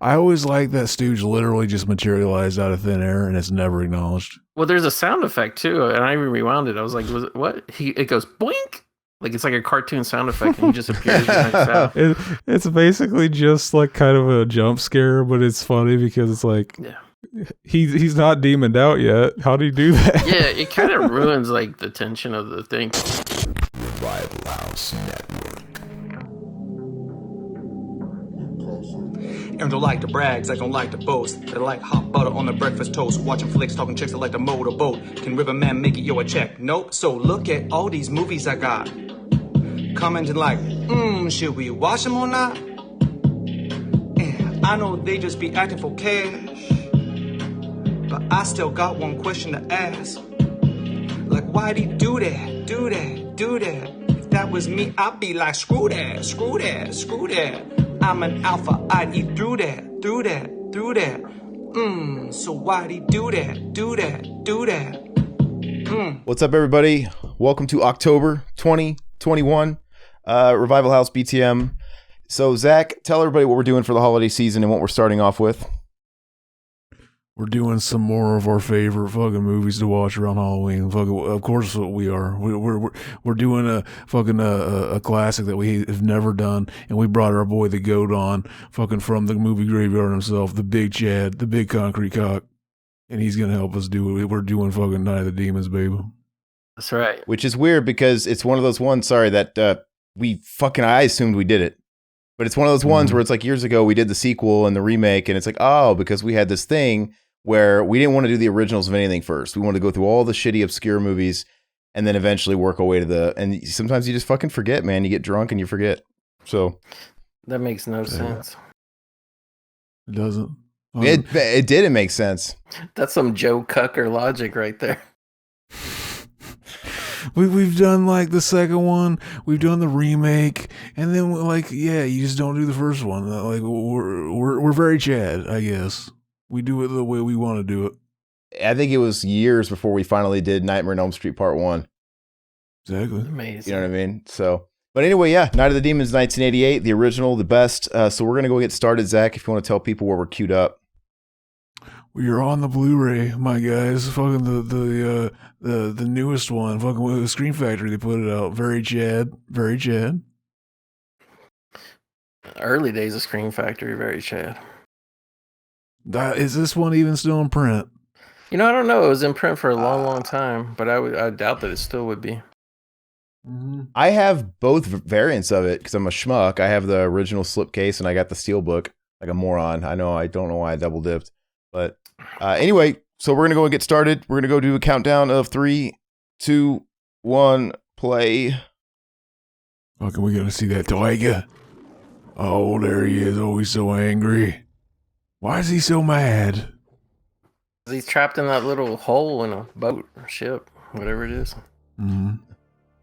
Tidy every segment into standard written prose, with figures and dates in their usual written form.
I always like that Stooge literally just materialized out of thin air and it's never acknowledged. Well, there's a sound effect too, and I even rewound it. I was like, "Was it what?" It goes boink, like it's like a cartoon sound effect, and he just appears behind sound. It's basically just like kind of a jump scare, but it's funny because it's like he's not demoned out yet. How do you do that? Yeah, it kind of ruins like the tension of the thing. Revival House Network. And don't like the brags, I don't like the boast. They like hot butter on the breakfast toast. Watching flicks, talking chicks, I like to motorboat. Can Riverman make it yo a check? Nope. So look at all these movies I got. Commenting like, should we watch them or not? I know they just be acting for cash, but I still got one question to ask. Like, why'd he do that, do that, do that? If that was me, I'd be like, screw that, screw that, screw that. I'm an alpha, I'd eat through that, through that, through that. So why'd he do that, do that, do that? What's up, everybody? Welcome to October 2021, Revival House BTM. So, Zach, tell everybody what we're doing for the holiday season and what we're starting off with. We're doing some more of our favorite fucking movies to watch around Halloween. Fucking, of course, we are. We're doing a fucking a classic that we have never done, and we brought our boy the goat on, fucking from the movie graveyard himself, the Big Chad, the Big Concrete Cock, and he's gonna help us do it. We're doing fucking Night of the Demons, baby. That's right. Which is weird because it's one of those ones. Sorry that I assumed we did it. But it's one of those ones where it's like years ago we did the sequel and the remake, and it's like, oh, because we had this thing where we didn't want to do the originals of anything first. We wanted to go through all the shitty, obscure movies and then eventually work our way to and sometimes you just fucking forget, man. You get drunk and you forget. So that makes no sense. It doesn't. It didn't make sense. That's some Joe Cucker logic right there. We've done like the second one, we've done the remake, and then like you just don't do the first one. Like we're very Chad, I guess. We do it the way we want to do it. I think it was years before we finally did Nightmare on Elm Street Part 1. Exactly. Amazing. You know what I mean? So, but anyway, yeah, Night of the Demons, 1988, the original, the best. So we're gonna go get started, Zach. If you want to tell people where we're queued up. You're on the Blu-ray, my guys. Fucking the newest one. Fucking with the Screen Factory, they put it out. Very Chad. Very Chad. Early days of Screen Factory, very Chad. Is this one even still in print? You know, I don't know. It was in print for a long time, but I doubt that it still would be. I have both variants of it because I'm a schmuck. I have the original slipcase and I got the steelbook like a moron. I don't know why I double dipped. But anyway, so we're going to go and get started. We're going to go do a countdown of 3, 2, 1, play. Fucking, we going to see that tiger. Oh, there he is. Oh, he's so angry. Why is he so mad? He's trapped in that little hole in a boat or ship, whatever it is. Mm-hmm.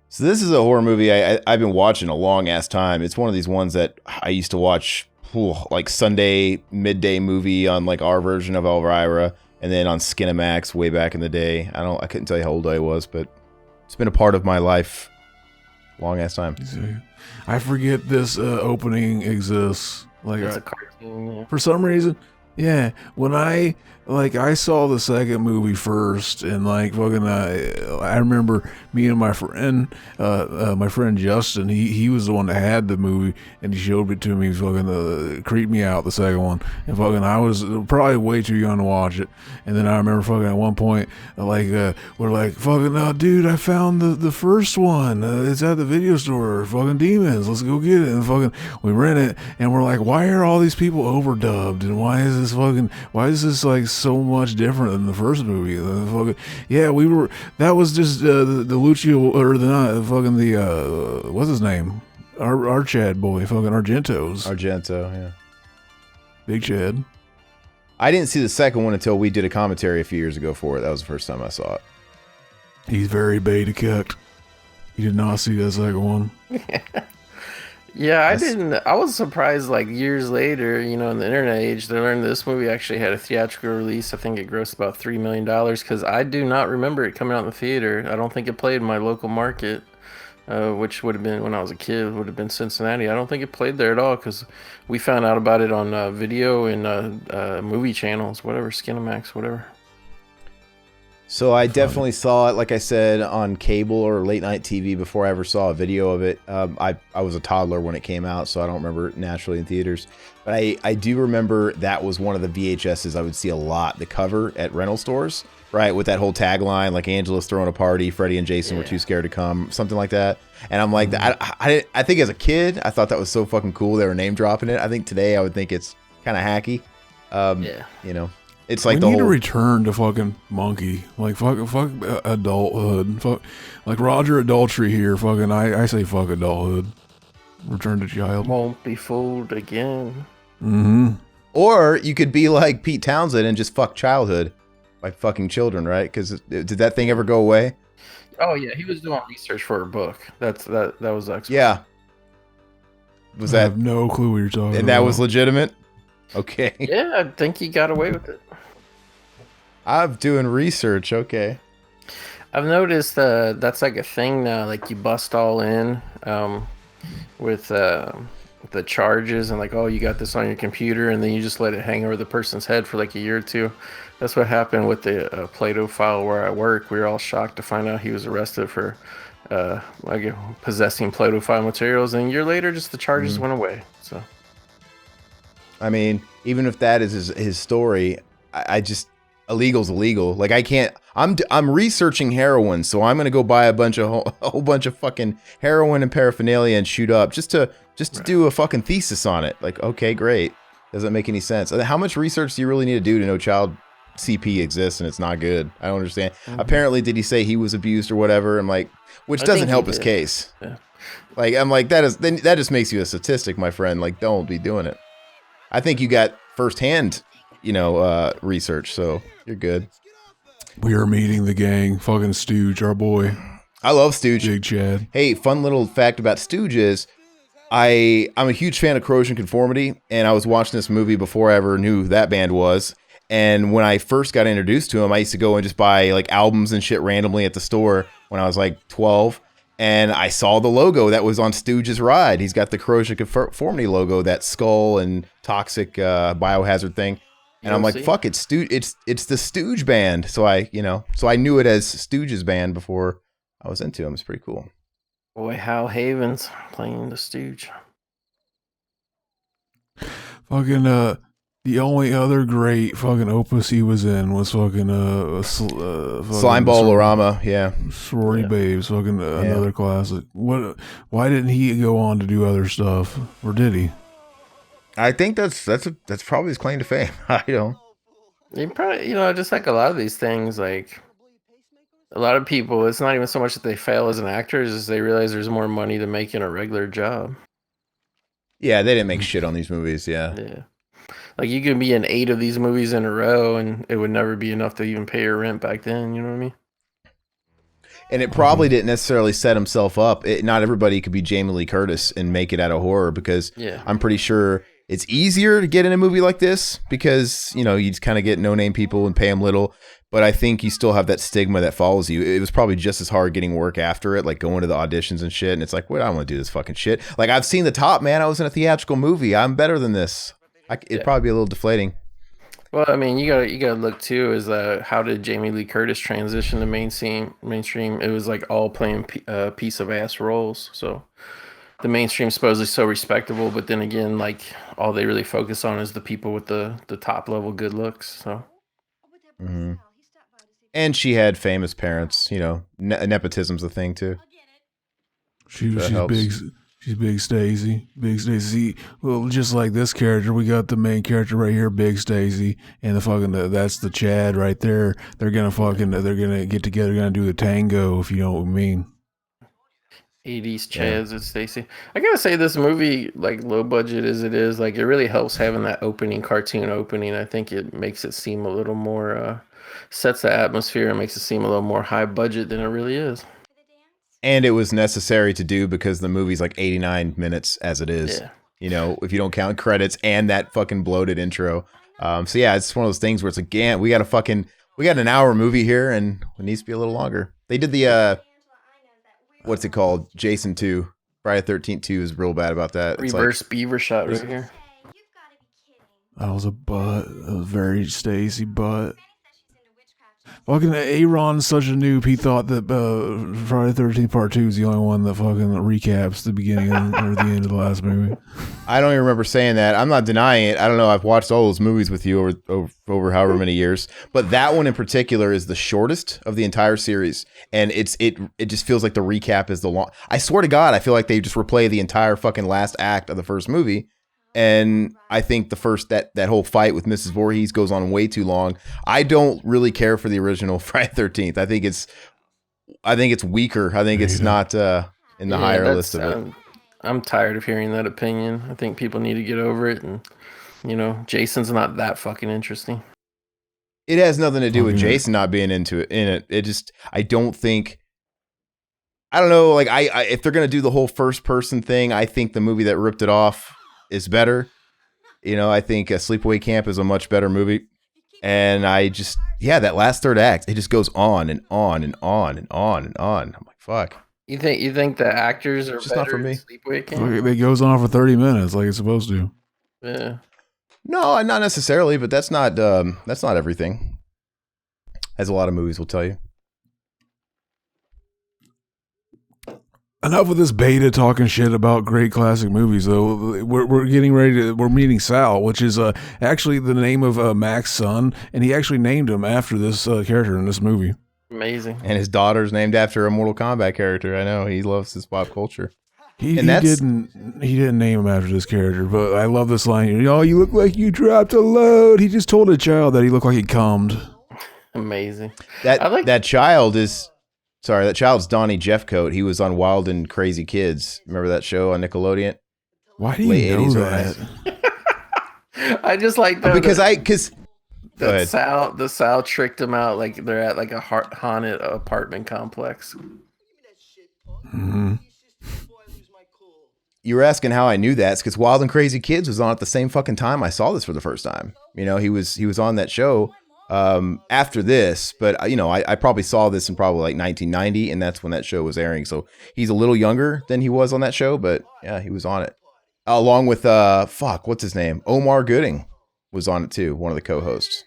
So this is a horror movie I've been watching a long ass time. It's one of these ones that I used to watch like Sunday midday movie on like our version of Elvira, and then on Skinamax way back in the day. I couldn't tell you how old I was, but it's been a part of my life long ass time. I forget this opening exists. Like it's a cartoon. Yeah. For some reason, yeah. When I saw the second movie first, and like fucking, I remember me and my friend Justin. He was the one that had the movie, and he showed it to me. Fucking creeped me out the second one, and fucking I was probably way too young to watch it. And then I remember fucking at one point, we're like fucking, dude, I found the first one. It's at the video store. Fucking Demons. Let's go get it. And fucking we rent it, and we're like, why are all these people overdubbed, and why is this like so much different than the first movie? That was just the Lucio, or the what's his name? Our Chad boy, fucking Argento, yeah. Big Chad. I didn't see the second one until we did a commentary a few years ago for it. That was the first time I saw it. He's very beta cucked. You did not see that second one. Yeah, I didn't. I was surprised, like, years later, you know, in the internet age, to learn this movie actually had a theatrical release. I think it grossed about $3 million, because I do not remember it coming out in the theater. I don't think it played in my local market. which would have been when I was a kid. Would have been Cincinnati. I don't think it played there at all because we found out about it on video and movie channels, whatever, Skinamax, whatever. So I definitely saw it, like I said, on cable or late night TV before I ever saw a video of it. I was a toddler when it came out, so I don't remember it naturally in theaters. But I do remember that was one of the VHSs I would see a lot. The cover at rental stores, right, with that whole tagline, like Angelo's throwing a party, Freddie and Jason were too scared to come, something like that. And I'm like, I think as a kid, I thought that was so fucking cool. They were name dropping it. I think today I would think it's kind of hacky. You know. It's like we need to return to fucking monkey, like fuck adulthood, fuck like Roger Adultery here. Fucking I say fuck adulthood. Return to child. Won't be fooled again. Mm-hmm. Or you could be like Pete Townsend and just fuck childhood by fucking children, right? Because did that thing ever go away? Oh yeah, he was doing research for a book. That was excellent. Yeah. Was I that have no clue what you're talking about. And that was legitimate? Okay. Yeah, I think he got away with it. I'm doing research. Okay. I've noticed that's like a thing now. Like you bust all in with the charges and like, oh, you got this on your computer, and then you just let it hang over the person's head for like a year or two. That's what happened with the PlayDoh File where I work. We were all shocked to find out he was arrested for like possessing PlayDoh File materials, and a year later, just the charges went away. So, I mean, even if that is his story, I just illegal's illegal. Like I can't. I'm researching heroin, so I'm gonna go buy a whole bunch of fucking heroin and paraphernalia and shoot up just to do a fucking thesis on it. Like, okay, great. Doesn't make any sense. How much research do you really need to do to know child CP exists and it's not good? I don't understand. Apparently, did he say he was abused or whatever? I'm like, which doesn't help his case. Yeah. Like, I'm like, that just makes you a statistic, my friend. Like, don't be doing it. I think you got firsthand, research, so you're good. We are meeting the gang. Fucking Stooge, our boy. I love Stooge. Big Chad. Hey, fun little fact about Stooge is I'm a huge fan of Corrosion Conformity, and I was watching this movie before I ever knew who that band was. And when I first got introduced to him, I used to go and just buy like albums and shit randomly at the store when I was like 12. And I saw the logo that was on Stooge's ride. He's got the Corrosion Conformity logo, that skull and toxic biohazard thing. And I'm like, fuck, it's the Stooge band. So I knew it as Stooge's band before I was into him. It's pretty cool. Boy, Hal Havens playing the Stooge. Fucking the only other great fucking opus he was in was fucking Slimeball-orama, yeah. Sorority Babes, fucking another classic. Why didn't he go on to do other stuff, or did he? I think that's probably his claim to fame. I don't. He probably, just like a lot of these things, like a lot of people, it's not even so much that they fail as an actor, it's just they realize there's more money to make in a regular job. Yeah, they didn't make shit on these movies. Yeah. Like you could be in 8 of these movies in a row, and it would never be enough to even pay your rent back then. You know what I mean? And it probably didn't necessarily set himself up. Not everybody could be Jamie Lee Curtis and make it out of horror, because I'm pretty sure it's easier to get in a movie like this because, you just kind of get no-name people and pay them little. But I think you still have that stigma that follows you. It was probably just as hard getting work after it, like going to the auditions and shit. And it's like, wait, I don't want to do this fucking shit. Like, I've seen The Top, man. I was in a theatrical movie. I'm better than this. It'd probably be a little deflating. Well, I mean, you gotta look too. Is how did Jamie Lee Curtis transition to mainstream? It was like all playing piece of ass roles. So the mainstream supposedly so respectable, but then again, like all they really focus on is the people with the top level good looks. So. Mm-hmm. And she had famous parents. Nepotism's a thing too. She's big. She's Big Stacy. Big Stacy. Well, just like this character, we got the main character right here, Big Stacy, and that's the Chad right there. They're gonna get together, gonna do a tango, if you know what I mean. 80s Chads and Stacy. I gotta say, this movie, like low budget as it is, like it really helps having that cartoon opening. I think it makes it seem a little more, sets the atmosphere and makes it seem a little more high budget than it really is. And it was necessary to do because the movie's like 89 minutes as it is. Yeah. If you don't count credits and that fucking bloated intro. So yeah, it's one of those things where it's like, yeah, we got an hour movie here and it needs to be a little longer. They did the what's it called? Jason 2. Friday the 13th 2 is real bad about that. It's Reverse beaver shot right here. That was a butt. A very Stacy butt. Fucking Aaron's such a noob. He thought that Friday the 13th Part 2 is the only one that fucking recaps the beginning or the end of the last movie. I don't even remember saying that. I'm not denying it. I don't know. I've watched all those movies with you over however many years, but that one in particular is the shortest of the entire series, and it just feels like the recap is the long. I swear to God, I feel like they just replay the entire fucking last act of the first movie. And I think the first that whole fight with Mrs. Voorhees goes on way too long. I don't really care for the original Friday the 13th. I think it's weaker. I think it's not in the higher list of it. I'm tired of hearing that opinion. I think people need to get over it, and Jason's not that fucking interesting. It has nothing to do with Jason not being in it. It just, I don't know. Like I if they're gonna do the whole first person thing, I think the movie that ripped it off is better. I think Sleepaway Camp is a much better movie. And that last third act, it just goes on and on and on and on and on. I'm like, fuck. You think the actors are just better not for me. Sleepaway Camp? It goes on for 30 minutes like it's supposed to. Yeah. No, not necessarily, but that's not everything. As a lot of movies will tell you. Enough of this beta talking shit about great classic movies, though. We're getting ready to. We're meeting Sal, which is actually the name of Mac's son, and he actually named him after this character in this movie. Amazing. And his daughter's named after a Mortal Kombat character. I know he loves his pop culture. He didn't name him after this character, but I love this line. Oh, you look like you dropped a load. He just told a child that he looked like he cummed. Amazing. That child's Donnie Jeffcoat. He was on Wild and Crazy Kids. Remember that show on Nickelodeon? Why do you know that? I just like that because Sal tricked him out like they're at like a haunted apartment complex. Mm-hmm. You were asking how I knew that. It's because Wild and Crazy Kids was on at the same fucking time I saw this for the first time. He was on that show after this, but I probably saw this in probably like 1990, and that's when that show was airing. So he's a little younger than he was on that show, but yeah, he was on it along with what's his name? Omar Gooding was on it too, one of the co-hosts.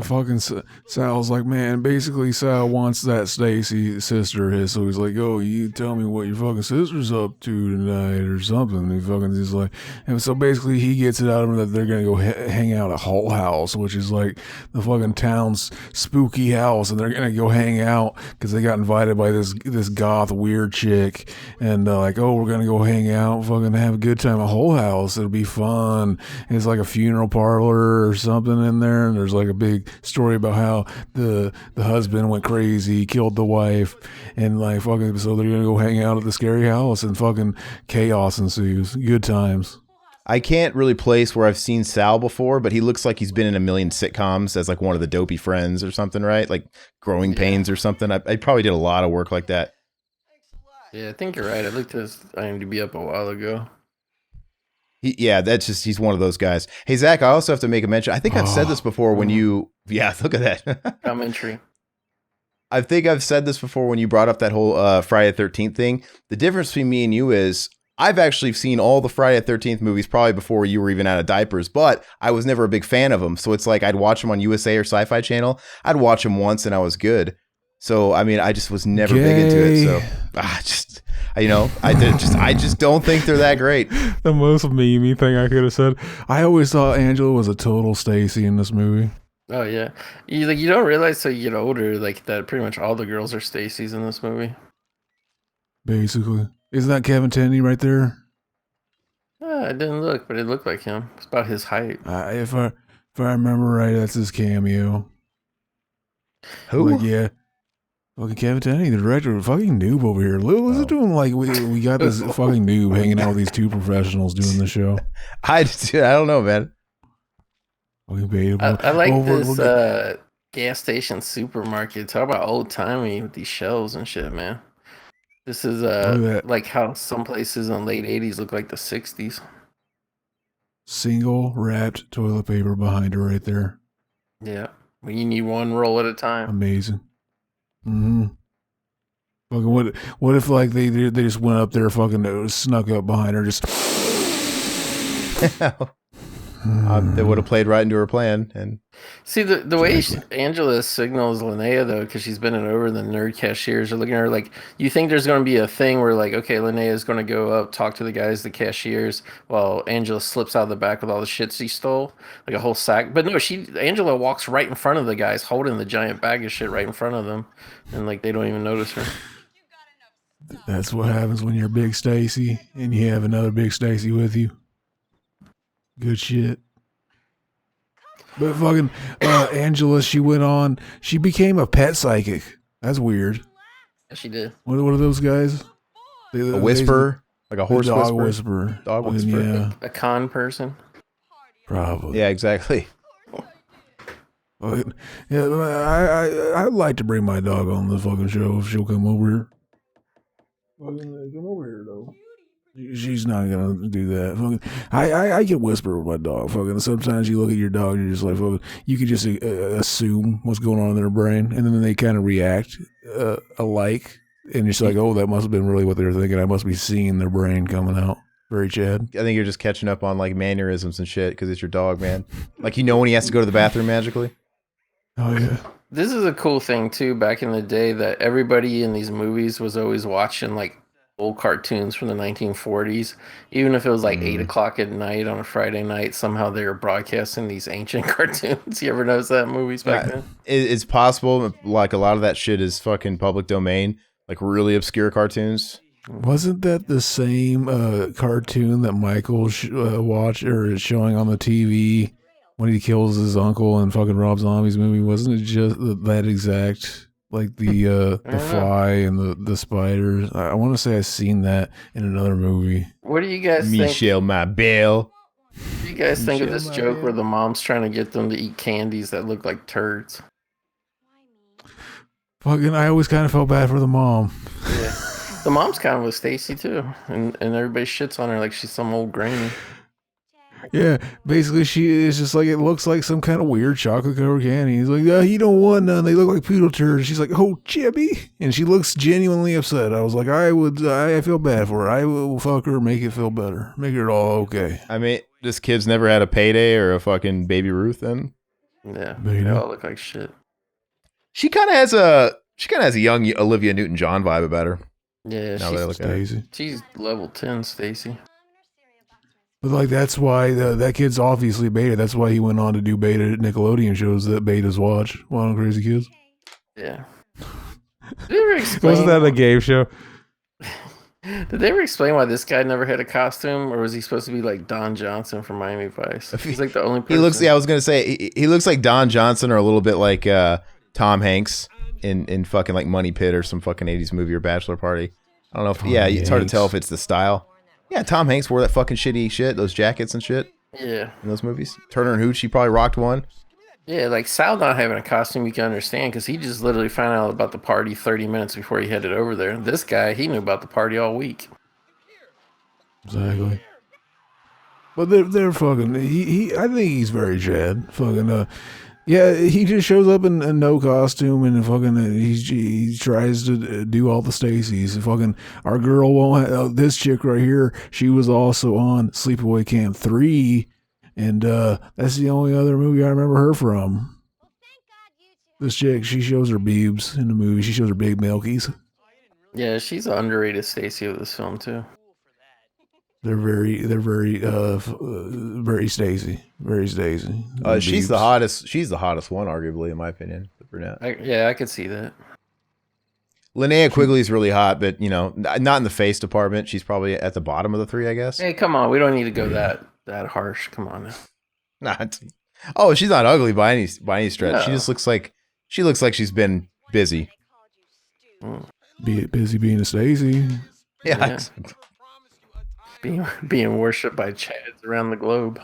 Fucking Sal's like, man, basically Sal wants that Stacy sister of his, so he's like, oh, you tell me what your fucking sister's up to tonight or something. He fucking is like, and so basically he gets it out of him that they're gonna go hang out at Hull House, which is like the fucking town's spooky house, and they're gonna go hang out because they got invited by this goth weird chick, and like, oh, we're gonna go hang out, fucking have a good time at Hull House. It'll be fun. And it's like a funeral parlor or something in there, and there's like a big story about how the husband went crazy, killed the wife, and like fucking, so they're gonna go hang out at the scary house, and fucking chaos ensues. Good times. I can't really place where I've seen Sal before, but he looks like he's been in a million sitcoms as like one of the dopey friends or something, right? Like Growing Pains or something. I probably did a lot of work like that. Yeah, I think you're right. I looked his IMDb up a while ago. He's one of those guys. Hey, Zach, I also have to make a mention. I think I've said this before when you, look at that. Commentary. I think I've said this before when you brought up that whole Friday the 13th thing. The difference between me and you is I've actually seen all the Friday the 13th movies probably before you were even out of diapers, but I was never a big fan of them. So it's like I'd watch them on USA or Sci-Fi Channel. I'd watch them once and I was good. So, I mean, I just was never big into it. So, I just don't think they're that great. The most memey thing I could have said. I always thought Angelo was a total Stacy in this movie. Oh yeah, you don't realize till you get older like that. Pretty much all the girls are Stacy's in this movie. Basically, isn't that Kevin Tenney right there? I didn't look, but it looked like him. It's about his height. If I remember right, that's his cameo. Who? Like, yeah. Fucking Kevin Tenney, the director, fucking noob over here. Listen to him like we got this fucking noob hanging out with these two professionals doing the show. I don't know, man. I like this gas station supermarket. Talk about old timey with these shelves and shit, man. This is like how some places in the late 80s look like the 60s. Single wrapped toilet paper behind her right there. Yeah, you need one roll at a time. Amazing. Mm-hmm. Fucking what if like they just went up there, fucking snuck up behind her, just. They would have played right into her plan. And see the way Angela signals Linnea though, because she's bending over, the nerd cashiers are looking at her like, you think there's going to be a thing where like, okay, Linnea's going to go up, talk to the guys, the cashiers, while Angela slips out of the back with all the shit she stole, like a whole sack. But no, Angela walks right in front of the guys, holding the giant bag of shit right in front of them, and like they don't even notice her. That's what happens when you're Big Stacy and you have another Big Stacy with you. Good shit. But fucking Angela, she became a pet psychic. That's weird. Yeah, she did. What are those guys? a whisperer, like a horse dog whisperer. Dog whisperer. Yeah. A con person. Probably. Yeah, exactly. Yeah, I'd like to bring my dog on the fucking show if she'll come over here. Come over here, though. She's not gonna do that. Fucking, I can whisper with my dog. Fucking, sometimes you look at your dog, and you're just like, fucking, you can just assume what's going on in their brain, and then they kind of react alike, and you're just like, oh, that must have been really what they were thinking. I must be seeing their brain coming out. Very Chad. I think you're just catching up on like mannerisms and shit because it's your dog, man. Like, you know when he has to go to the bathroom magically. Oh yeah. This is a cool thing too. Back in the day, that everybody in these movies was always watching like old cartoons from the 1940s, even if it was like 8 o'clock at night on a Friday night. Somehow they were broadcasting these ancient cartoons. You ever notice that in movies back then? It's possible. Like, a lot of that shit is fucking public domain, like really obscure cartoons. Wasn't that the same cartoon that Michael watched or is showing on the TV when he kills his uncle in fucking Rob Zombie's movie? Wasn't it just that exact? Like the fly and the spiders. I want to say I've seen that in another movie. What do you guys think? Michelle, my belle. What do you guys think of this joke where the mom's trying to get them to eat candies that look like turds? Fucking, I always kind of felt bad for the mom. Yeah. The mom's kind of with Stacy too, and everybody shits on her like she's some old granny. Yeah, basically she is just like, it looks like some kind of weird chocolate covered candy. He's like, you don't want none. They look like poodle turds. She's like, oh, Chippy. And she looks genuinely upset. I was like, I feel bad for her. I will fuck her, make it feel better. Make it all okay. I mean, this kid's never had a Payday or a fucking Baby Ruth then. Yeah, they all look like shit. She kind of has a young Olivia Newton-John vibe about her. Yeah, she's level 10, Stacy. But like, that's why that kid's obviously beta. That's why he went on to do beta Nickelodeon shows that betas watch. Wild and Crazy Kids. Yeah. Did they ever explain? Wasn't that a game show? Did they ever explain why this guy never had a costume, or was he supposed to be like Don Johnson from Miami Vice? He's like the only person. He looks. Yeah, I was gonna say he looks like Don Johnson, or a little bit like Tom Hanks in fucking like Money Pit or some fucking 80s movie or Bachelor Party. I don't know if it's hard to tell if it's the style. Yeah, Tom Hanks wore that fucking shitty shit, those jackets and shit. Yeah. In those movies. Turner and Hooch, he probably rocked one. Yeah, like Sal not having a costume, you can understand, because he just literally found out about the party 30 minutes before he headed over there. This guy, he knew about the party all week. Exactly. But they're fucking, I think he's very Chad. Fucking, yeah, he just shows up in no costume and fucking he tries to do all the Stacys. Fucking, our girl won't have, this chick right here, she was also on Sleepaway Camp 3, and that's the only other movie I remember her from. This chick, she shows her boobs in the movie. She shows her big milkies. Yeah, she's an underrated Stacy of this film too. They're very Stacy. Very Stacy. She's the hottest. She's the hottest one, arguably, in my opinion. The brunette. I could see that. Linnea Quigley's really hot, but not in the face department. She's probably at the bottom of the three, I guess. Hey, come on, we don't need to go that harsh. Come on now. Oh, she's not ugly by any stretch. No. She just looks like she's been busy. Busy being a Stacy. Yeah. Being worshipped by Chads around the globe.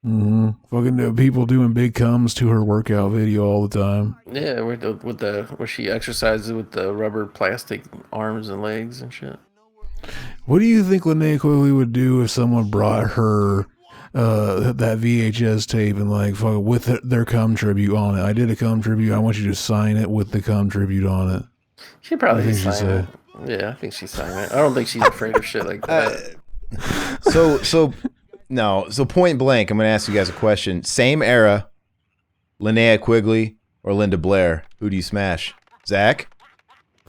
Mm-hmm. Fucking people doing big comes to her workout video all the time. Yeah, where she exercises with the rubber plastic arms and legs and shit. What do you think Linnea Quigley would do if someone brought her that VHS tape and like fucking with their cum tribute on it? I did a cum tribute. I want you to sign it with the cum tribute on it. She probably I think she signed it. Yeah, I think she signed it. I don't think she's afraid of shit like that. So point blank, I'm going to ask you guys a question. Same era, Linnea Quigley or Linda Blair? Who do you smash? Zach?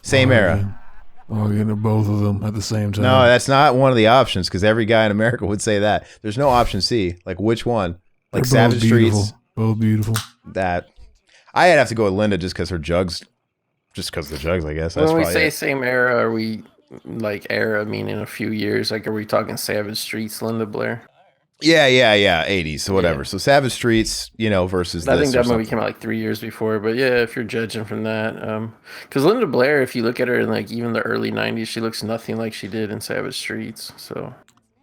Same era. I'll get into both of them at the same time. No, that's not one of the options because every guy in America would say that. There's no option C. Like which one? Like They're Savage Streets? Both beautiful. That. I'd have to go with Linda just because her jugs. Just because of the jugs, I guess. That's When we say same era, are we like era meaning a few years? Like, are we talking Savage Streets, Linda Blair? Yeah, 80s, so whatever. Yeah. So Savage Streets, versus I think that movie came out like 3 years before, but yeah, if you're judging from that, because Linda Blair, if you look at her in like even the early 90s, she looks nothing like she did in Savage Streets. So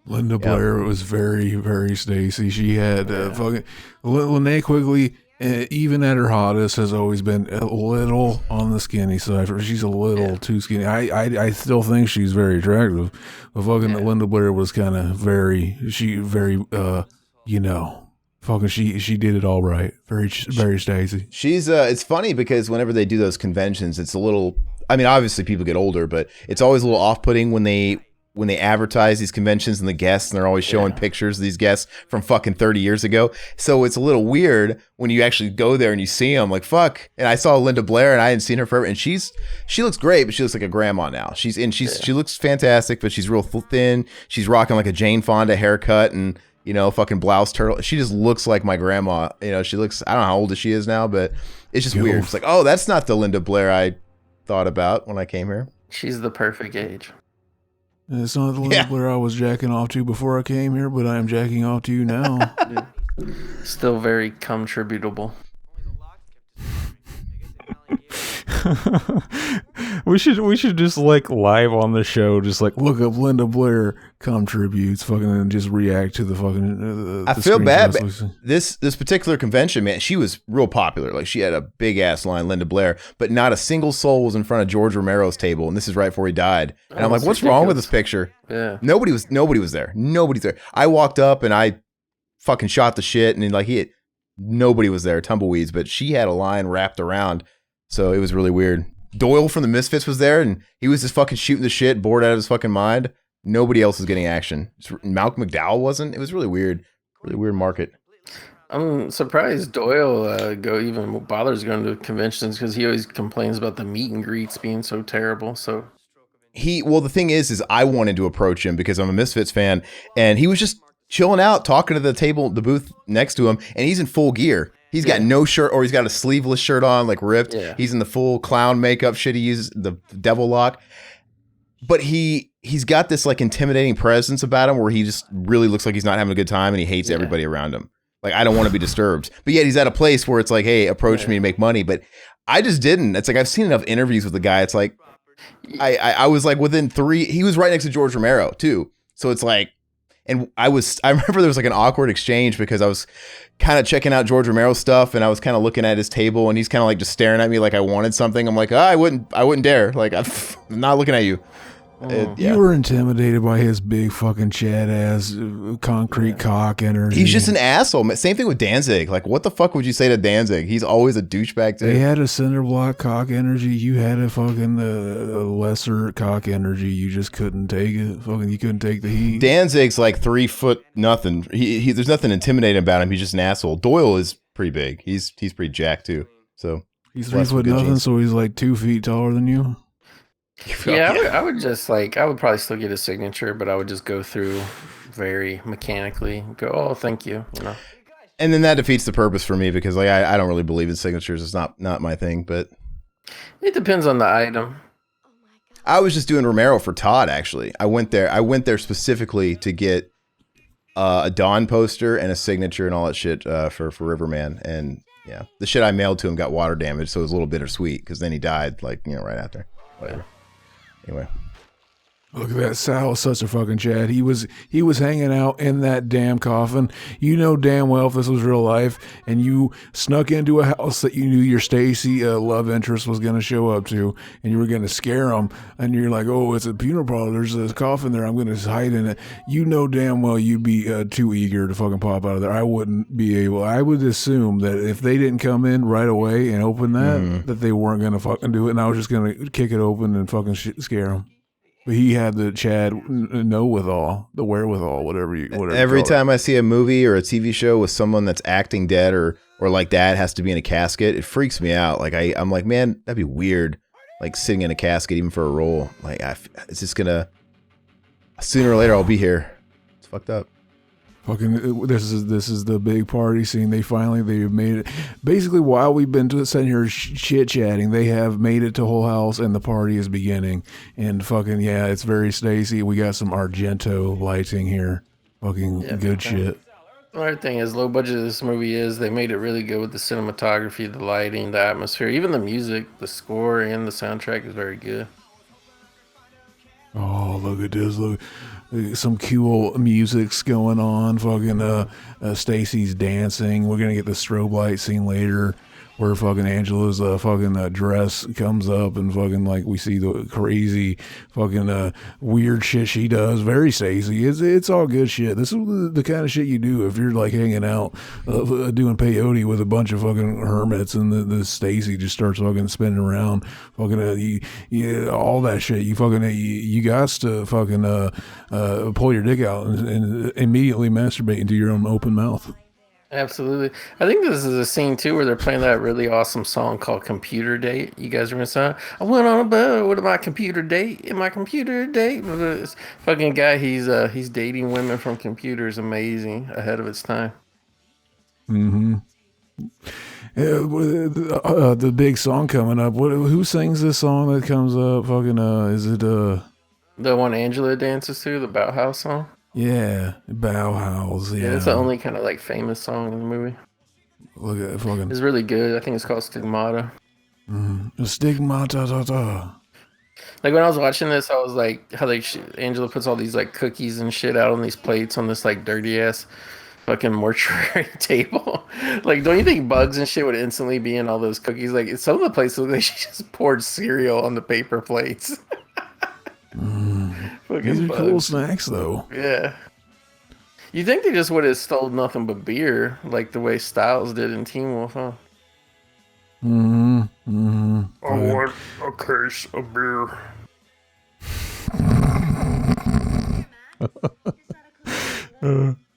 Linda Blair was very, very Stacy. She had fucking Linnea Quigley. Even at her hottest, has always been a little on the skinny side. She's a little too skinny. I still think she's very attractive, but fucking Linda Blair was kind of very fucking she did it all right. Very Stacy. She's it's funny because whenever they do those conventions, it's a little. I mean, obviously people get older, but it's always a little off-putting when they advertise these conventions and the guests, and they're always showing pictures of these guests from fucking 30 years ago. So it's a little weird when you actually go there and you see them like, fuck. And I saw Linda Blair and I hadn't seen her forever. And she looks great, but she looks like a grandma now. She looks fantastic, but she's real thin. She's rocking like a Jane Fonda haircut and, fucking blouse turtle. She just looks like my grandma. She looks, I don't know how old she is now, but it's just weird. It's like, oh, that's not the Linda Blair I thought about when I came here. She's the perfect age. It's not the Linda Blair I was jacking off to before I came here, but I am jacking off to you now. Still very contributable. we should just like live on the show, just like look up Linda Blair contributes, fucking, and just react to the fucking. I feel bad. This particular convention, man, she was real popular. Like she had a big ass line, Linda Blair, but not a single soul was in front of George Romero's table, and this is right before he died. And I'm like, what's wrong with this picture? Yeah, nobody was there. Nobody's there. I walked up and I fucking shot the shit, and nobody was there. Tumbleweeds, but she had a line wrapped around. So it was really weird. Doyle from the Misfits was there, and he was just fucking shooting the shit, bored out of his fucking mind. Nobody else was getting action. Malcolm McDowell wasn't. It was really weird market. I'm surprised Doyle even bothers going to conventions because he always complains about the meet and greets being so terrible. So the thing is I wanted to approach him because I'm a Misfits fan, and he was just chilling out, talking to the booth next to him, and he's in full gear. He's got no shirt, or he's got a sleeveless shirt on, like ripped. Yeah. He's in the full clown makeup shit. He uses the devil lock. But he's got this like intimidating presence about him where he just really looks like he's not having a good time and he hates everybody around him. Like, I don't want to be disturbed. But yet he's at a place where it's like, hey, approach me to make money. But I just didn't. It's like I've seen enough interviews with the guy. It's like I was like within 3. He was right next to George Romero too. So it's like, and I remember there was like an awkward exchange because I was kind of checking out George Romero's stuff and I was kind of looking at his table and he's kind of like just staring at me like I wanted something. I'm like, I wouldn't dare. Like, I'm not looking at you. You were intimidated by his big fucking Chad ass concrete cock energy. He's just an asshole. Same thing with Danzig. Like, what the fuck would you say to Danzig? He's always a douchebag too. They had a cinder block cock energy. You had a fucking lesser cock energy. You just couldn't take it. Fucking, you couldn't take the heat. Danzig's like 3 foot nothing. He there's nothing intimidating about him. He's just an asshole. Doyle is pretty big. He's pretty jacked too. So he's 3 foot nothing. Genes. So he's like 2 feet taller than you. Yeah, I would just like, I would probably still get a signature, but I would just go through very mechanically, go, oh, thank you, And then that defeats the purpose for me because like I don't really believe in signatures. It's not my thing, but it depends on the item. I was just doing Romero for Todd. Actually, I went there specifically to get a Dawn poster and a signature and all that shit for Riverman. And yeah, the shit I mailed to him got water damaged, so it was a little bittersweet because then he died like right after. Whatever. Anyway, Look at that. Sal is such a fucking Chad. He was hanging out in that damn coffin. You know damn well if this was real life and you snuck into a house that you knew your Stacy love interest was going to show up to, and you were going to scare him, and you're like, oh, it's a funeral parlor. There's a coffin there. I'm going to hide in it. You know damn well you'd be too eager to fucking pop out of there. I wouldn't be able. I would assume that if they didn't come in right away and open that, that they weren't going to fucking do it, and I was just going to kick it open and fucking scare them. But he had the Chad know-withal, the wherewithal, whatever. Every time I see a movie or a TV show with someone that's acting dead or like that has to be in a casket, it freaks me out. Like I'm like, man, that'd be weird. Like sitting in a casket even for a role. Like it's just gonna sooner or later I'll be here. It's fucked up. Fucking, this is the big party scene. They've made it. Basically, while we've been sitting here chit chatting, they have made it to Whole House, and the party is beginning. And fucking yeah, it's very Stacy. We got some Argento lighting here. Fucking good shit. The other thing is, low budget this movie is, they made it really good with the cinematography, the lighting, the atmosphere, even the music, the score, and the soundtrack is very good. Oh, look at this! Look. Some cool music's going on. Fucking Stacy's dancing. We're gonna get the strobe light scene later, where fucking Angelo's fucking dress comes up and fucking like we see the crazy fucking weird shit she does. Very Stacy. It's all good shit. This is the kind of shit you do if you're like hanging out doing peyote with a bunch of fucking hermits, and the Stacy just starts fucking spinning around. Fucking all that shit. You fucking you got to fucking pull your dick out and immediately masturbate into your own open mouth. Absolutely. I think this is a scene too where they're playing that really awesome song called Computer Date. You guys remember that? I went on a boat with my computer date. In my computer date. This fucking guy, he's dating women from computers. Amazing. Ahead of its time. Mm-hmm. The big song coming up. Who sings this song that comes up? Fucking is it the one Angelo dances to, the Bauhaus song? Yeah, Bauhaus. Yeah, it's the only kind of like famous song in the movie. Look at it, fucking. It's really good. I think it's called Stigmata. Stigmata. Like when I was watching this, I was like, how Angelo puts all these like cookies and shit out on these plates on this like dirty ass fucking mortuary table. Like, don't you think bugs and shit would instantly be in all those cookies? Like, some of the places look like she just poured cereal on the paper plates. These are cool snacks, though. Yeah. You think they just would have stole nothing but beer, like the way Styles did in Teen Wolf, huh? I want a case of beer.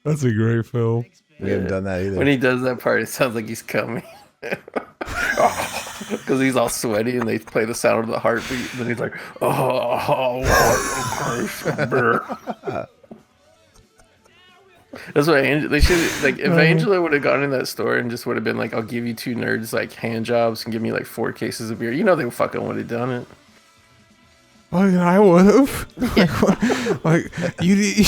That's a great film. We haven't done that either. When he does that part, it sounds like he's coming. Because he's all sweaty and they play the sound of the heartbeat. Then he's like, oh, that's what they should, like, if Angelo would have gone in that store and just would have been like, I'll give you two nerds like hand jobs and give me like 4 cases of beer, you know they fucking would have done it. I would have. Like you.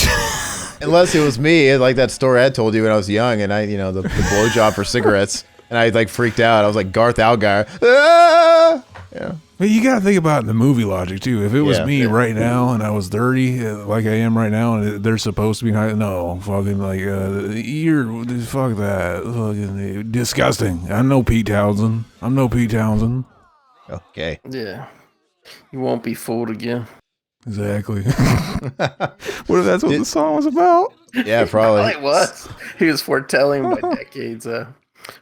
Unless it was me, like that story I told you when I was young, and I, the blowjob for cigarettes, and I like freaked out. I was like Garth Algar. Ah! Yeah. But you gotta think about the movie logic too. If it was me right now and I was 30, like I am right now, and they're supposed to be no fucking like you're fuck that, fucking disgusting. I'm no Pete Townsend. Okay. Yeah. You won't be fooled again. Exactly. What if that's what the song was about? Yeah, probably. It was. He was foretelling by decades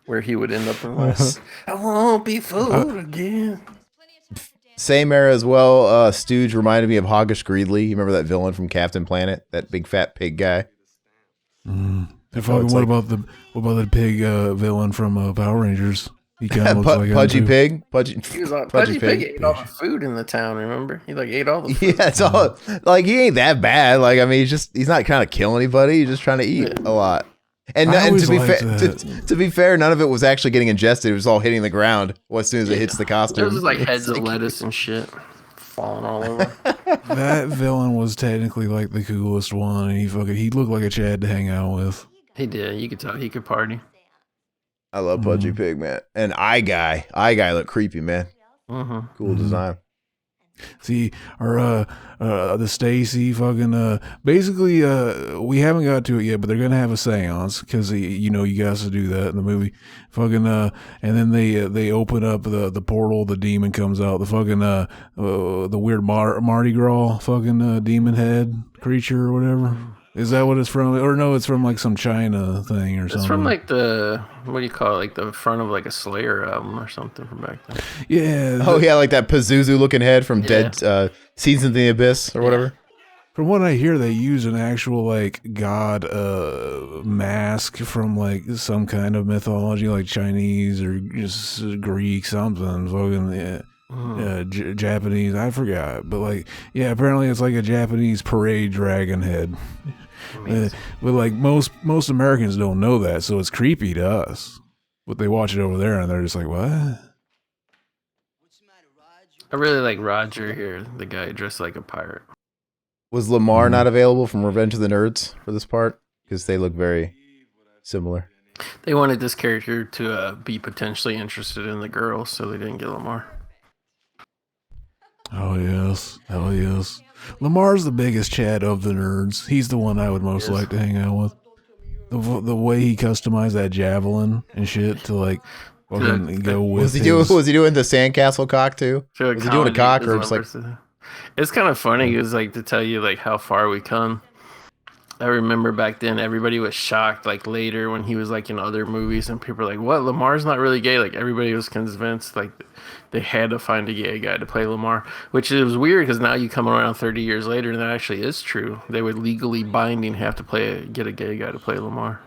where he would end up in West. I won't be fooled again. Same era as well. Stooge reminded me of Hoggish Greedley. You remember that villain from Captain Planet? That big fat pig guy. What about the pig villain from Power Rangers? He kind of looks like Pudgy Pig. Pudgy Pig ate all the food in the town. Remember, he like ate all the food. Yeah, it's all like he ain't that bad. Like I mean, he's not trying to kill anybody. He's just trying to eat a lot. And to be fair, none of it was actually getting ingested. It was all hitting the ground as soon as it hits the costume. It was just like heads of lettuce and shit falling all over. That villain was technically like the coolest one, and he looked like a Chad to hang out with. He did. You could tell he could party. I love Pudgy Pig, man. And Eye Guy looked creepy, man. Mm-hmm. Cool design. See, our the Stacy fucking basically we haven't got to it yet, but they're gonna have a seance because you know you guys to do that in the movie, fucking and then they open up the portal, the demon comes out, the fucking the weird Mardi Gras fucking demon head creature or whatever. Is that what it's from? Or no, it's from like some China thing or something. It's from like the, what do you call it? Like the front of like a Slayer album or something from back then. Yeah. Oh yeah, like that Pazuzu looking head from Dead Seasons in the Abyss or whatever. From what I hear, they use an actual like god mask from like some kind of mythology, like Chinese or just Greek something. Fucking Japanese. I forgot, but like yeah, apparently it's like a Japanese parade dragon head. But like most Americans don't know that, so it's creepy to us. But they watch it over there and they're just like, what? I really like Roger here, the guy dressed like a pirate. Was Lamar not available from Revenge of the Nerds for this part? Because they look very similar. They wanted this character to be potentially interested in the girl, so they didn't get Lamar. Oh yes, hell yes. Lamar's the biggest Chad of the nerds. He's the one I would most like to hang out with. The way he customized that javelin and shit to like fucking go with. Was he doing the sandcastle cock too? Was he doing a cock or just like? It's kind of funny. It's like to tell you like how far we come. I remember back then everybody was shocked like later when he was like in other movies and people were like, what, Lamar's not really gay? Like everybody was convinced like they had to find a gay guy to play Lamar, which is weird because now you come around 30 years later and that actually is true. They would legally binding have to get a gay guy to play Lamar.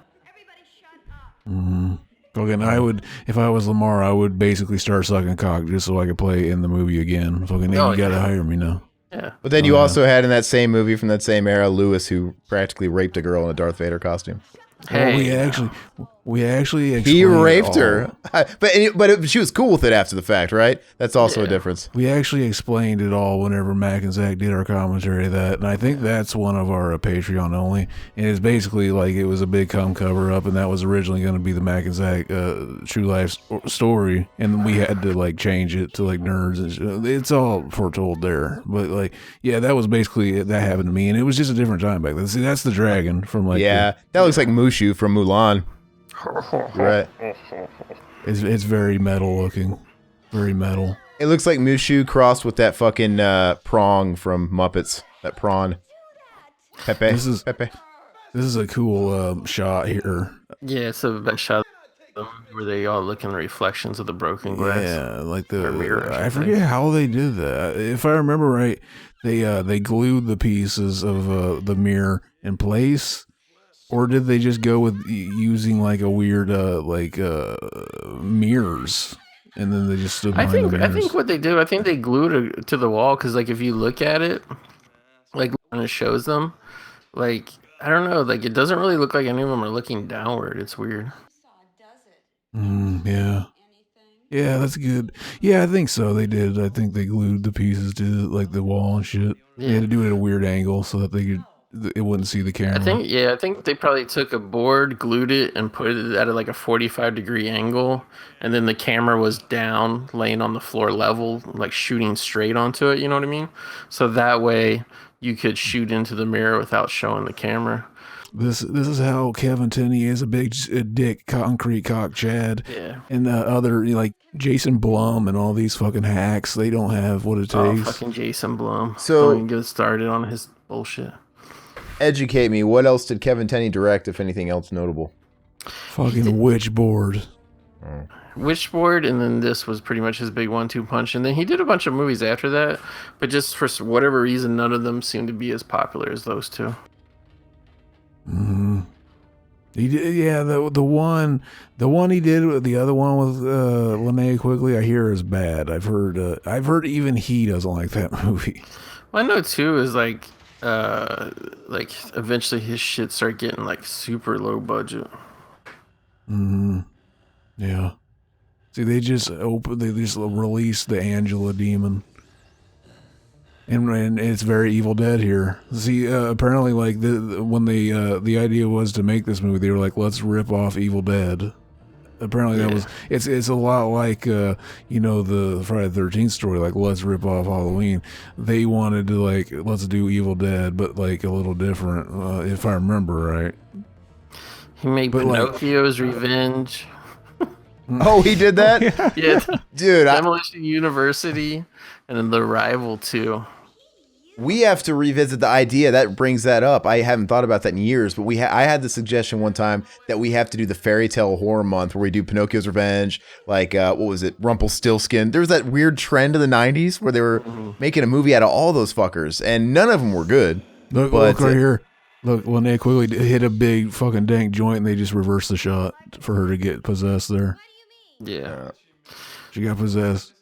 Mm-hmm. Fucking, I would, if I was Lamar, I would basically start sucking cock just so I could play in the movie again. Fucking, you gotta hire me now. Yeah. But then you also had in that same movie from that same era, Lewis, who practically raped a girl in a Darth Vader costume. Hey, we actually he raped her, but she was cool with it after the fact, right? That's also a difference. We actually explained it all whenever Mac and Zach did our commentary of that, and I think that's one of our Patreon only. And it's basically like it was a big cum cover up, and that was originally going to be the Mac and Zach true life story, and we had to like change it to like nerds and shit. It's all foretold there, but like yeah, that was basically that happened to me, and it was just a different time back then. See, that's the dragon from like that looks like Mushu from Mulan. Right. It's very metal looking. Very metal. It looks like Mushu crossed with that fucking prong from Muppets. That prawn. Pepe. This is a cool shot here. Yeah, it's a best shot where they all look in the reflections of the broken glass. Yeah, like the mirror. I forget how they did that. If I remember right, they glued the pieces of the mirror in place. Or did they just go with using like a weird mirrors, and then they just stood behind the mirrors? I think what they do, I think they glued it to the wall because like if you look at it, like when it shows them, like I don't know, like it doesn't really look like any of them are looking downward. It's weird. Yeah. Yeah, that's good. Yeah, I think so. They did. I think they glued the pieces to like the wall and shit. Yeah. They had to do it at a weird angle so that it wouldn't see the camera. I think they probably took a board, glued it, and put it at like a 45-degree angle, and then the camera was down, laying on the floor level, like shooting straight onto it. You know what I mean? So that way you could shoot into the mirror without showing the camera. This is how Kevin Tenney is a big dick, concrete cock Chad. Yeah. And other like Jason Blum and all these fucking hacks, they don't have what it takes. Oh, fucking Jason Blum. So don't get started on his bullshit. Educate me. What else did Kevin Tenney direct, if anything else notable? Fucking Witchboard. Witchboard, and then this was pretty much his big 1-2 punch. And then he did a bunch of movies after that, but just for whatever reason, none of them seemed to be as popular as those two. Mm-hmm. He did, yeah. The one he did, the other one with Linnea Quigley, I hear is bad. I've heard even he doesn't like that movie. Well, I know too is like eventually his shit start getting like super low budget. Yeah. See, they just released the Angelo demon. And it's very Evil Dead here. See, apparently, like when the idea was to make this movie, they were like, let's rip off Evil Dead, Apparently that was it's a lot like the Friday the 13th story, like let's rip off Halloween. They wanted to like let's do Evil Dead, but like a little different, if I remember right. He made Pinocchio's Revenge. Oh, he did that? Yeah, dude. Demolition University, and then The Rival too. We have to revisit the idea that brings that up. I haven't thought about that in years, but I had the suggestion one time that we have to do the fairy tale horror month where we do Pinocchio's Revenge, like what was it, Rumpelstiltskin. There was that weird trend of the '90s where they were making a movie out of all those fuckers, and none of them were good. Look right here. Look, when they quickly hit a big fucking dank joint, and they just reverse the shot for her to get possessed there. Yeah, she got possessed.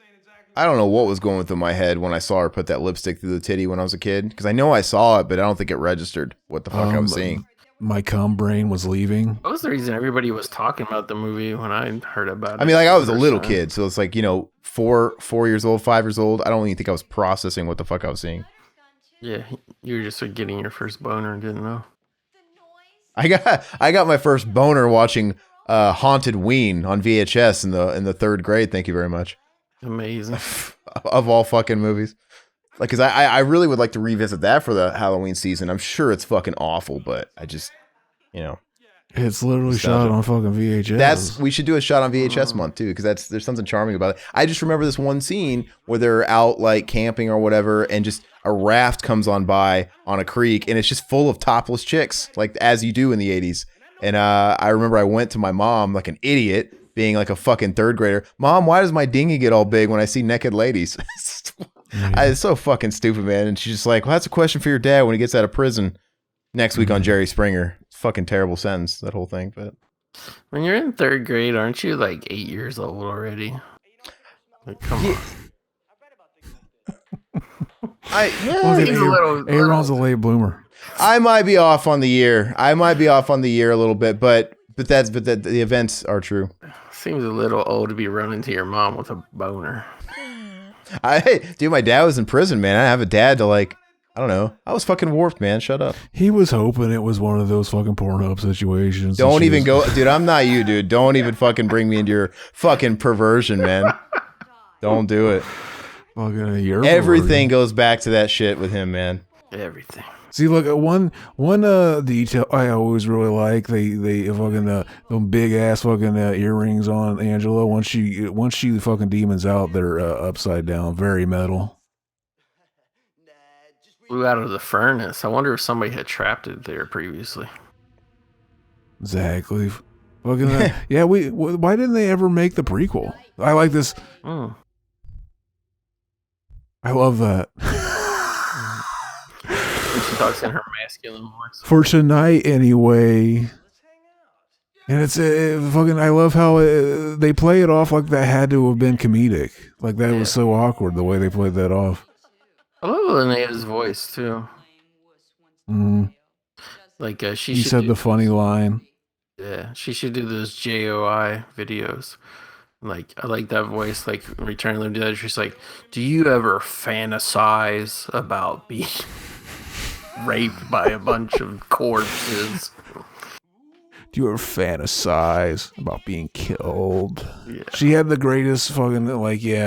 I don't know what was going through my head when I saw her put that lipstick through the titty when I was a kid. Because I know I saw it, but I don't think it registered what the fuck I was seeing. My cum brain was leaving. That was the reason everybody was talking about the movie when I heard about it. I mean, like, I was a little kid, so it's like, 4 years old, 5 years old. I don't even think I was processing what the fuck I was seeing. Yeah, you were just getting your first boner and didn't know. I got my first boner watching Haunted Ween on VHS in the 3rd grade. Thank you very much. Amazing. Of all fucking movies. Like, because I really would like to revisit that for the Halloween season. I'm sure it's fucking awful, but I just, It's literally shot on fucking VHS. We should do a shot on VHS month too, because there's something charming about it. I just remember this one scene where they're out like camping or whatever, and just a raft comes on by on a creek, and it's just full of topless chicks, like as you do in the 80s. And I remember I went to my mom like an idiot, being like a fucking 3rd grader. Mom, why does my dinghy get all big when I see naked ladies? It's so fucking stupid, man. And she's just like, well, that's a question for your dad when he gets out of prison next week on Jerry Springer. Fucking terrible sentence, that whole thing. But when you're in 3rd grade, aren't you like 8 years old already? Like, come on. Aaron's a late bloomer. I might be off on the year. A little bit, but the events are true. Seems a little old to be running to your mom with a boner. Dude, my dad was in prison, man. I have a dad to like. I don't know. I was fucking warped, man. Shut up. He was hoping it was one of those fucking Pornhub situations. Don't even go, dude. I'm not you, dude. Don't even fucking bring me into your fucking perversion, man. Don't do it. Fucking everything goes back to that shit with him, man. Everything. See, look, one detail I always really like, they fucking them big ass fucking earrings on Angelo. Once she fucking demons out, they're upside down, very metal. Flew out of the furnace. I wonder if somebody had trapped it there previously. Exactly. Fucking yeah. Why didn't they ever make the prequel? I like this. I love that. She talks in her masculine voice. For tonight, anyway. And it's fucking. I love how they play it off like that had to have been comedic. Like that was so awkward the way they played that off. I love Linnea's voice too. Like she said the funny line. Yeah, she should do those JOI videos. Like I like that voice. Like Return of the Dead. She's like, "Do you ever fantasize about being raped by a bunch of corpses? Do you ever fantasize about being killed?" Yeah. She had the greatest fucking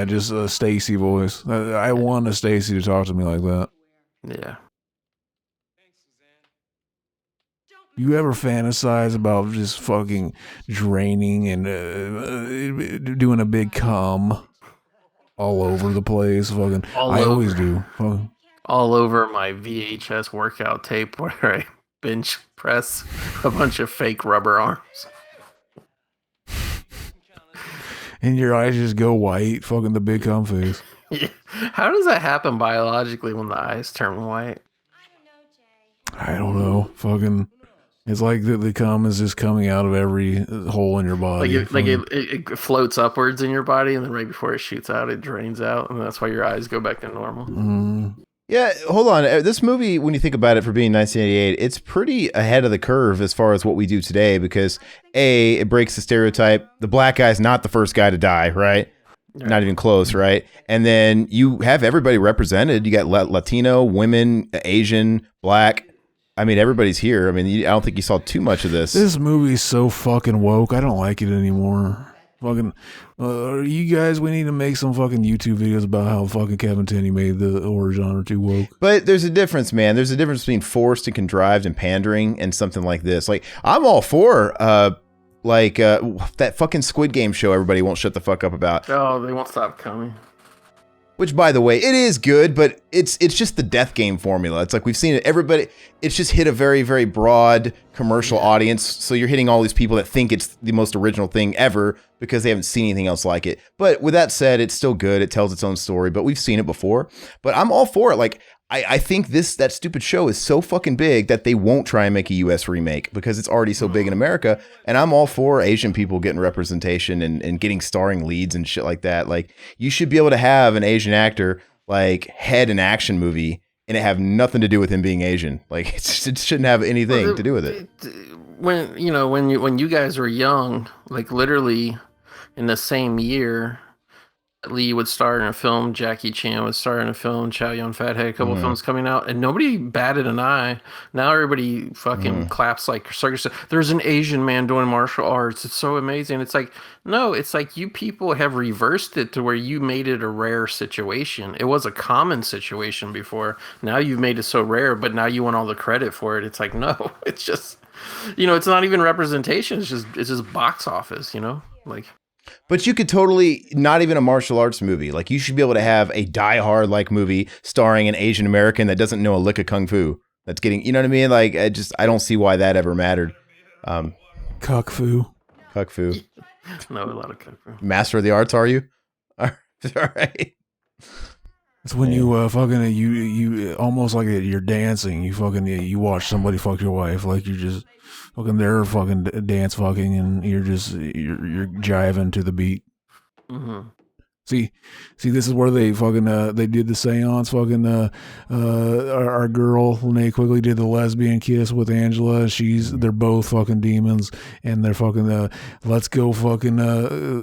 just a Stacy voice. I want a Stacy to talk to me like that. Yeah. You ever fantasize about just fucking draining and doing a big cum all over the place? Fucking, always do. Fucking. All over my VHS workout tape where I bench press a bunch of fake rubber arms. And your eyes just go white, fucking the big cum face. Yeah. How does that happen biologically when the eyes turn white? I don't know. Fucking, it's like the cum is just coming out of every hole in your body. It floats upwards in your body, and then right before it shoots out, it drains out, and that's why your eyes go back to normal. Yeah, hold on. This movie, when you think about it for being 1988, it's pretty ahead of the curve as far as what we do today because, A, it breaks the stereotype. The black guy's not the first guy to die, right? Not even close, right? And then you have everybody represented. You got Latino, women, Asian, black. I mean, everybody's here. I mean, I don't think you saw too much of this. This movie's so fucking woke. I don't like it anymore. Fucking, you guys, we need to make some fucking YouTube videos about how fucking Kevin Tenney made the horror genre too woke. But there's a difference, man. There's a difference between forced and contrived and pandering and something like this. Like, I'm all for, that fucking Squid Game show everybody won't shut the fuck up about. Oh, they won't stop coming. Which, by the way, it is good, but it's just the death game formula. It's like we've seen it. Everybody, it's just hit a very, very broad commercial audience. So you're hitting all these people that think it's the most original thing ever because they haven't seen anything else like it. But with that said, it's still good. It tells its own story, but we've seen it before. But I'm all for it. Like, I think that stupid show is so fucking big that they won't try and make a US remake because it's already so big in America. And I'm all for Asian people getting representation and getting starring leads and shit like that. Like, you should be able to have an Asian actor like head an action movie and it have nothing to do with him being Asian. Like, it shouldn't have anything to do with it. When you guys were young, like literally in the same year, Lee would star in a film, Jackie Chan would star in a film, Chow Yun-Fat had a couple films coming out, and nobody batted an eye. Now everybody fucking claps like circus. There's an Asian man doing martial arts. It's so amazing. It's like, no, it's like you people have reversed it to where you made it a rare situation. It was a common situation before. Now you've made it so rare, but now you want all the credit for it. It's like, no, it's just, it's not even representation. It's just box office, like. But you could totally, not even a martial arts movie. Like, you should be able to have a Die Hard like movie starring an Asian American that doesn't know a lick of kung fu. That's getting, you know what I mean? Like, I don't see why that ever mattered. Kung fu. Kung fu. No, a lot of kung fu. Master of the arts, are you? All right. It's when you fucking you almost like you're dancing. You watch somebody fuck your wife, like you're just fucking there fucking dance fucking, and you're jiving to the beat. Mm-hmm. See, this is where they fucking they did the seance. Fucking our girl Linnea Quigley did the lesbian kiss with Angela. They're both fucking demons, and they're fucking let's go fucking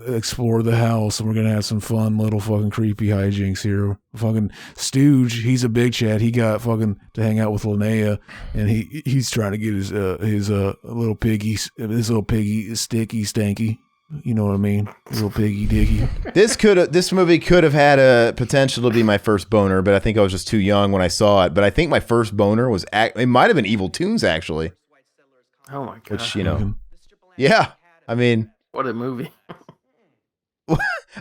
explore the house, and we're gonna have some fun little fucking creepy hijinks here. Fucking Stooge, he's a big chat. He got fucking to hang out with Linnea, and he's trying to get his little piggy sticky stanky. You know what I mean? Little piggy diggy. This movie could have had a potential to be my first boner, but I think I was just too young when I saw it. But I think my first boner was it might have been Evil Toons, actually. Oh my god! Which, yeah. I mean, what a movie.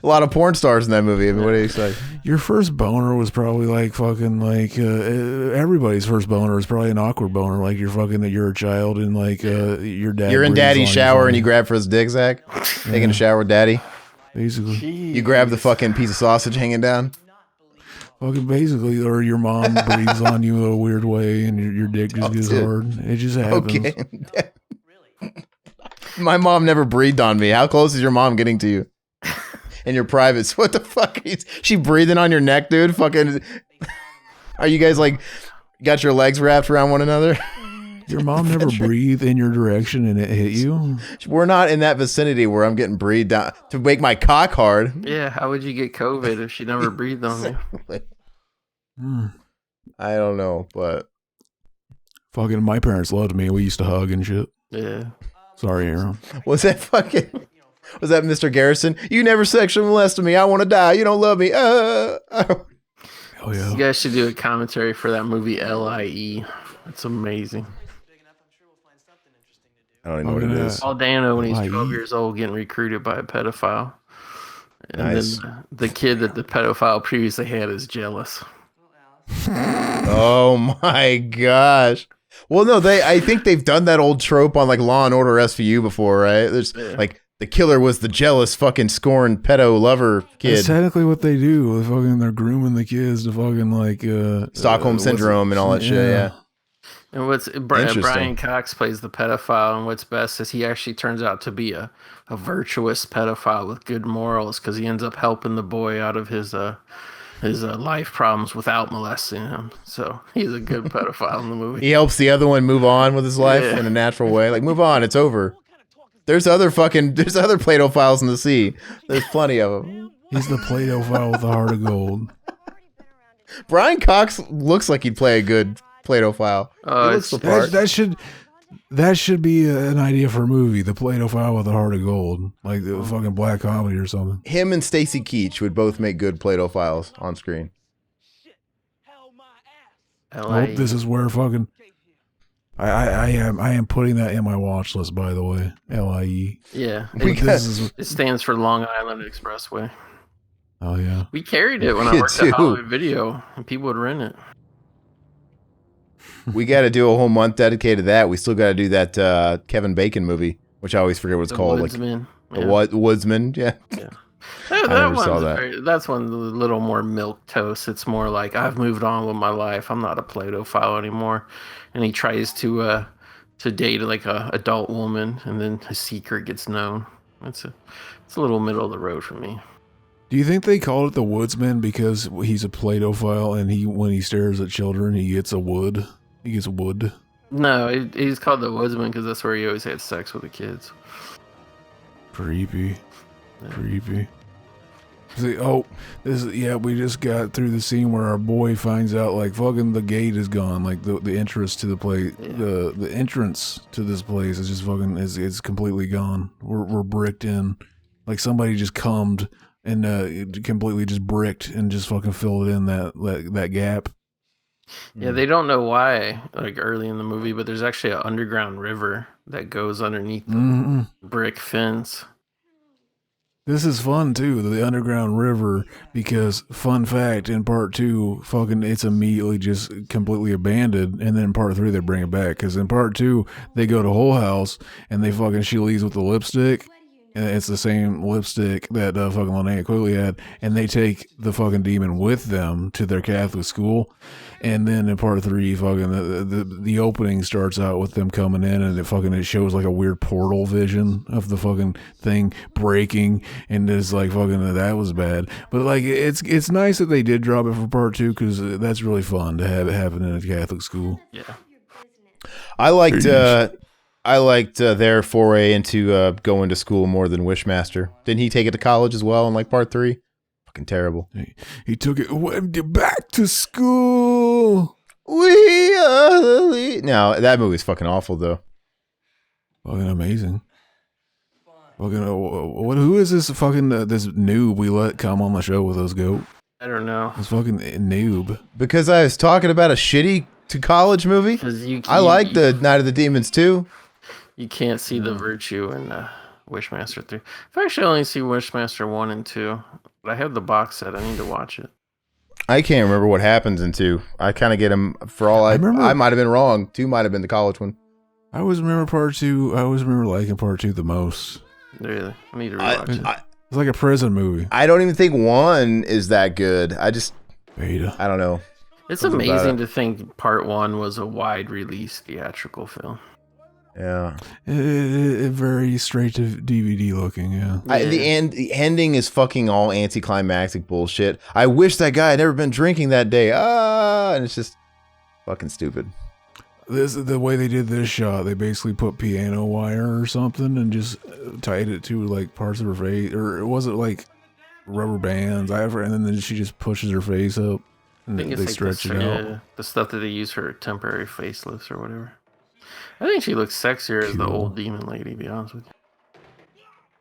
A lot of porn stars in that movie. I mean, what do you expect? Your first boner was probably like fucking like everybody's first boner is probably an awkward boner. Like you're a child and like your dad. You're in daddy's shower and you grab for his dick, Zach. Taking a shower with daddy. Basically, you grab the fucking piece of sausage hanging down. Fucking basically, or your mom breathes on you a weird way and your dick just gets hard. It just happens. Okay. My mom never breathed on me. How close is your mom getting to you? In your privates, what the fuck? Is she breathing on your neck, dude? Fucking, are you guys like got your legs wrapped around one another? Your mom never breathed in your direction and it hit you? We're not in that vicinity where I'm getting breathed down to make my cock hard. Yeah, how would you get COVID if she never breathed on you? I don't know, but fucking my parents loved me. We used to hug and shit. Yeah. Sorry, Aaron. Was that Mr. Garrison? You never sexually molested me. I want to die. You don't love me. Oh yeah. You guys should do a commentary for that movie LIE. It's amazing. I don't even know what it is. All Dano when he's 12 years old getting recruited by a pedophile. And nice. Then the kid that the pedophile previously had is jealous. Oh my gosh. Well, no, I think they've done that old trope on like Law and Order SVU before, right? There's like the killer was the jealous fucking scorned pedo lover kid. That's technically what they do. They're grooming the kids to fucking like Stockholm syndrome and all that shit. Yeah. And Brian Cox plays the pedophile, and what's best is he actually turns out to be a virtuous pedophile with good morals because he ends up helping the boy out of his life problems without molesting him. So he's a good pedophile in the movie. He helps the other one move on with his life in a natural way. Like, move on, it's over. There's other PlayDoh files in the sea. There's plenty of them. He's the PlayDoh file with the heart of gold. Brian Cox looks like he'd play a good PlayDoh File. He looks the part. That should be an idea for a movie. The PlayDoh File with a heart of gold, like the fucking black comedy or something. Him and Stacy Keach would both make good PlayDoh Files on screen. I hope this is where fucking. I am putting that in my watch list, by the way. LIE. Yeah, it stands for Long Island Expressway. Oh yeah. We carried it when I worked at Hollywood Video, and people would rent it. We got to do a whole month dedicated to that. We still got to do that Kevin Bacon movie, which I always forget what it's called. Woodsman. Like the Woodsman. Yeah. That's one's a little more milk toast. It's more like I've moved on with my life. I'm not a PlayDoh File anymore. And he tries to date like a adult woman, and then his secret gets known. It's a little middle of the road for me. Do you think they called it the Woodsman because he's a PlayDoh File and when he stares at children he gets wood? No, he's called the Woodsman because that's where he always had sex with the kids. Creepy. See, we just got through the scene where our boy finds out like fucking the gate is gone, like the entrance to the place, the entrance to this place is just fucking is completely gone. We're bricked in, like somebody just cummed and completely just bricked and just fucking filled in that gap. Yeah, they don't know why, like early in the movie, but there's actually an underground river that goes underneath the brick fence. This is fun too, the underground river, because fun fact, in part 2, fucking it's immediately just completely abandoned, and then in part 3 they bring it back, because in part 2 they go to Whole House and they fucking she leaves with the lipstick, and it's the same lipstick that fucking Linnea Quigley had, and they take the fucking demon with them to their Catholic school, and then in part 3 fucking the opening starts out with them coming in, and it shows like a weird portal vision of the fucking thing breaking, and it's like fucking that was bad, but like it's nice that they did drop it for part 2 because that's really fun to have it happen in a Catholic school. Yeah, I liked their foray into going to school more than Wishmaster. Didn't he take it to college as well in like part 3? Fucking terrible. He took it back to school. We are the lead. No, that movie's fucking awful though. Fucking amazing. Fucking who is this fucking this noob we let come on the show with us, goat? I don't know. This fucking noob. Because I was talking about a shitty to college movie. I like the Night of the Demons too. You can't see the virtue in Wishmaster 3. I've actually only seen Wishmaster 1 and 2. But I have the box set. I need to watch it. I can't remember what happens in 2. I kind of get them for all I might have been wrong. 2 might have been the college one. I always remember part 2. I always remember liking part 2 the most. Really? I need to rewatch it. It's like a prison movie. I don't even think 1 is that good. I don't know. It's amazing to think part 1 was a wide release theatrical film. Yeah. Very straight to DVD looking, yeah. The ending is fucking all anticlimactic bullshit. I wish that guy had never been drinking that day. And it's just fucking stupid. The way they did this shot, they basically put piano wire or something and just tied it to like parts of her face, or was it like rubber bands? And then she just pushes her face up and they stretch it out. Yeah, the stuff that they use for temporary facelifts or whatever. I think she looks sexier as the old demon lady, to be honest with you.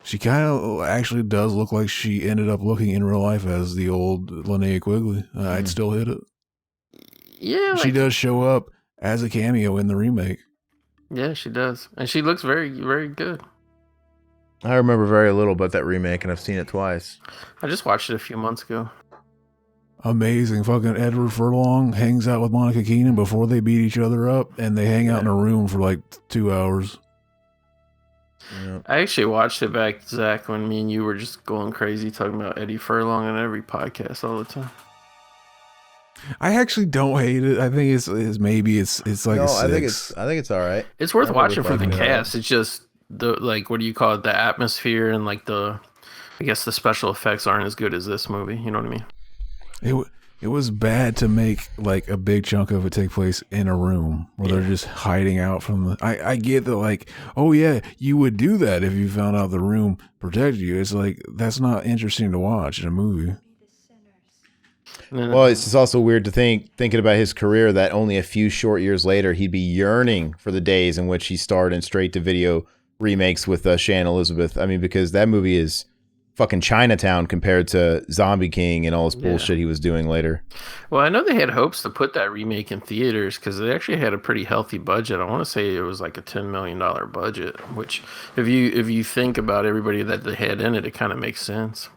She kind of actually does look like she ended up looking in real life as the old Linnea Quigley. I'd still hit it. Yeah. She does show up as a cameo in the remake. Yeah, she does. And she looks very, very good. I remember very little about that remake, and I've seen it twice. I just watched it a few months ago. Amazing. Fucking Edward Furlong hangs out with Monica Keenan before they beat each other up, and they hang out in a room for like 2 hours. Yeah. I actually watched it back, Zach, when me and you were just going crazy talking about Eddie Furlong on every podcast all the time. I actually don't hate it. I think it's maybe it's like a 6. I think it's all right. It's worth watching for the cast. It's just the what do you call it? The atmosphere and like I guess the special effects aren't as good as this movie. You know what I mean? It was bad to make like a big chunk of it take place in a room where they're just hiding out from the. I get that, like, oh yeah, you would do that if you found out the room protected you. It's like that's not interesting to watch in a movie. Well, it's just also weird to thinking about his career, that only a few short years later, he'd be yearning for the days in which he starred in straight-to-video remakes with Shannon Elizabeth. I mean, because that movie is fucking Chinatown compared to Zombie King and all this bullshit he was doing later. Well, I know they had hopes to put that remake in theaters because they actually had a pretty healthy budget. I want to say it was like a $10 million budget, which if you think about everybody that they had in it, it kind of makes sense.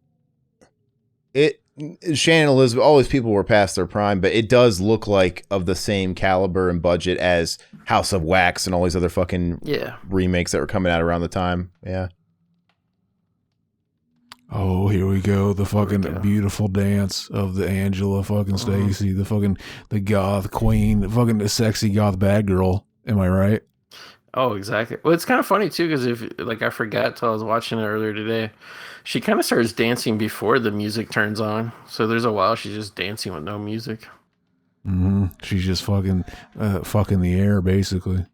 Shannon Elizabeth, all these people were past their prime, but it does look like of the same caliber and budget as House of Wax and all these other fucking remakes that were coming out around the time. Yeah. Oh, here we go. The fucking beautiful dance of the Angela fucking Stacy, the goth queen, the sexy goth bad girl. Am I right? Oh, exactly. Well, it's kind of funny too, because I forgot till I was watching it earlier today. She kind of starts dancing before the music turns on. So there's a while she's just dancing with no music. Mm-hmm. She's just fucking the air, basically.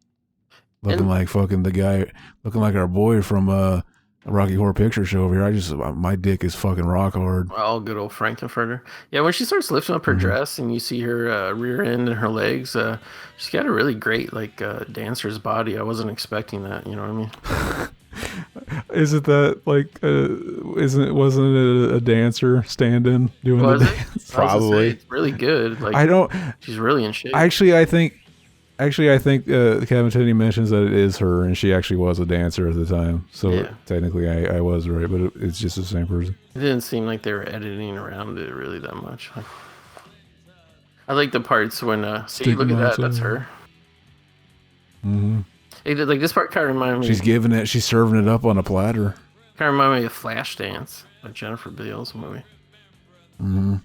Looking like fucking the guy, looking like our boy from Rocky Horror Picture Show over here. My dick is fucking rock hard. Oh, good old Frankenfurter. Yeah, when she starts lifting up her dress and you see her rear end and her legs, she's got a really great dancer's body. I wasn't expecting that. You know what I mean? Isn't that wasn't it a dancer stand-in doing the dance? Probably. It's really good. She's really in shape. Actually, I think Kevin Tenney mentions that it is her, and she actually was a dancer at the time. So technically, I was right, but it's just the same person. It didn't seem like they were editing around it really that much. I like the parts when see, look at that, that's her. Mm-hmm. This part kind of reminded me. She's serving it up on a platter. Kind of reminded me of Flashdance, like Jennifer Beals movie. Mm-hmm.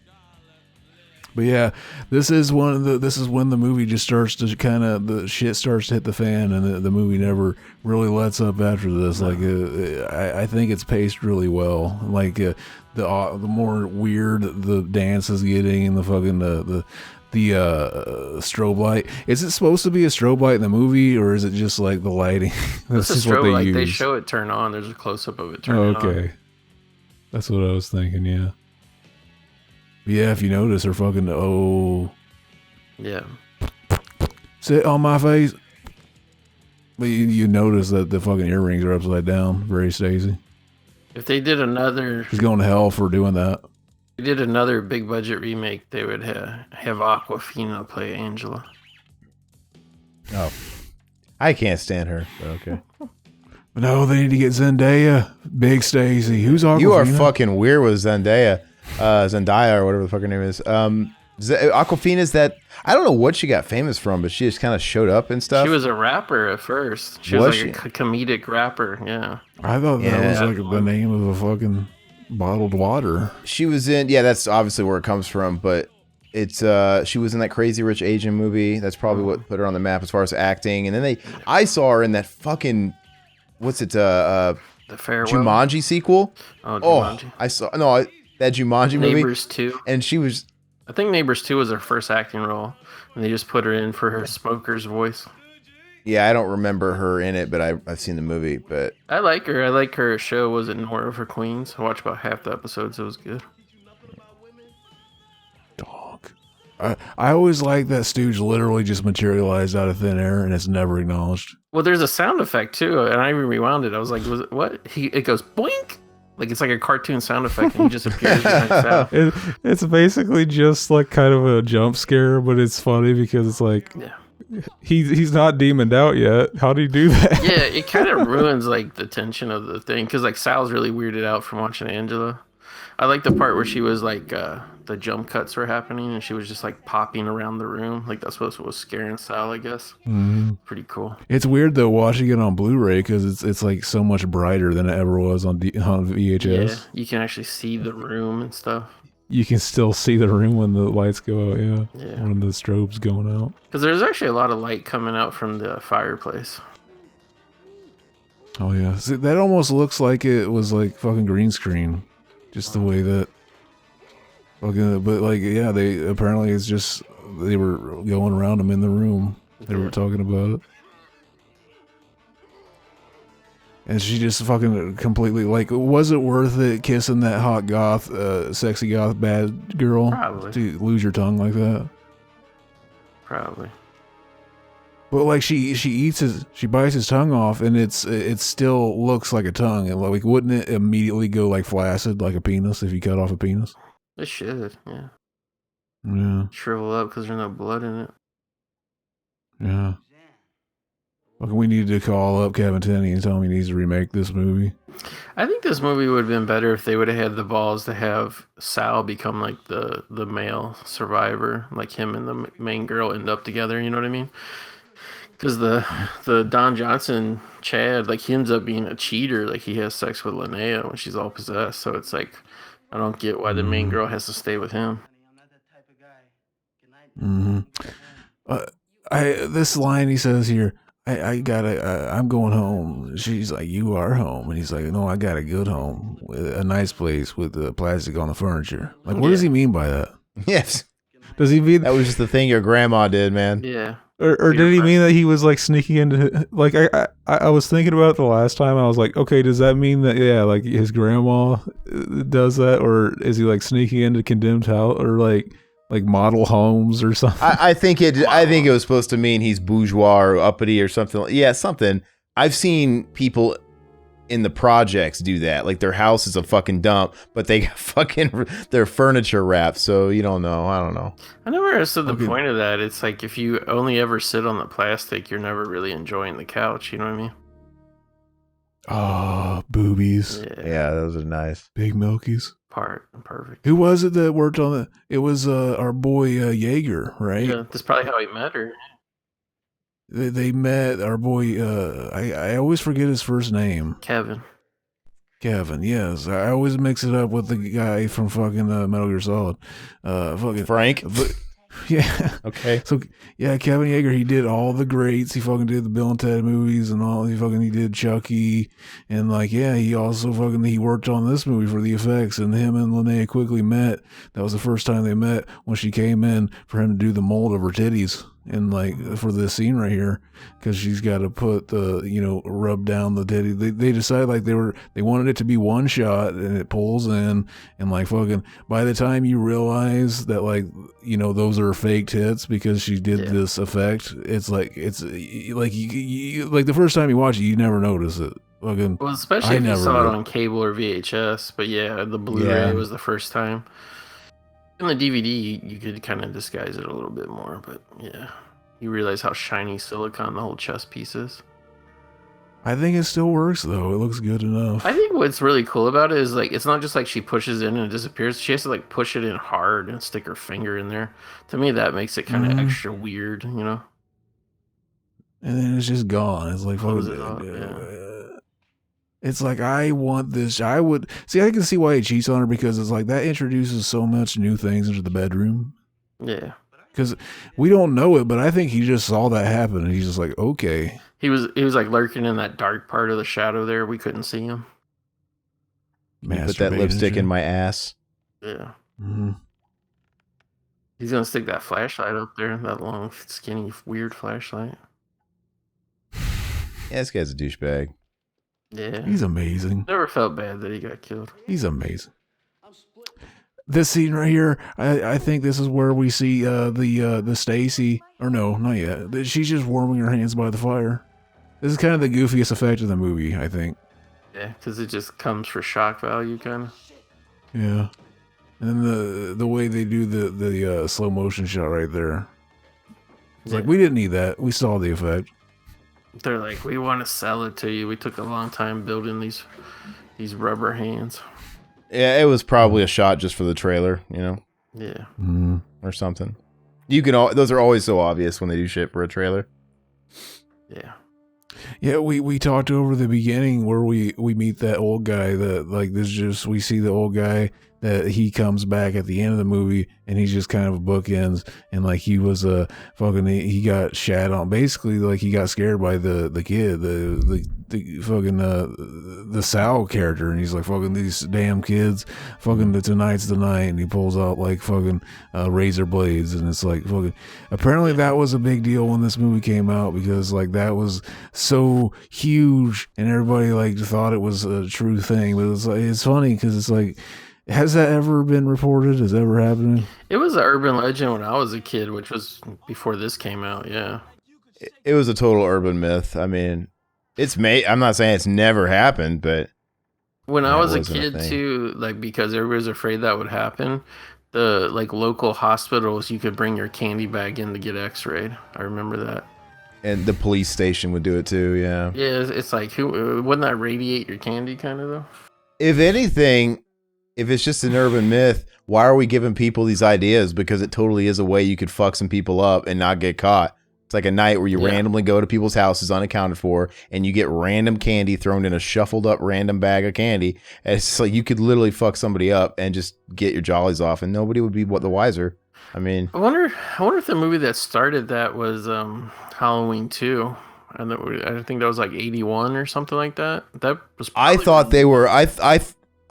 But yeah, this is when the movie just starts to the shit starts to hit the fan, and the movie never really lets up after this. No. I think it's paced really well. The more weird the dance is getting, and the fucking the strobe light. Is it supposed to be a strobe light in the movie, or is it just like the lighting? That's just what they light. use. They show it turn on. There's a close up of it turning on. Okay, that's what I was thinking. Yeah. Yeah, if you notice, her fucking sit on my face. But you notice that the fucking earrings are upside down. Very Stacy. If they did another, she's going to hell for doing that. If they did another big budget remake, they would have Awkwafina play Angela. Oh, I can't stand her. But okay. No, they need to get Zendaya. Big Stacy. Who's Awkwafina? You are fucking weird with Zendaya. Zendaya or whatever the fuck her name is. Awkwafina's that, I don't know what she got famous from, but she just kind of showed up and stuff. She was a rapper at first. She was like a comedic rapper. Yeah. I thought that was like the name of a fucking bottled water. She was in, that's obviously where it comes from, but it's she was in that Crazy Rich Asian movie. That's probably what put her on the map as far as acting. And then I saw her in that fucking, what's it? The Farewell? Jumanji sequel. Oh, Jumanji. That Jumanji movie. Neighbors 2. And she was... I think Neighbors 2 was her first acting role. And they just put her in for her smoker's voice. Yeah, I don't remember her in it, but I've seen the movie. But I like her. I like her show. Was it Nora for Queens? I watched about half the episodes. It was good. Dog. I always like that Stooge literally just materialized out of thin air and it's never acknowledged. Well, there's a sound effect too. And I even rewound it. I was like, was it what? It goes boink. Like it's like a cartoon sound effect, and he just appears. It's basically just like kind of a jump scare, but it's funny because it's like, he's not demoned out yet. How do you do that? Yeah, it kind of ruins like the tension of the thing because like Sal's really weirded out from watching Angela. I like the part where she was like the jump cuts were happening and she was just like popping around the room. Like that's what was scaring Sal, I guess. Mm-hmm. Pretty cool. It's weird though watching it on Blu-ray because it's like so much brighter than it ever was on VHS. Yeah, you can actually see the room and stuff. You can still see the room when the lights go out. Yeah. When the strobe's going out. Because there's actually a lot of light coming out from the fireplace. Oh yeah, see, that almost looks like it was like fucking green screen. Just the way that fucking, but like, yeah, they apparently it's just, they were going around them in the room. They were talking about it. And she just fucking completely like, was it worth it kissing that hot goth, sexy goth bad girl? Probably. To lose your tongue like that? Probably. But like she bites his tongue off, and it still looks like a tongue. And like, wouldn't it immediately go like flaccid, like a penis, if you cut off a penis? It should, yeah. Yeah. Shrivel up because there's no blood in it. Yeah. Well, we need to call up Kevin Tenney and tell him he needs to remake this movie. I think this movie would have been better if they would have had the balls to have Sal become like the male survivor, like him and the main girl end up together. You know what I mean? Because the Don Johnson Chad, like, he ends up being a cheater. Like, he has sex with Linnea when she's all possessed. So it's like, I don't get why the main girl has to stay with him. Mm-hmm. This line he says here, I'm going home. She's like, you are home. And he's like, no, I got a good home, a nice place with the plastic on the furniture. Like, what does he mean by that? Yes. Does he mean that was just the thing your grandma did, man? Yeah. Or did he mean that he was like sneaking into, like, I was thinking about it the last time. I was like, okay, does that mean that, yeah, like his grandma does that? Or is he like sneaking into condemned house or like model homes or something? I think it was supposed to mean he's bourgeois or uppity or something. Yeah, something. I've seen people in the projects do that. Like, their house is a fucking dump, but they fucking their furniture wrapped. So you don't know. I don't know. I never understood the point of that. It's like, if you only ever sit on the plastic, you're never really enjoying the couch. You know what I mean? Oh, boobies. Yeah, those are nice. Big Milkies. Perfect. Who was it that worked on it? It was our boy Jaeger, right? Yeah, that's probably how he met her. They met our boy. I always forget his first name. Kevin. Yes. I always mix it up with the guy from fucking Metal Gear Solid. Fucking Frank. Yeah. Okay. So yeah, Kevin Yeager, he did all the greats. He fucking did the Bill and Ted movies and all. He did Chucky, and like, yeah, he also he worked on this movie for the effects. And him and Linnea quickly met. That was the first time they met when she came in for him to do the mold of her titties. And like, for this scene right here, because she's got to put the, rub down the titty. They decided like they wanted it to be one shot, and it pulls in, and like fucking by the time you realize that like, those are fake tits because she did this effect, it's like you like the first time you watch it, you never notice it. Fucking, well, especially if you saw it on cable or VHS. But yeah, the Blu-ray was the first time. In the DVD, you could kind of disguise it a little bit more, but yeah, you realize how shiny silicone the whole chest piece is. I think it still works though. It looks good enough. I think what's really cool about it is like, it's not just like she pushes in and it disappears. She has to like push it in hard and stick her finger in there. To me, that makes it kind of extra weird, And then it's just gone. It's like, it's like, I want this. I can see why he cheats on her, because it's like that introduces so much new things into the bedroom. Yeah. Because we don't know it, but I think he just saw that happen and he's just like, okay. He was like lurking in that dark part of the shadow there. We couldn't see him. Put that lipstick in my ass. Yeah. Mm-hmm. He's gonna stick that flashlight up there, that long, skinny, weird flashlight. Yeah, this guy's a douchebag. Yeah. He's amazing. Never felt bad that he got killed. He's amazing. This scene right here, I think this is where we see the Stacy, or no, not yet. She's just warming her hands by the fire. This is kind of the goofiest effect of the movie, I think. Yeah, because it just comes for shock value, kind of. Yeah, and then the way they do the slow motion shot right there. It's like, we didn't need that. We saw the effect. They're like, we want to sell it to you. We took a long time building these rubber hands. Yeah, it was probably a shot just for the trailer, Yeah. Mm-hmm. Or something. Those are always so obvious when they do shit for a trailer. Yeah. Yeah, we talked over the beginning where we meet that old guy that like we see the old guy that he comes back at the end of the movie and he's just kind of bookends, and like he was he got shat on, basically like he got scared by the kid, the the fucking the Sal character, and he's like, fucking these damn kids, fucking tonight's the night, and he pulls out like fucking razor blades, and it's like fucking. Apparently, that was a big deal when this movie came out because like that was so huge, and everybody like thought it was a true thing. But it's like it's funny because it's like. Has that ever been reported? Has that ever happened? It was an urban legend when I was a kid, which was before this came out. Yeah, it was a total urban myth. I mean, I'm not saying it's never happened, but when I was a kid too, like because everybody was afraid that would happen. The like local hospitals, you could bring your candy bag in to get X-rayed. I remember that. And the police station would do it too. Yeah. Yeah, it's like wouldn't that radiate your candy kind of though? If anything. If it's just an urban myth, why are we giving people these ideas? Because it totally is a way you could fuck some people up and not get caught. It's like a night where you randomly go to people's houses unaccounted for, and you get random candy thrown in a shuffled up random bag of candy. And it's like you could literally fuck somebody up and just get your jollies off, and nobody would be the wiser. I mean, I wonder if the movie that started that was Halloween 2. And I think that was like 81 or something like that. That was. I thought they were.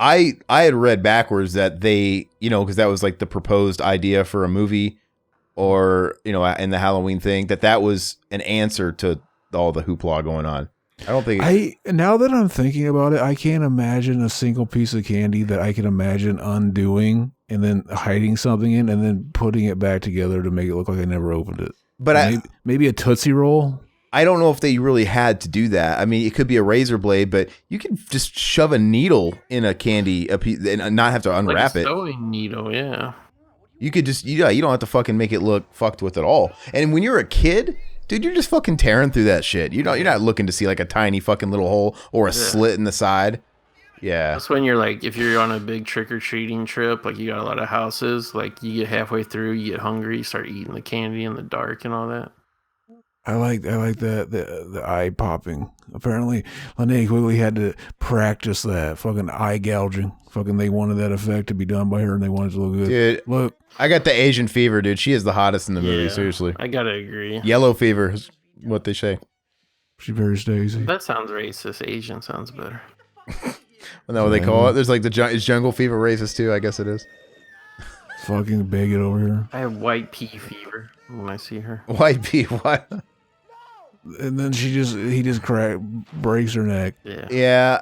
I had read backwards that they, because that was like the proposed idea for a movie or, in the Halloween thing, that was an answer to all the hoopla going on. I don't think. Now that I'm thinking about it, I can't imagine a single piece of candy that I can imagine undoing and then hiding something in and then putting it back together to make it look like I never opened it. But maybe a Tootsie Roll. I don't know if they really had to do that. I mean, it could be a razor blade, but you can just shove a needle in a candy and not have to unwrap it. Like a sewing needle, yeah. You could just, you don't have to fucking make it look fucked with at all. And when you're a kid, dude, you're just fucking tearing through that shit. You're not looking to see like a tiny fucking little hole or a slit in the side. Yeah. That's when you're like, if you're on a big trick-or-treating trip, like you got a lot of houses, like you get halfway through, you get hungry, you start eating the candy in the dark and all that. I like the eye popping. Apparently, Linnea Quigley had to practice that fucking eye gouging. Fucking, they wanted that effect to be done by her, and they wanted it to look good. Dude, look, I got the Asian fever, dude. She is the hottest in the movie. Seriously, I gotta agree. Yellow fever is what they say. She's very Stacy. That sounds racist. Asian sounds better. Well, no, what they call it. There's like is jungle fever racist too? I guess it is. Fucking bigot over here. I have white pea fever when I see her. White pea, what? And then he just breaks her neck. Yeah.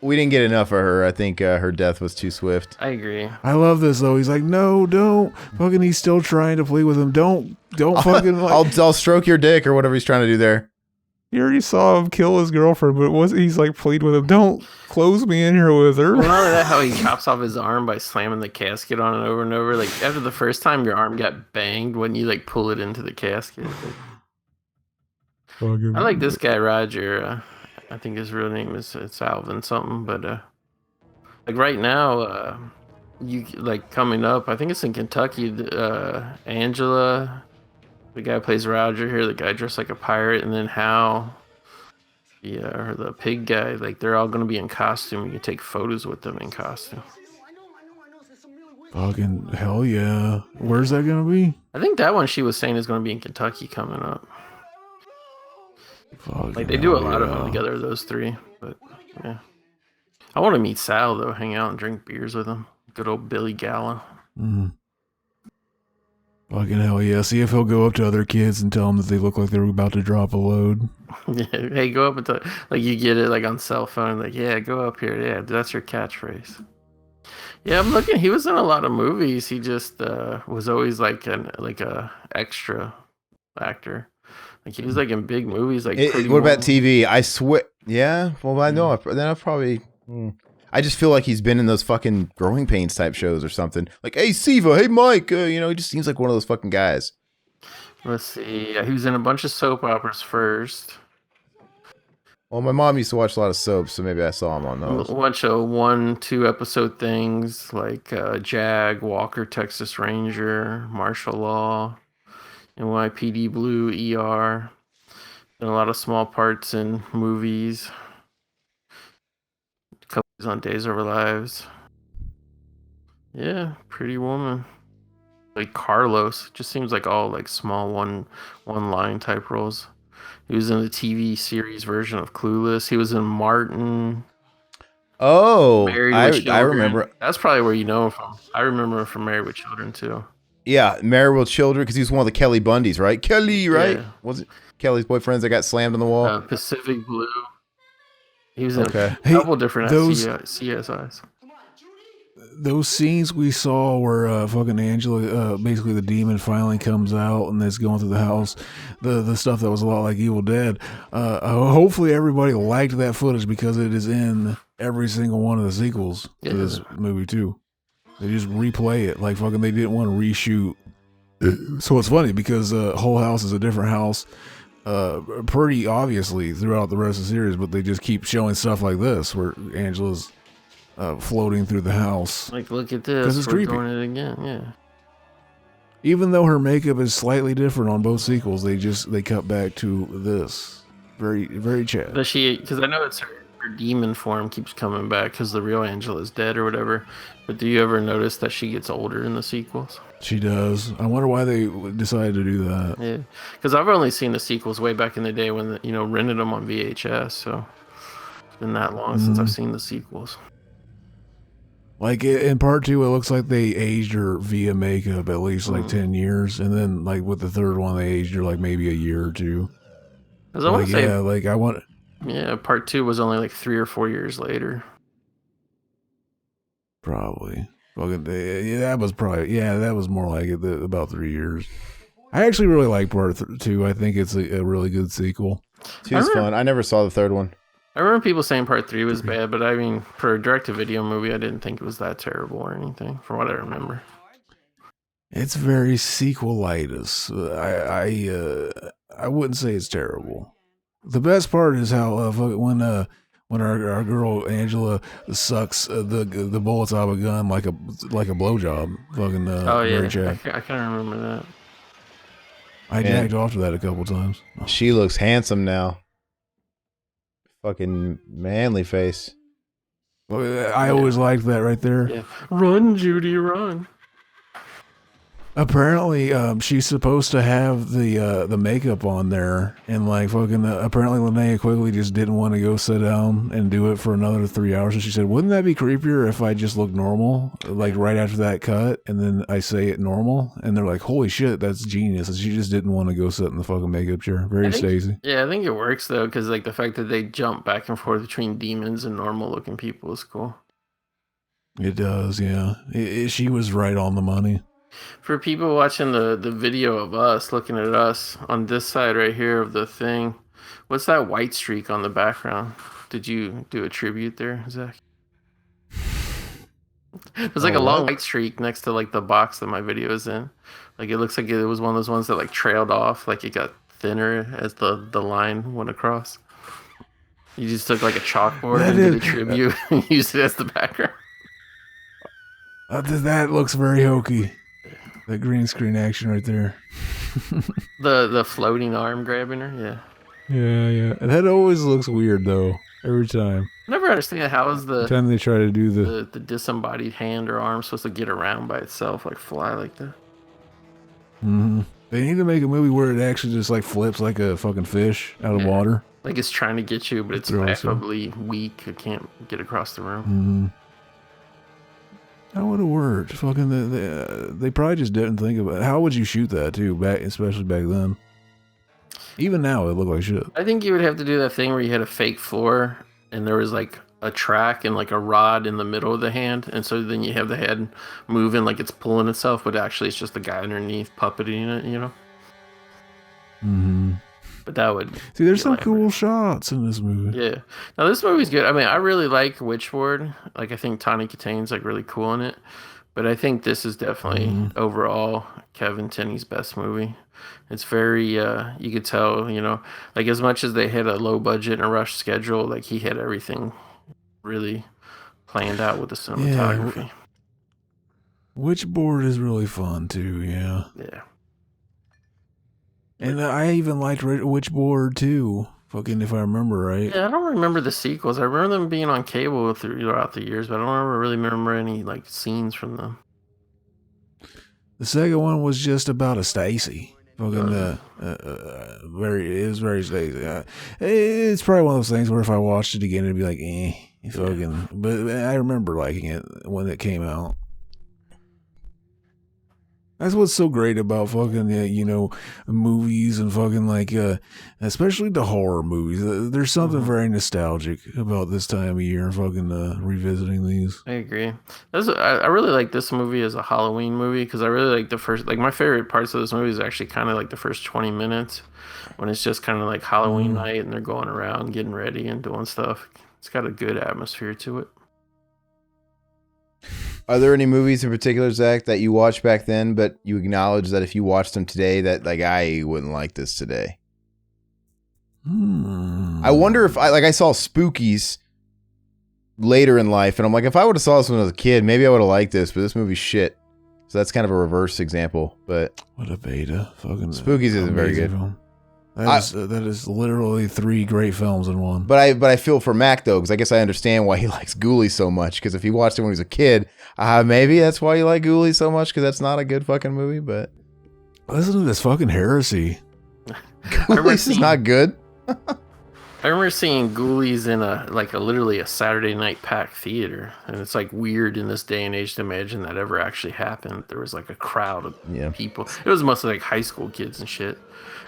We didn't get enough of her. I think her death was too swift. I agree. I love this though. He's like, no, don't. Fucking, he's still trying to plead with him. Don't fucking. Like, I'll stroke your dick or whatever he's trying to do there. You already saw him kill his girlfriend, but he's like plead with him. Don't close me in here with her. Well, not only that, how he chops off his arm by slamming the casket on it over and over. Like after the first time your arm got banged, wouldn't you like pull it into the casket? I like this guy Roger. I think his real name is Alvin something, but like right now, you like coming up. I think it's in Kentucky. Angela, the guy who plays Roger here, the guy dressed like a pirate, and then Hal, or the pig guy. Like they're all gonna be in costume. You can take photos with them in costume. Fucking hell yeah! Where's that gonna be? I think that one she was saying is gonna be in Kentucky coming up. Like they do a lot of them together, those three. But yeah, I want to meet Sal though, hang out and drink beers with him. Good old Billy Gallo. Fucking hell yeah! See if he'll go up to other kids and tell them that they look like they're about to drop a load. Yeah, hey, go up and tell, like you get it like on cell phone, like yeah, go up here. Yeah, that's your catchphrase. Yeah, I'm looking. He was in a lot of movies. He just was always like a extra actor. Like he was like in big movies. Like what about TV? I swear. Yeah. Well, I know. Then I probably. I just feel like he's been in those fucking Growing Pains type shows or something. Like, hey, Siva, hey, Mike. He just seems like one of those fucking guys. Let's see. He was in a bunch of soap operas first. Well, my mom used to watch a lot of soaps, so maybe I saw him on those. A bunch of 1-2 episode things like Jag, Walker, Texas Ranger, Martial Law, NYPD Blue, ER, and a lot of small parts in movies. A couple on Days of Our Lives. Yeah, Pretty Woman. Like Carlos, just seems like all like small one line type roles. He was in the TV series version of Clueless. He was in Martin. Oh, Married with Children. I remember. That's probably where you know him from. I remember him from Married with Children too. Yeah, Married with Children, because he was one of the Kelly Bundys, right? Kelly, right? Yeah. Was it Kelly's boyfriends that got slammed on the wall? Pacific Blue. He was in Okay. a couple different those- CSIs. Those scenes we saw where fucking Angela, basically the demon finally comes out and is going through the house, the stuff that was a lot like Evil Dead. Hopefully everybody liked that footage because it is in every single one of the sequels to this movie too. They just replay it like fucking they didn't want to reshoot. So it's funny because Whole House is a different house, pretty obviously throughout the rest of the series, but they just keep showing stuff like this where Angela's floating through the house. Like, look at this. It's We're creepy. doing it again. Yeah. Even though her makeup is slightly different on both sequels, they cut back to this. Very, very Chad. Does she? Because I know it's her demon form keeps coming back because the real Angela is dead or whatever. But do you ever notice that she gets older in the sequels? She does. I wonder why they decided to do that. Yeah. Because I've only seen the sequels way back in the day when rented them on VHS. So it's been that long since I've seen the sequels. Like in part 2, it looks like they aged her via makeup at least like 10 years, and then like with the third one, they aged her like maybe a year or two. Because I want to say, yeah, like I want. Yeah, part 2 was only like 3 or 4 years later. Probably. Fucking yeah, that was probably that was more like it. About 3 years. I actually really like part 2. I think it's a really good sequel. 2's fun. I never saw the third one. I remember people saying part 3 was bad, but I mean, for a direct-to-video movie, I didn't think it was that terrible or anything, from what I remember. It's very sequelitis. I wouldn't say it's terrible. The best part is how when our girl Angela sucks the bullets out of a gun like a blowjob. Fucking Oh yeah, Mary Jack. I kind of remember that. I jacked off to that a couple times. She looks handsome now. Fucking manly face. I always liked that right there. Yeah, run, Judy, run. Apparently, she's supposed to have the makeup on there, and like fucking. Apparently, Linnea Quigley just didn't want to go sit down and do it for another 3 hours. So she said, "Wouldn't that be creepier if I just look normal, like right after that cut, and then I say it normal?" And they're like, "Holy shit, that's genius!" And she just didn't want to go sit in the fucking makeup chair. Very Stacy. Yeah, I think it works though, because like the fact that they jump back and forth between demons and normal looking people is cool. It does, yeah. She was right on the money. For people watching the video of us, looking at us on this side right here of the thing, what's that white streak on the background? Did you do a tribute there, Zach? There's like a long white streak next to like the box that my video is in. Like it looks like it was one of those ones that like trailed off, like it got thinner as the line went across. You just took like a chalkboard and did a tribute and used it as the background. That looks very hokey. That green screen action right there. The floating arm grabbing her, yeah. Yeah. That always looks weird though. Every time. Never understand how is the time they try to do the disembodied hand or arm supposed to get around by itself, like fly like that. Mm-hmm. They need to make a movie where it actually just like flips like a fucking fish out of water. Like it's trying to get you, but it's laughably weak. It can't get across the room. Mm-hmm. That would have worked. Fucking, they probably just didn't think about it. How would you shoot that too? Especially back then. Even now, it looked like shit. I think you would have to do that thing where you had a fake floor and there was like a track and like a rod in the middle of the hand, and so then you have the head moving like it's pulling itself, but actually it's just the guy underneath puppeting it, you know. Mm-hmm. But that would see. There's some cool shots in this movie. Yeah. Now this movie's good. I mean, I really like Witchboard. Like I think Tawny Kitane's like really cool in it. But I think this is definitely overall Kevin Tenney's best movie. It's very you could tell, you know, like as much as they had a low budget and a rush schedule, like he had everything really planned out with the cinematography. Yeah. Witchboard is really fun too, yeah. Yeah. And I even liked Witchboard too. Fucking if I remember right. Yeah, I don't remember the sequels. I remember them being on cable throughout the years, but I don't really remember any like scenes from them. The second one was just about a Stacy. Fucking it was very Stacy. It's probably one of those things where if I watched it again, it'd be like, fucking. But I remember liking it when it came out. That's what's so great about fucking, movies and fucking like, especially the horror movies. There's something very nostalgic about this time of year, fucking revisiting these. I agree. I really like this movie as a Halloween movie because I really like the first, like my favorite parts of this movie is actually kind of like the first 20 minutes when it's just kind of like Halloween night and they're going around getting ready and doing stuff. It's got a good atmosphere to it. Are there any movies in particular, Zach, that you watched back then, but you acknowledge that if you watched them today, that like I wouldn't like this today? I wonder if I saw Spookies later in life, and I'm like, if I would have saw this when I was a kid, maybe I would have liked this, but this movie's shit. So that's kind of a reverse example. But what a beta! Fucking Spookies isn't very good. Film. That is literally 3 great films in one. But I feel for Mac though, because I guess I understand why he likes Ghoulies so much. Because if he watched it when he was a kid, maybe that's why you like Ghoulies so much. Because that's not a good fucking movie. But listen to this fucking heresy. Ghoulies is not good. I remember seeing Ghoulies in literally a Saturday night packed theater, and it's like weird in this day and age to imagine that ever actually happened. There was like a crowd of people. It was mostly like high school kids and shit.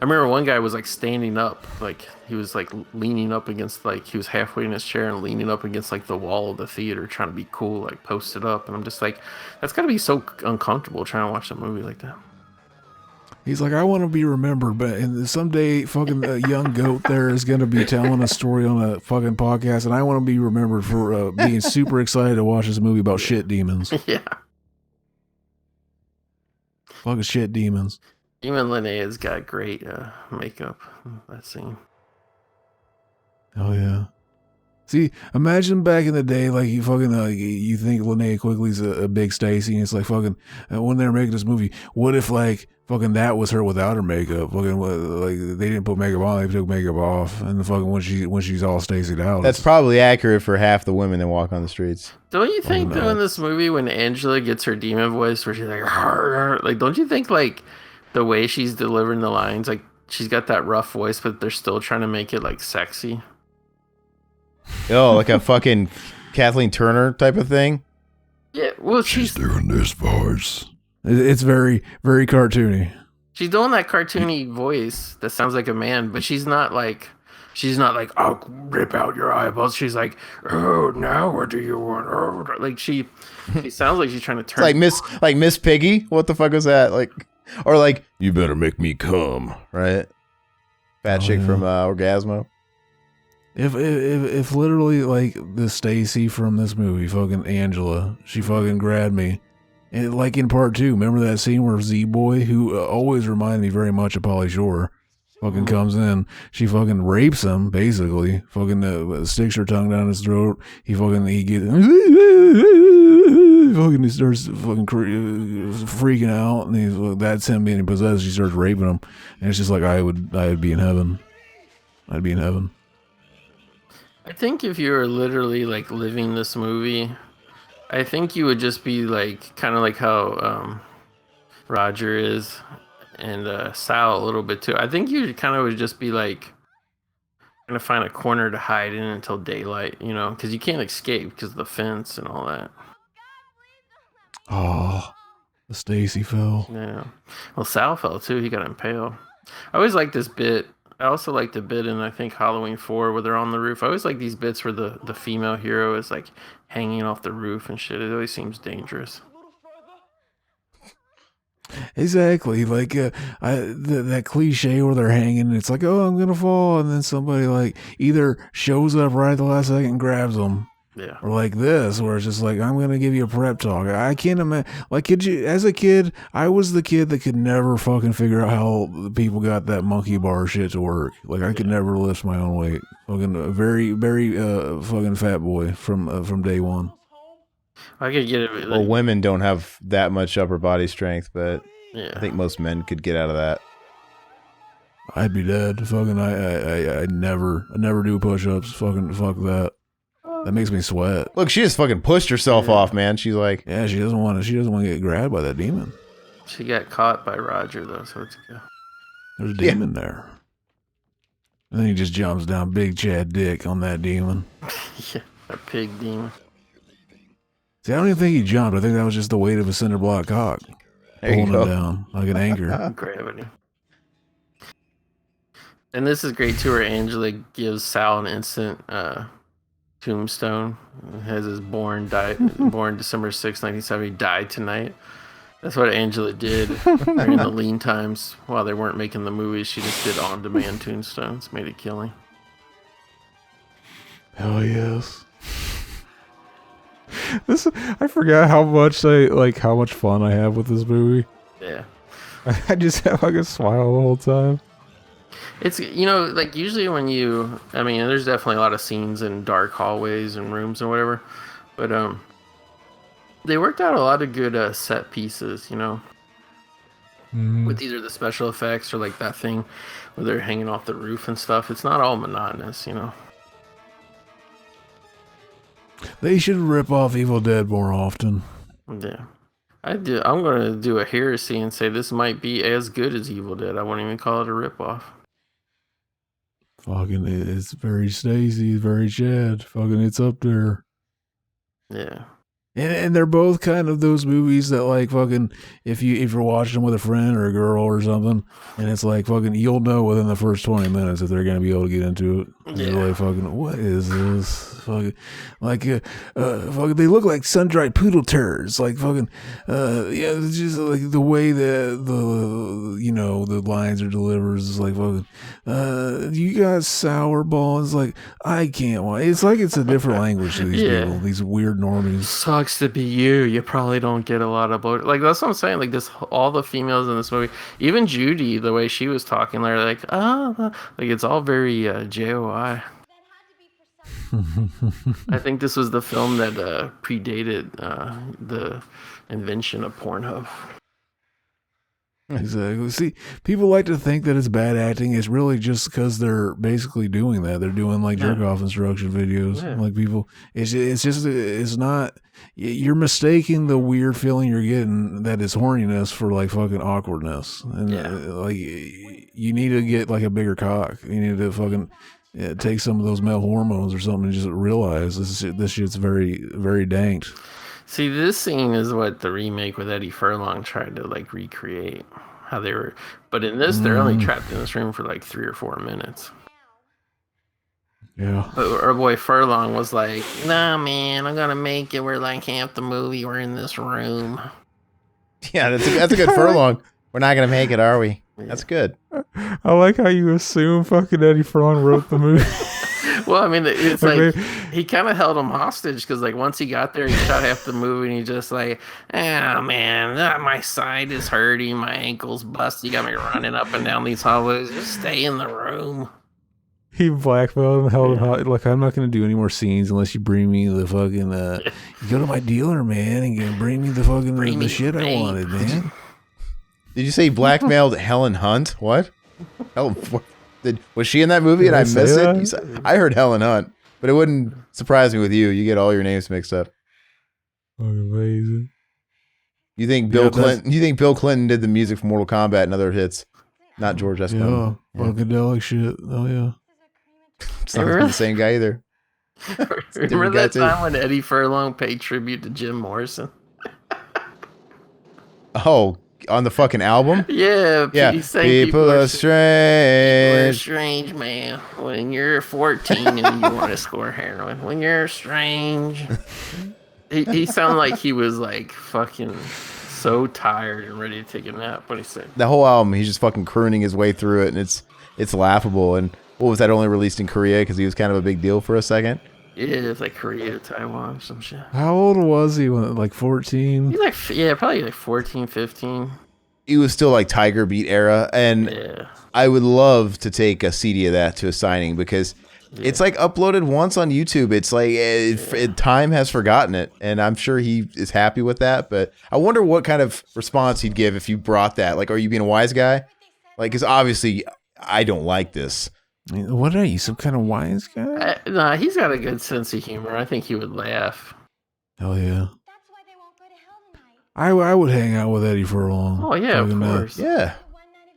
I remember one guy was like standing up, like he was like leaning up against, like he was halfway in his chair and leaning up against like the wall of the theater trying to be cool, like posted up. And I'm just like, that's gotta be so uncomfortable trying to watch a movie like that. He's like, I want to be remembered, but someday fucking young goat there is going to be telling a story on a fucking podcast, and I want to be remembered for being super excited to watch this movie about shit demons. Yeah. Fucking shit demons. Even Linnea's got great makeup in that scene. Oh, yeah. See, imagine back in the day, like you fucking, you think Linnea Quigley's a big Stacy, and it's like fucking, when they were making this movie, what if like fucking that was her without her makeup? Fucking, like they didn't put makeup on, they took makeup off, and fucking when she's all Stacy'd out. That's probably accurate for half the women that walk on the streets. Don't you think though in this movie when Angela gets her demon voice, where she's like, don't you think like the way she's delivering the lines, like she's got that rough voice, but they're still trying to make it like sexy? Oh, like a fucking Kathleen Turner type of thing? Yeah, well, she's doing this voice. It's very, very cartoony. She's doing that cartoony voice that sounds like a man, but she's not like, I'll rip out your eyeballs. She's like, oh, now what do you want? Oh, like she sounds like she's trying to turn. It's like Miss Piggy. What the fuck was that? Like, or like, you better make me come, right? Fat chick from Orgasmo. If literally like the Stacy from this movie, fucking Angela, she fucking grabbed me, and like in part 2, remember that scene where Z-Boy, who always reminded me very much of Pauly Shore, fucking comes in, she fucking rapes him basically, fucking sticks her tongue down his throat, he gets fucking, he starts fucking freaking out, and that's him being possessed. She starts raping him, and it's just like I'd be in heaven. I'd be in heaven. I think if you were literally like living this movie, I think you would just be like kind of like how Roger is, and Sal a little bit too. I think you kind of would just be like gonna find a corner to hide in until daylight, you know, because you can't escape because of the fence and all that. Oh, the Stacy fell. Yeah. Well, Sal fell too. He got impaled. I always like this bit. I also like the bit in, I think, Halloween 4 where they're on the roof. I always like these bits where the female hero is like hanging off the roof and shit. It always seems dangerous. Exactly, like that cliche where they're hanging and it's like, oh, I'm gonna fall, and then somebody like either shows up right at the last second and grabs them, Yeah. or like this where it's just like, I'm gonna give you a prep talk. I can't imagine, like, as a kid, I was the kid that could never fucking figure out how the people got that monkey bar shit to work. Like I could never lift my own weight. Fucking a very, very fucking fat boy from day one. I could get it. Like, Well, women don't have that much upper body strength, but yeah. I think most men could get out of that. I'd be dead. Fucking I never do push-ups. Fucking fuck that. That makes me sweat. Look, she just fucking pushed herself off, man. She's like, Yeah, she doesn't want to get grabbed by that demon. She got caught by Roger though, so it's good. There's a demon there. And then he just jumps down big Chad dick on that demon. Yeah, a pig demon. See, I don't even think he jumped. I think that was just the weight of a cinder block cock. There you Pulling go. him down like an anchor. Gravity. And this is great too, where Angela gives Sal an instant tombstone. It has his born December 6, 1970, died tonight. That's what Angela did during the lean times while they weren't making the movies. She just did on-demand tombstones, made a killing. Hell yes. I forgot how much how much fun I have with this movie. Yeah. I just have like a smile the whole time. It's, like usually when there's definitely a lot of scenes in dark hallways and rooms and whatever, but they worked out a lot of good set pieces, with either the special effects or like that thing where they're hanging off the roof and stuff. It's not all monotonous, They should rip off Evil Dead more often. Yeah. I'm going to do a heresy and say this might be as good as Evil Dead. I won't even call it a ripoff. Fucking, it's very Stacy, very Chad. Fucking, it's up there. Yeah. And they're both kind of those movies that like fucking if you're watching them with a friend or a girl or something, and it's like fucking you'll know within the first 20 minutes if they're gonna be able to get into it. Yeah. You're like fucking what is this? Fucking like fucking they look like sun-dried poodle turds. Like fucking yeah, it's just like the way that the lines are delivered is like fucking you got sour balls. Like I can't. It's like it's a different language to these people. These weird normies. Sucks to be you. You probably don't get a lot of blow. Like that's what I'm saying. Like this, all the females in this movie, even Judy, the way she was talking, they're like, like it's all very JOI. I think this was the film that predated the invention of Pornhub. Exactly. See, people like to think that it's bad acting. It's really just because they're basically doing that. They're doing like jerk off instruction videos. Yeah. Like people, it's not. You're mistaking the weird feeling you're getting that is horniness for like fucking awkwardness, and like you need to get like a bigger cock. You need to fucking take some of those male hormones or something and just realize this shit's very, very danked. See, this scene is what the remake with Eddie Furlong tried to like recreate how they were, but in this they're only trapped in this room for like 3 or 4 minutes. Yeah. But our boy Furlong was like, "Nah, man, I'm gonna make it. We're like half the movie. We're in this room." Yeah, that's a good Furlong. We're not gonna make it, are we? That's good. I like how you assume fucking Eddie Furlong wrote the movie. Well, I mean, it's like he kind of held him hostage because, like, once he got there, he shot half the movie, and he just like, "Oh man, my side is hurting, my ankle's busted. You got me running up and down these hallways. Just stay in the room." He blackmailed him, held him hot. Like, I'm not going to do any more scenes unless you bring me the fucking, you go to my dealer, man, and bring me the fucking, the shit I wanted, man. Did you say he blackmailed Helen Hunt? What? Was she in that movie and I missed it? I heard Helen Hunt, but it wouldn't surprise me with you. You get all your names mixed up. Amazing. You think Bill Clinton? You think Bill Clinton did the music for Mortal Kombat and other hits? Not George S. Clinton. Yeah, funkadelic shit. Oh yeah. It's not the same guy either. Remember that time when Eddie Furlong paid tribute to Jim Morrison? Oh, on the fucking album? Yeah. People are strange. People are strange, man. When you're 14 and you want to score heroin. When you're strange. He sounded like he was like fucking so tired and ready to take a nap when he said. The whole album, he's just fucking crooning his way through it, and it's laughable. And what was that, only released in Korea because he was kind of a big deal for a second? Yeah, it's like Korea, Taiwan, or some shit. How old was he when, like 14? He's like, probably like 14, 15. He was still like Tiger Beat era, and I would love to take a CD of that to a signing because it's like uploaded once on YouTube. It's like time has forgotten it, and I'm sure he is happy with that. But I wonder what kind of response he'd give if you brought that. Like, are you being a wise guy? Like, because obviously I don't like this. What are you, some kind of wise guy? Nah, he's got a good sense of humor. I think he would laugh. Hell yeah. I would hang out with Eddie Furlong. Oh yeah, of course. Yeah.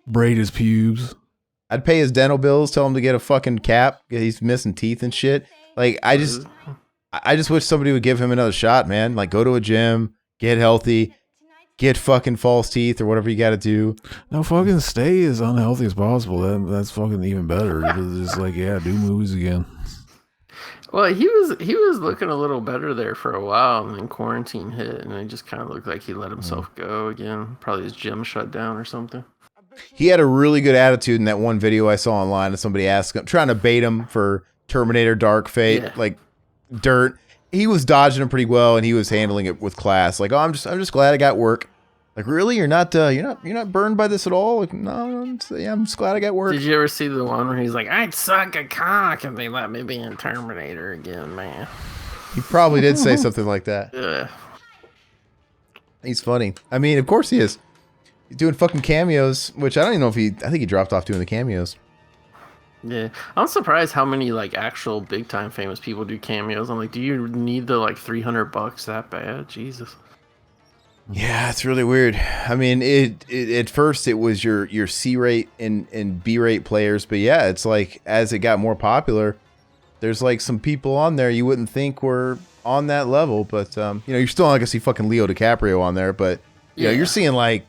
braid his pubes. I'd pay his dental bills, tell him to get a fucking cap. He's missing teeth and shit. Like, I just wish somebody would give him another shot, man. Like, go to a gym, get healthy, get fucking false teeth or whatever you got to do. No, fucking stay as unhealthy as possible. That's fucking even better. Just like, yeah, do movies again. Well, he was looking a little better there for a while, and then quarantine hit, and it just kind of looked like he let himself go again. Probably his gym shut down or something. He had a really good attitude in that one video I saw online, and somebody asked him, trying to bait him for Terminator Dark Fate, like dirt. He was dodging him pretty well, and he was handling it with class. Like, oh, I'm just glad I got work. Like, really, you're not burned by this at all? Like, no, I'm just glad I got work. Did you ever see the one where he's like, I'd suck a cock if they let me be in Terminator again, man? He probably did say something like that. Yeah. He's funny. I mean, of course he is. He's doing fucking cameos, which I don't even know if I think he dropped off doing the cameos. Yeah. I'm surprised how many, like, actual big-time famous people do cameos. I'm like, do you need the, like, $300 that bad? Jesus. Yeah, it's really weird. I mean, it at first it was your C-rate and B-rate players, but yeah, it's like as it got more popular, there's like some people on there you wouldn't think were on that level, but you're still not gonna see fucking Leo DiCaprio on there, but you're seeing like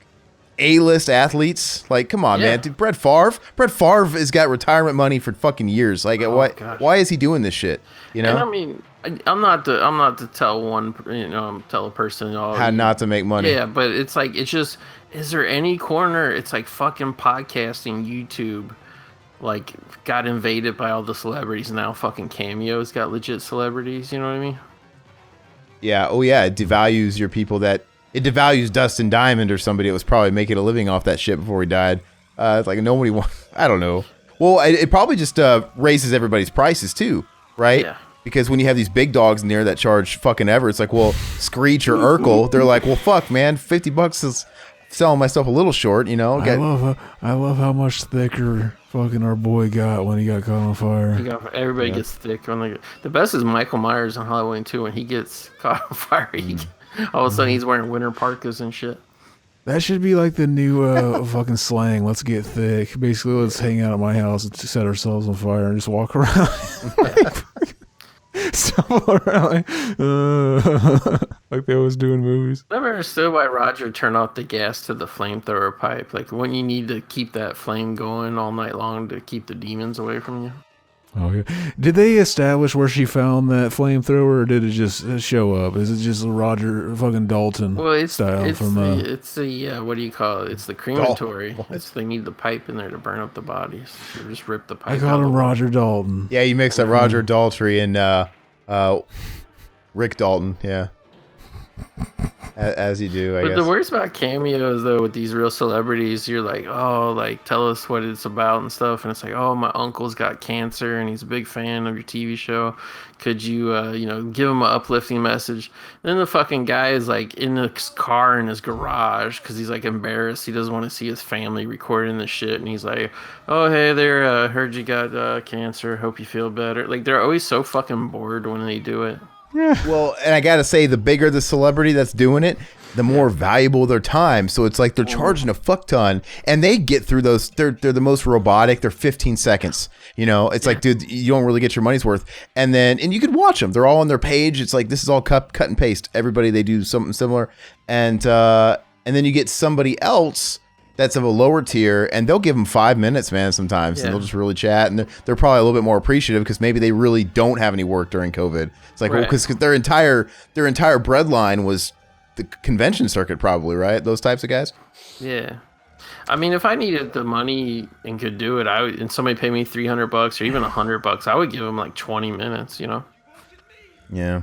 A-list athletes. Like, come on, man, dude, Brett Favre has got retirement money for fucking years. Like, why is he doing this shit? You know? And I mean, I'm not to tell tell a person how not to make money. Yeah, but it's like, it's just, is there any corner? It's like fucking podcasting, YouTube, like got invaded by all the celebrities. Now fucking Cameo's got legit celebrities. You know what I mean? Yeah. Oh yeah. It devalues your people it devalues Dustin Diamond or somebody that was probably making a living off that shit before he died. It's like nobody wants. I don't know. Well, it probably just raises everybody's prices too, right? Yeah. Because when you have these big dogs in there that charge fucking ever, it's like, well, Screech or Urkel, they're like, well, fuck, man, $50 is selling myself a little short, you know. I love how much thicker fucking our boy got when he got caught on fire. Everybody gets thick on the best is Michael Myers on Halloween 2. When he gets caught on fire, all of a sudden he's wearing winter parkas and shit. That should be like the new fucking slang. Let's get thick. Basically, let's hang out at my house and set ourselves on fire and just walk around. Stumble around like they always do in movies. Never understood why Roger turned off the gas to the flamethrower pipe. Like, when you need to keep that flame going all night long to keep the demons away from you. Oh yeah. Did they establish where she found that flamethrower, or did it just show up? Is it just Roger fucking Dalton style from? It's the what do you call it? It's the crematory. They need the pipe in there to burn up the bodies. They just rip the pipe. I call him Roger Dalton. Yeah, you mix up Roger Daltrey and Rick Dalton. Yeah. As you do, I guess. But the worst about cameos, though, with these real celebrities, you're like, oh, like, tell us what it's about and stuff. And it's like, oh, my uncle's got cancer and he's a big fan of your TV show. Could you, give him an uplifting message? Then the fucking guy is, like, in his car in his garage because he's, like, embarrassed. He doesn't want to see his family recording this shit. And he's like, oh, hey there, heard you got cancer. Hope you feel better. Like, they're always so fucking bored when they do it. Well, and I gotta say, the bigger the celebrity that's doing it, the more valuable their time. So it's like they're charging a fuck ton, and they get through those. They're the most robotic. They're 15 seconds. You know, it's like, dude, you don't really get your money's worth. And you can watch them. They're all on their page. It's like, this is all cut and paste. Everybody, they do something similar, and then you get somebody else that's of a lower tier, and they'll give them 5 minutes, man, sometimes, and they'll just really chat, and they're probably a little bit more appreciative because maybe they really don't have any work during COVID. It's like, well, because their entire bread line was the convention circuit, probably, right? Those types of guys. Yeah. I mean, if I needed the money and could do it, and somebody paid me $300 or even $100, I would give them like 20 minutes, you know? Yeah.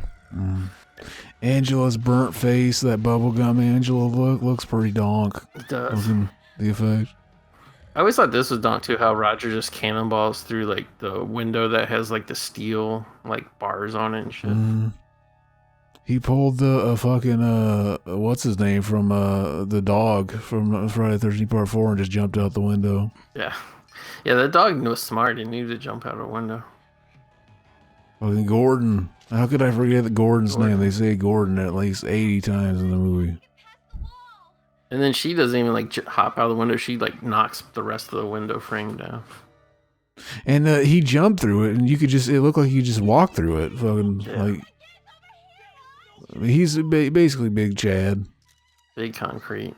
Angela's burnt face, that bubblegum Angela looks pretty donk. It does. The effect. I always thought this was donk too, how Roger just cannonballs through like the window that has like the steel like bars on it and shit. He pulled the fucking what's his name from the dog from Friday the 13th Part 4 and just jumped out the window. Yeah, the dog was smart. He knew to jump out a window. Fucking Gordon. How could I forget Gordon's name? They say Gordon at least 80 times in the movie. And then she doesn't even like hop out of the window. She like knocks the rest of the window frame down. And he jumped through it, and it looked like he just walked through it. Fucking like, I mean, he's basically Big Chad. Big concrete.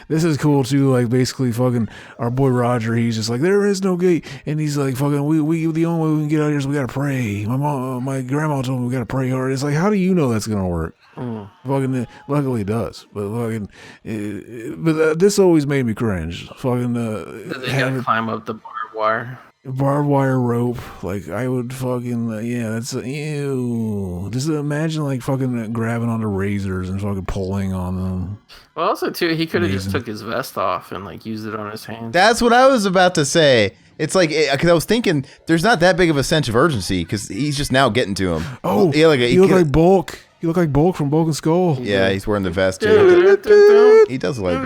This is cool too. Like basically, fucking our boy Roger. He's just like, there is no gate, and he's like, fucking, we the only way we can get out of here is we gotta pray. My grandma told me we gotta pray hard. It's like, how do you know that's gonna work? Fucking, luckily it does. But fucking, this always made me cringe. Fucking, they gotta climb up the barbed wire. Barbed wire rope, like I would fucking that's ew. Just imagine like fucking grabbing onto razors and fucking pulling on them. Well, also too, he could have just took his vest off and like used it on his hands. That's what I was about to say. It's like, because I was thinking there's not that big of a sense of urgency because he's just now getting to him. Oh, he looked like Bulk. He looked like Bulk from Bulk and Skull. Yeah, he's wearing the vest too. He does look like.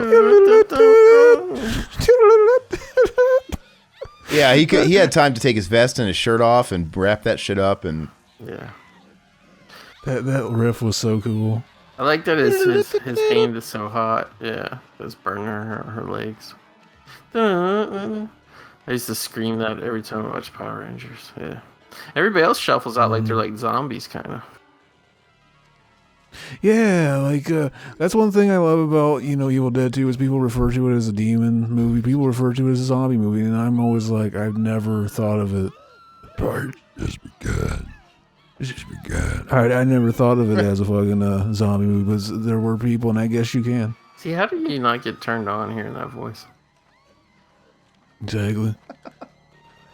Yeah, he had time to take his vest and his shirt off and wrap that shit up and that riff was so cool. I like that his hand is so hot. Yeah, it's burning her legs. I used to scream that every time I watched Power Rangers. Yeah, everybody else shuffles out like they're like zombies, kind of. Yeah, like that's one thing I love about Evil Dead 2 is people refer to it as a demon movie. People refer to it as a zombie movie, and I'm always like, I've never thought of it. Part just begun. It's just begun. I never thought of it as a fucking zombie movie, but there were people, and I guess you can. See, how do you not get turned on hearing that voice? Exactly.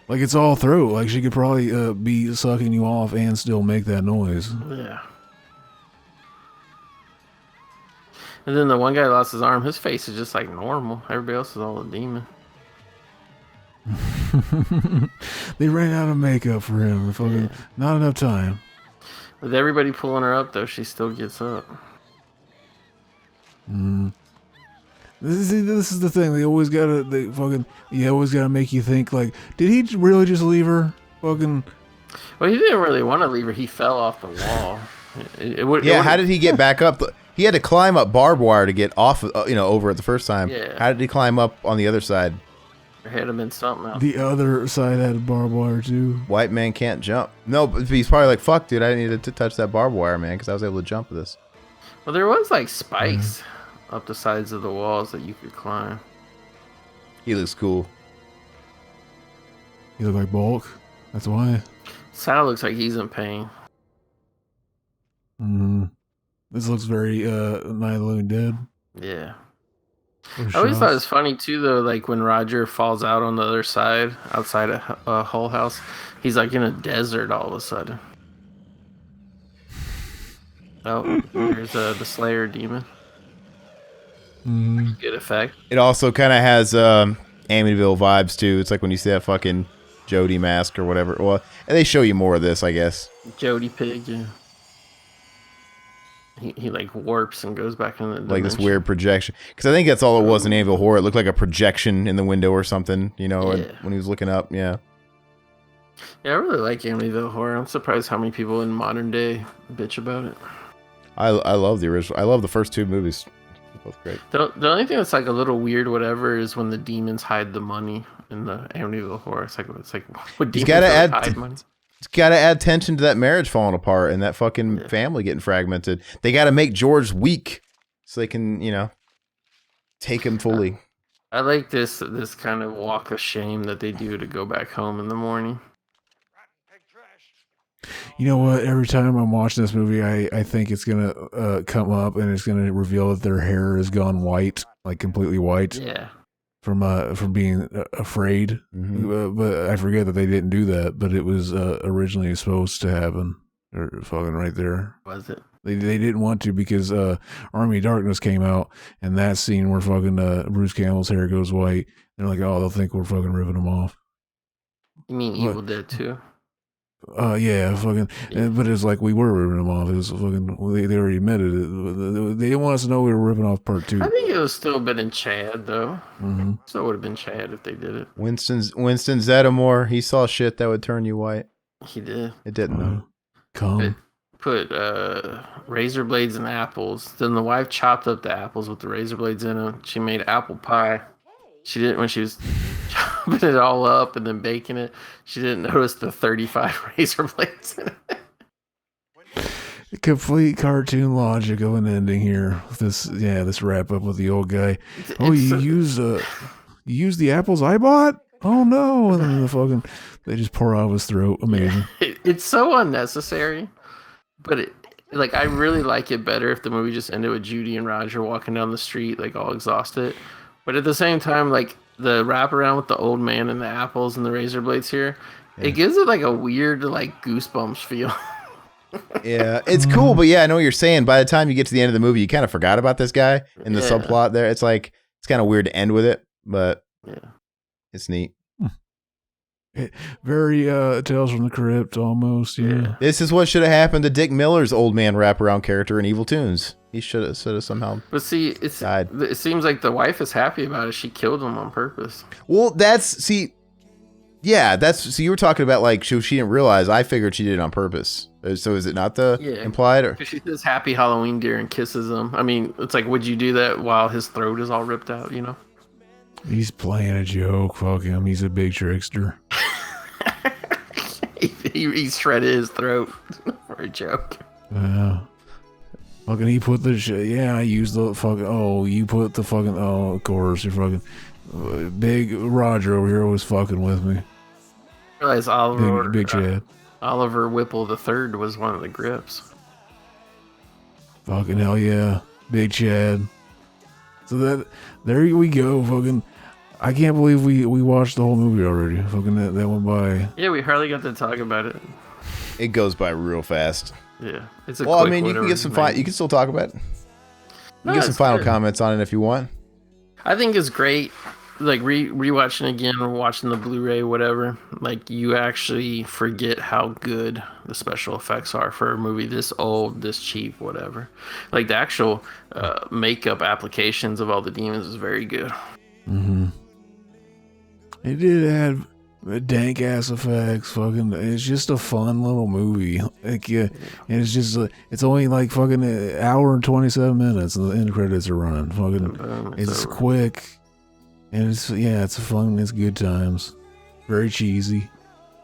Like it's all through. Like she could probably be sucking you off and still make that noise. Yeah. And then the one guy lost his arm. His face is just like normal. Everybody else is all a demon. They ran out of makeup for him. Fucking not enough time. With everybody pulling her up, though, she still gets up. This is the thing. You always gotta make you think. Like, did he really just leave her? Fucking. Well, he didn't really want to leave her. He fell off the wall. How did he get back up? He had to climb up barbed wire to get off, over it the first time. Yeah. How did he climb up on the other side? There had to been something else. The other side had barbed wire too. White man can't jump. No, but he's probably like, fuck, dude, I needed to touch that barbed wire, man, because I was able to jump this. Well, there was like spikes up the sides of the walls that you could climb. He looks cool. He look like Bulk. That's why. Sal looks like he's in pain. This looks very Night of the Living Dead. Yeah. I always thought it was funny too, though. Like when Roger falls out on the other side, outside a Hull house, he's like in a desert all of a sudden. Oh, there's the Slayer demon. Good effect. It also kind of has Amityville vibes too. It's like when you see that fucking Jody mask or whatever. Well, and they show you more of this, I guess. Jody Pig, yeah. He like warps and goes back in the dimension. Like this weird projection. Because I think that's all it was in Amityville Horror. It looked like a projection in the window or something, when he was looking up, yeah. Yeah, I really like Amityville Horror. I'm surprised how many people in modern day bitch about it. I love the original. I love the first two movies. They're both great. The only thing that's like a little weird, whatever, is when the demons hide the money in the Amityville Horror. It's like what demons hide money? It's got to add tension to that marriage falling apart and that fucking family getting fragmented. They got to make George weak so they can, take him fully. I like this kind of walk of shame that they do to go back home in the morning. You know what? Every time I'm watching this movie, I think it's going to come up and it's going to reveal that their hair has gone white, like completely white. Yeah. From being afraid, but I forget that they didn't do that. But it was originally supposed to happen. They're fucking right there. Was it? They didn't want to because Army of Darkness came out, and that scene where fucking Bruce Campbell's hair goes white. They're like, oh, they'll think we're fucking ripping them off. You mean Evil Dead 2? Yeah, fucking. Yeah. But it's like we were ripping them off. It was fucking. They already admitted it. They didn't want us to know we were ripping off part 2. I think it was still been in Chad though. Still would have been Chad if they did it. Winston Zeddemore, he saw shit that would turn you white. He did. It didn't though. Come. put razor blades in apples. Then the wife chopped up the apples with the razor blades in them. She made apple pie. She didn't, when she was chopping it all up and then baking it, she didn't notice the 35 razor blades in it. Complete cartoon logic of an ending here. This wrap up with the old guy. Oh, you used the apples I bought? Oh no! And then they just pour out of his throat. Amazing. It's so unnecessary, but I really like it better if the movie just ended with Judy and Roger walking down the street like all exhausted. But at the same time, like the wraparound with the old man and the apples and the razor blades here, it gives it like a weird like Goosebumps feel. Yeah, it's cool, but yeah, I know what you're saying. By the time you get to the end of the movie, you kind of forgot about this guy and the subplot there. It's like it's kind of weird to end with it, but it's neat. Very Tales from the Crypt almost. Yeah. This is what should have happened to Dick Miller's old man wraparound character in Evil Tunes. He should have somehow. But see, died. It seems like the wife is happy about it. She killed him on purpose. Well, so you were talking about like she didn't realize. I figured she did it on purpose. So is it not the implied? Or? She says "Happy Halloween, dear" and kisses him. I mean, it's like, would you do that while his throat is all ripped out? You know. He's playing a joke. Fuck him. He's a big trickster. he shredded his throat for a joke. Yeah. Fucking he put the shit. Yeah, I used the fucking. Oh, you put the fucking. Oh, of course. You're fucking. Big Roger over here was fucking with me. I realize Oliver. Big Chad. Oliver Whipple III was one of the grips. Fucking hell yeah. Big Chad. So there we go. Fucking. I can't believe we watched the whole movie already. Fucking that went by. Yeah, we hardly got to talk about it. It goes by real fast. Yeah, it's a. Well, I mean, you can get some you can still talk about it. You can get some final comments on it if you want. I think it's great. Like rewatching again or watching the Blu-ray, whatever. Like you actually forget how good the special effects are for a movie this old, this cheap, whatever. Like the actual makeup applications of all the demons is very good. Mm-hmm. It did add dank ass effects. Fucking, it's just a fun little movie. Like, yeah, and it's just it's only like fucking an hour and 27 minutes, and the end credits are running. Fucking, it's quick, and it's fun. It's good times. Very cheesy.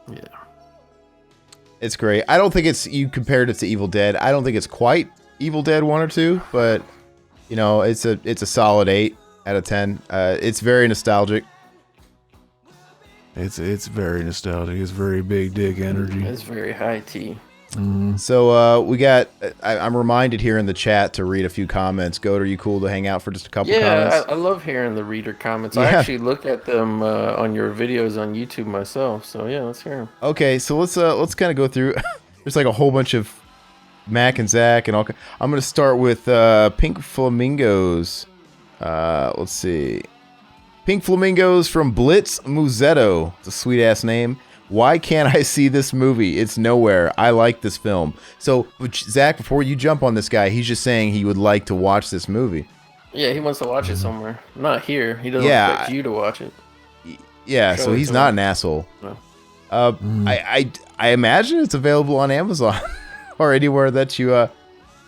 Yeah, it's great. I don't think you compared it to Evil Dead. I don't think it's quite Evil Dead 1 or 2, but you know, it's a solid 8 out of 10. It's very nostalgic. It's very nostalgic. It's very big dick energy. It's very high tea. Mm-hmm. So we got. I'm reminded here in the chat to read a few comments. Goat, are you cool to hang out for just a couple comments? Yeah, I love hearing the reader comments. I actually look at them on your videos on YouTube myself. So yeah, let's hear them. Okay, so let's kind of go through. There's like a whole bunch of Mac and Zach and all. I'm gonna start with Pink Flamingos. Let's see. Pink Flamingos from Blitz Muzetto. It's a sweet ass name. Why can't I see this movie? It's nowhere. I like this film. So, Zach, before you jump on this guy, he's just saying he would like to watch this movie. Yeah, he wants to watch it somewhere. Not here. He doesn't expect you to watch it. Yeah, so he's not an asshole. No. I imagine it's available on Amazon or anywhere that you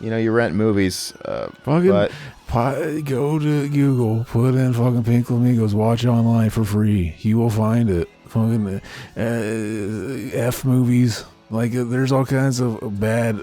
rent movies. Go to Google, put in fucking Pink Flamingos, watch online for free. You will find it. Fucking F movies. Like there's all kinds of bad.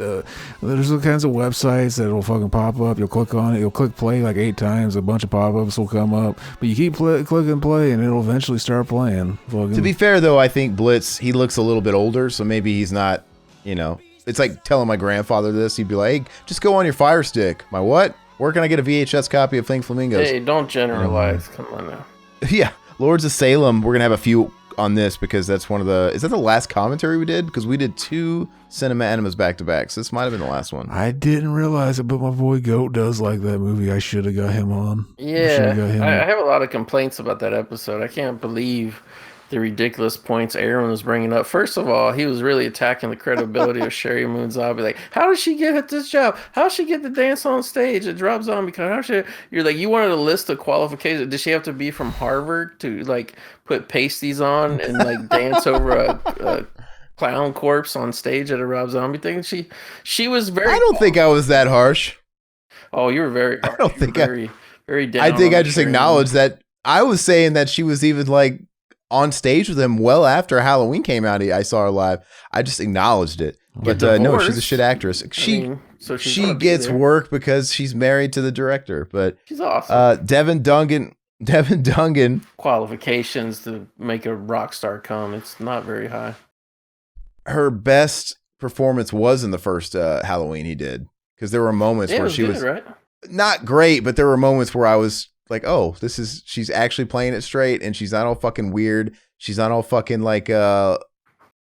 There's all kinds of websites that will fucking pop up. You'll click on it. You'll click play like 8 times. A bunch of pop-ups will come up. But you keep clicking play, and it'll eventually start playing. Fucking. To be fair, though, I think Blitz, he looks a little bit older, so maybe he's not. You know, it's like telling my grandfather this. He'd be like, "Hey, just go on your Fire Stick." My what? Where can I get a VHS copy of Pink Flamingos? Hey, don't generalize. Come on now. Yeah, Lords of Salem. We're gonna have a few on this because that's one of the. Is that the last commentary we did? Because we did 2 Cinema Enemas back to back. So this might have been the last one. I didn't realize it, but my boy Goat does like that movie. I should have got him on. Yeah, I have a lot of complaints about that episode. I can't believe the ridiculous points Aaron was bringing up. First of all, he was really attacking the credibility of Sherry Moon Zombie. Like, how did she get this job? How did she get to dance on stage at Drop Zombie? You're like, you wanted a list of qualifications. Did she have to be from Harvard to like put pasties on and like dance over a clown corpse on stage at a Rob Zombie thing. She was very. I don't think I was that harsh. Oh, you were very. I don't think very down. I think on I the just train. acknowledged that I was saying that she was even like on stage with him well after Halloween came out. I saw her live. I just acknowledged it. But no, she's a shit actress. She gets work because she's married to the director. But she's awesome. Devin Dungan Qualifications to make a rock star come. It's not very high. Her best performance was in the first Halloween he did, because there were moments where she was right? Not great, but there were moments where I was like, oh, she's actually playing it straight, and she's not all fucking weird. She's not all fucking like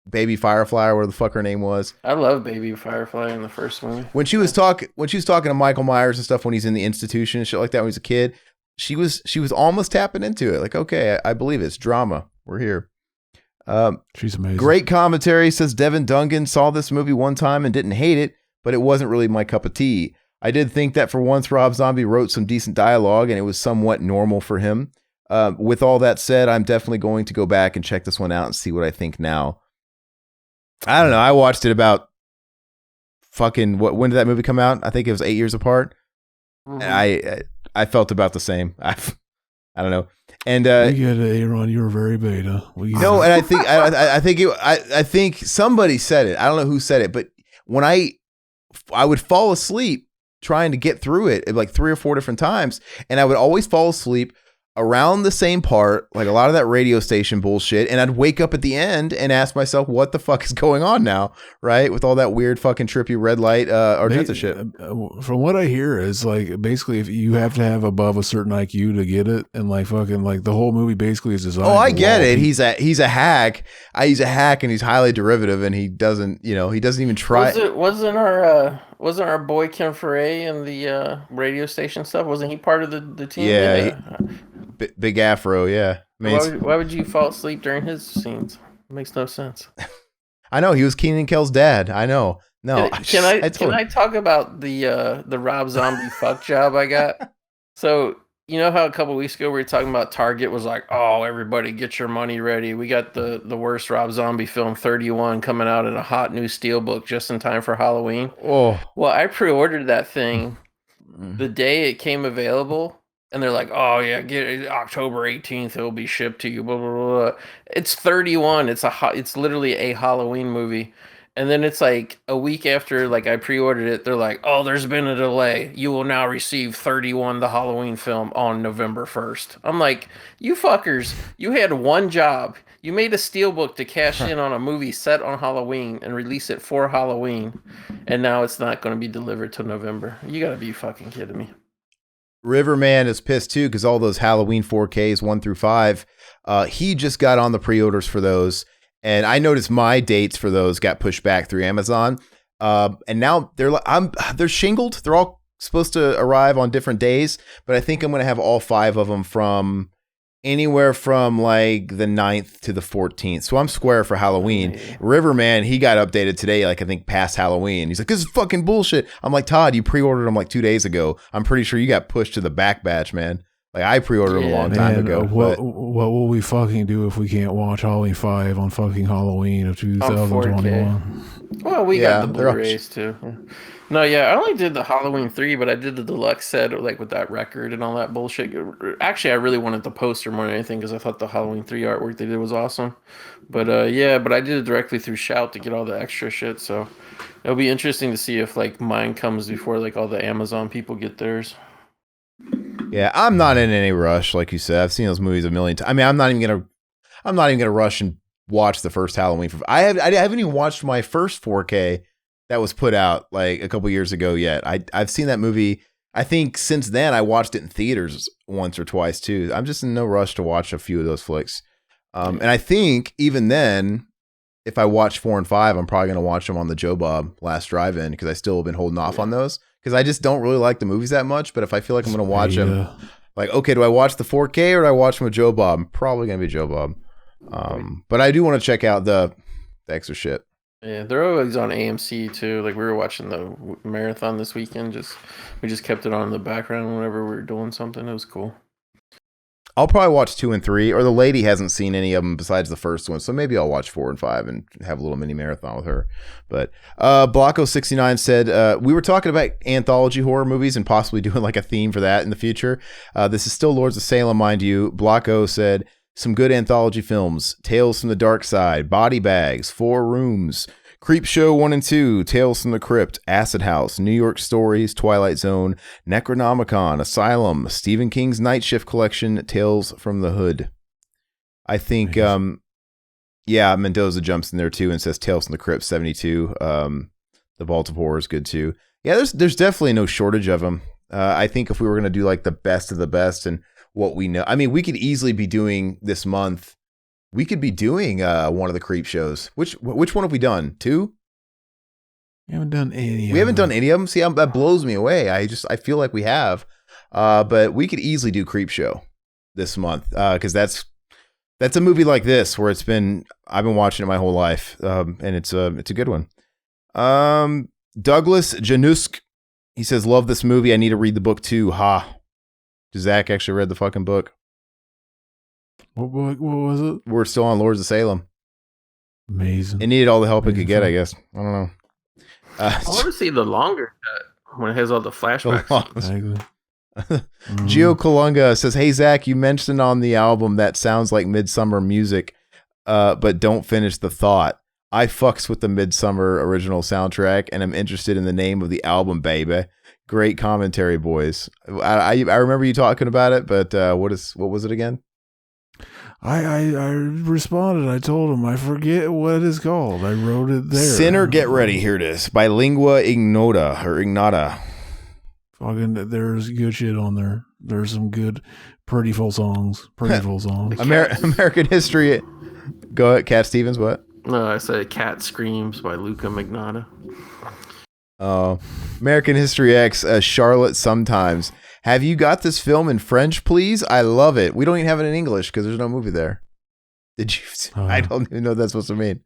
Baby Firefly or whatever the fuck her name was. I love Baby Firefly in the first movie. When she was talking to Michael Myers and stuff when he's in the institution and shit like that when he's a kid, she was almost tapping into it. Like, okay, I believe it's drama. We're here. She's amazing. Great commentary. Says Devin Dungan saw this movie one time and didn't hate it, but it wasn't really my cup of tea. I did think that for once Rob Zombie wrote some decent dialogue and it was somewhat normal for him. With all that said, I'm definitely going to go back and check this one out and see what I think now. I don't know. I watched it about when did that movie come out? I think it was 8 years apart. Mm-hmm. I felt about the same. I don't know. And we get it, Aaron. You were very beta. No, and I think somebody said it. I don't know who said it, but when I would fall asleep trying to get through it like 3 or 4 different times, and I would always fall asleep around the same part, like a lot of that radio station bullshit, and I'd wake up at the end and ask myself, what the fuck is going on now, right? With all that weird fucking trippy red light Argenta shit. From what I hear is like, basically if you have to have above a certain IQ to get it, and like fucking like the whole movie basically is designed. Oh, I get it. He's a hack. He's a hack and he's highly derivative, and he doesn't even try. Wasn't our boy Ken Foray in the radio station stuff? Wasn't he part of the team? Yeah. Big afro, yeah. I mean, why would you fall asleep during his scenes? It makes no sense. I know, he was Keenan Kell's dad. I know. No, can I talk about the Rob Zombie fuck job I got? So you know how a couple weeks ago we were talking about Target was like, oh, everybody get your money ready. We got the worst Rob Zombie film 31 coming out in a hot new steelbook just in time for Halloween. Oh, well, I pre-ordered that thing the day it came available. And they're like, oh, yeah, get it October 18th. It'll be shipped to you. Blah, blah, blah. It's 31. It's literally a Halloween movie. And then it's like a week after like I pre-ordered it. They're like, oh, there's been a delay. You will now receive 31, the Halloween film, on November 1st. I'm like, you fuckers, you had one job. You made a steelbook to cash in on a movie set on Halloween and release it for Halloween. And now it's not going to be delivered till November. You got to be fucking kidding me. Riverman is pissed too because all those Halloween 4Ks 1 through 5, he just got on the pre-orders for those, and I noticed my dates for those got pushed back through Amazon, and now they're shingled. They're all supposed to arrive on different days, but I think I'm gonna have all 5 of them from anywhere from like the 9th to the 14th. So I'm square for Halloween. Riverman, he got updated today, like I think past Halloween. He's like, this is fucking bullshit. I'm like, Todd, you pre-ordered them like 2 days ago. I'm pretty sure you got pushed to the back batch, man. Like I pre-ordered them a long time ago. What will we fucking do if we can't watch Halloween 5 on fucking Halloween of 2021? Well, we got the Blu-rays too. Yeah. No, yeah, I only did the Halloween 3, but I did the deluxe set like with that record and all that bullshit. Actually, I really wanted the poster more than anything because I thought the Halloween 3 artwork they did was awesome. But but I did it directly through Shout to get all the extra shit. So it'll be interesting to see if like mine comes before like all the Amazon people get theirs. Yeah, I'm not in any rush, like you said. I've seen those movies a million times. I mean, I'm not even gonna rush and watch the first Halloween. I haven't even watched my first 4K that was put out like a couple years ago yet. I've seen that movie. I think since then I watched it in theaters once or twice too. I'm just in no rush to watch a few of those flicks. And I think even then, if I watch 4 and 5, I'm probably gonna watch them on the Joe Bob last drive-in because I still have been holding off on those because I just don't really like the movies that much. But if I feel like I'm gonna watch them, like okay, do I watch the 4K or do I watch them with Joe Bob? I'm probably gonna be Joe Bob. But I do want to check out the extra shit. Yeah, they're always on AMC too. Like we were watching the marathon this weekend. We just kept it on in the background whenever we were doing something. It was cool. I'll probably watch 2 and 3, or the lady hasn't seen any of them besides the first one, so maybe I'll watch 4 and 5 and have a little mini marathon with her. But Blocko69 said, we were talking about anthology horror movies and possibly doing like a theme for that in the future. This is still Lords of Salem, mind you. Blocko said, some good anthology films: Tales from the Dark Side, Body Bags, 4 Rooms, Creep Show 1 and 2, Tales from the Crypt, Acid House, New York Stories, Twilight Zone, Necronomicon, Asylum, Stephen King's Night Shift Collection, Tales from the Hood. I think, Mendoza jumps in there too and says Tales from the Crypt 72. The Vault of Horror is good too. Yeah, there's definitely no shortage of them. I think if we were going to do like the best of the best and what we know, I mean, we could easily be doing this month. We could be doing one of the Creep shows. Which one have we done? 2? We haven't done any. We haven't done any of them. See, that blows me away. I feel like we have, but we could easily do Creep Show this month because that's a movie like this where I've been watching it my whole life, and it's a good one. Douglas Janusk, he says, love this movie. I need to read the book too. Ha! Zach actually read the fucking book. What was it? We're still on Lords of Salem. Amazing. It needed all the help it could get, I guess. I don't know. I want to see the longer cut when it has all the flashbacks. Exactly. Gio Kalunga says, hey, Zach, you mentioned on the album that sounds like Midsummer music, but don't finish the thought. I fucks with the Midsummer original soundtrack, and I'm interested in the name of the album, baby. Great commentary, boys. I remember you talking about it, but what was it again? I responded. I told him I forget what it's called. I wrote it there. Sinner, get ready. Here it is. By Lingua Ignota. Fucking, there's good shit on there. There's some good, pretty full songs. American History. Go ahead, Cat Stevens. What? No, I said Cat Screams by Luca Magnotta. American History X. Charlotte Sometimes. Have you got this film in French, please? I love it. We don't even have it in English because there's no movie there. Did you? I don't even know what that's supposed to mean.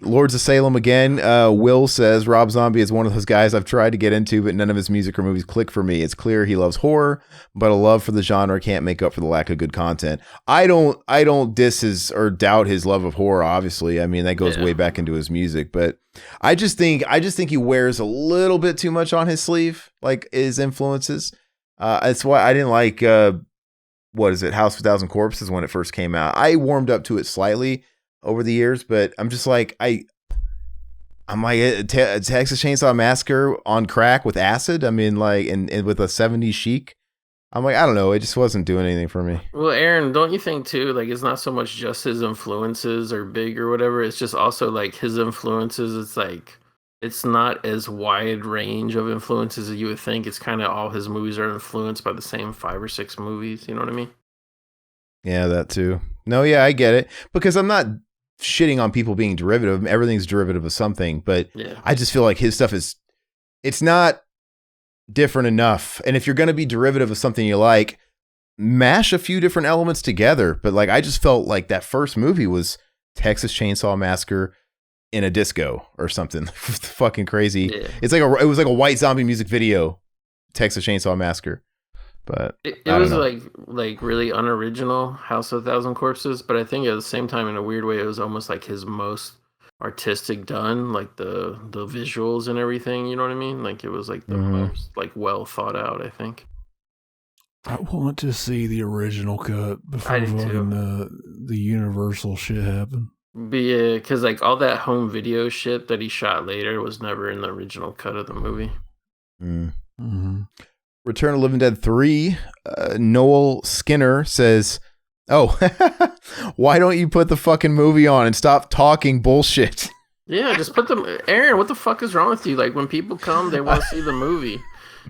Lords of Salem again. Will says, Rob Zombie is one of those guys I've tried to get into, but none of his music or movies click for me. It's clear he loves horror, but a love for the genre can't make up for the lack of good content. I don't diss his or doubt his love of horror, obviously. I mean, that goes way back into his music, but I just think he wears a little bit too much on his sleeve, like his influences. That's why I didn't like House of a Thousand Corpses when it first came out. I warmed up to it slightly over the years, but I'm just like I'm like Texas Chainsaw Massacre on crack with acid. I mean, like, and with a 70s chic. I'm like, I don't know. It just wasn't doing anything for me. Well, Aaron, don't you think too? Like, it's not so much just his influences are big or whatever. It's just also like his influences. It's like it's not as wide range of influences as you would think. It's kind of all his movies are influenced by the same 5 or 6 movies. You know what I mean? Yeah, that too. No, yeah, I get it, because I'm not shitting on people being derivative. Everything's derivative of something, but I just feel like his stuff it's not different enough. And if you're going to be derivative of something you like, mash a few different elements together. But like, I just felt like that first movie was Texas Chainsaw Massacre in a disco or something. Fucking crazy. Yeah. It was like a white zombie music video, Texas Chainsaw Massacre. But it was like really unoriginal House of a Thousand Corpses, but I think at the same time, in a weird way, it was almost like his most artistic done, like the visuals and everything. You know what I mean? Like it was like the most like well thought out, I think. I want to see the original cut before the Universal shit happened. But yeah, because like all that home video shit that he shot later was never in the original cut of the movie. Return of the Living Dead 3, Noel Skinner says, why don't you put the fucking movie on and stop talking bullshit? Yeah, just put them. Aaron, what the fuck is wrong with you? Like, when people come, they want to see the movie.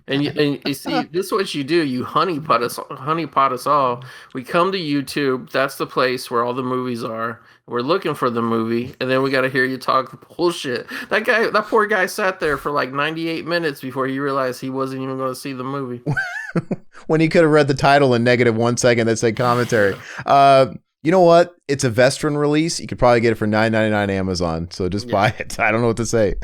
And you see, this is what you do. You honeypot us all. We come to YouTube. That's the place where all the movies are. We're looking for the movie, and then we got to hear you talk bullshit. That poor guy sat there for like 98 minutes before he realized he wasn't even going to see the movie. When he could have read the title in -1 second that said commentary. You know what? It's a Vestron release. You could probably get it for $9.99 Amazon. So just buy it. I don't know what to say.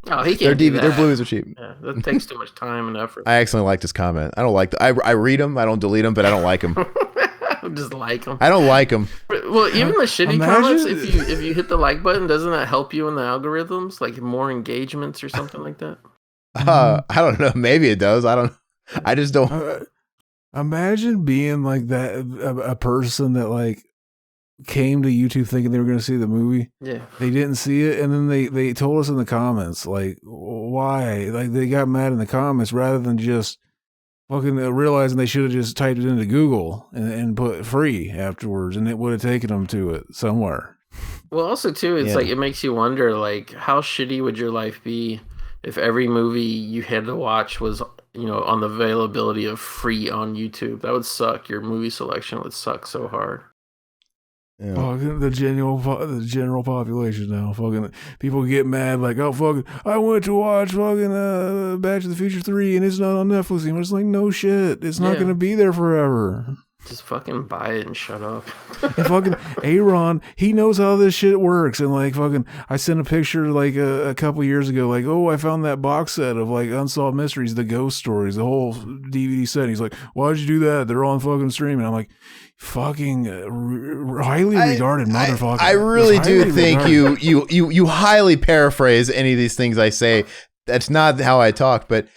Oh, he can't do that. Their Blu-rays are cheap. Yeah, that takes too much time and effort. I accidentally liked his comment. I don't like I read them. I don't delete them, but I don't like them. Just like them. I don't like them. Well, even the shitty comments, if you hit the like button, doesn't that help you in the algorithms? Like more engagements or something like that? I don't know. Maybe it does. I just don't. Imagine being like that, a person that like came to YouTube thinking they were going to see the movie. Yeah. They didn't see it, and then they told us in the comments, like, why? Like, they got mad in the comments rather than just fucking realizing they should have just typed it into Google and put free afterwards, and it would have taken them to it somewhere. Well, also, too, it's like, it makes you wonder, like, how shitty would your life be if every movie you had to watch was, you know, on the availability of free on YouTube? That would suck. Your movie selection would suck so hard. Yeah. Fucking the general population now. Fucking people get mad like, oh fucking, I went to watch fucking Back to the Future 3 and it's not on Netflix anymore. It's like, no shit, it's not gonna be there forever. Just fucking buy it and shut up. And fucking Aaron, he knows how this shit works. And like fucking, I sent a picture like a couple years ago, like, oh, I found that box set of like Unsolved Mysteries, the ghost stories, the whole DVD set. And he's like, why'd you do that? They're on fucking streaming. I'm like, fucking highly regarded motherfucker. I really do think you highly paraphrase any of these things I say. That's not how I talk, but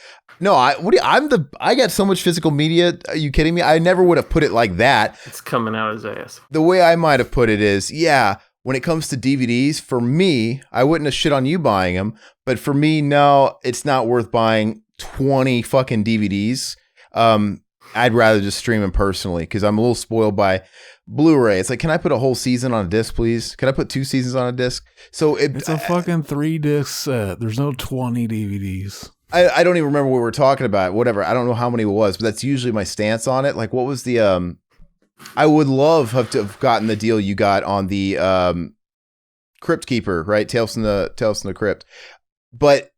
no, I got so much physical media. Are you kidding me? I never would have put it like that. It's coming out his ass. The way I might have put it is, when it comes to DVDs, for me, I wouldn't have shit on you buying them, but for me, no, it's not worth buying 20 fucking DVDs. I'd rather just stream them personally because I'm a little spoiled by Blu-ray. It's like, can I put a whole season on a disc, please? Can I put 2 seasons on a disc? So it's a fucking 3-disc set. There's no 20 DVDs. I don't even remember what we were talking about. Whatever. I don't know how many it was, but that's usually my stance on it. Like, what was the I would love to have gotten the deal you got on the Crypt Keeper, right? Tales from the Crypt. But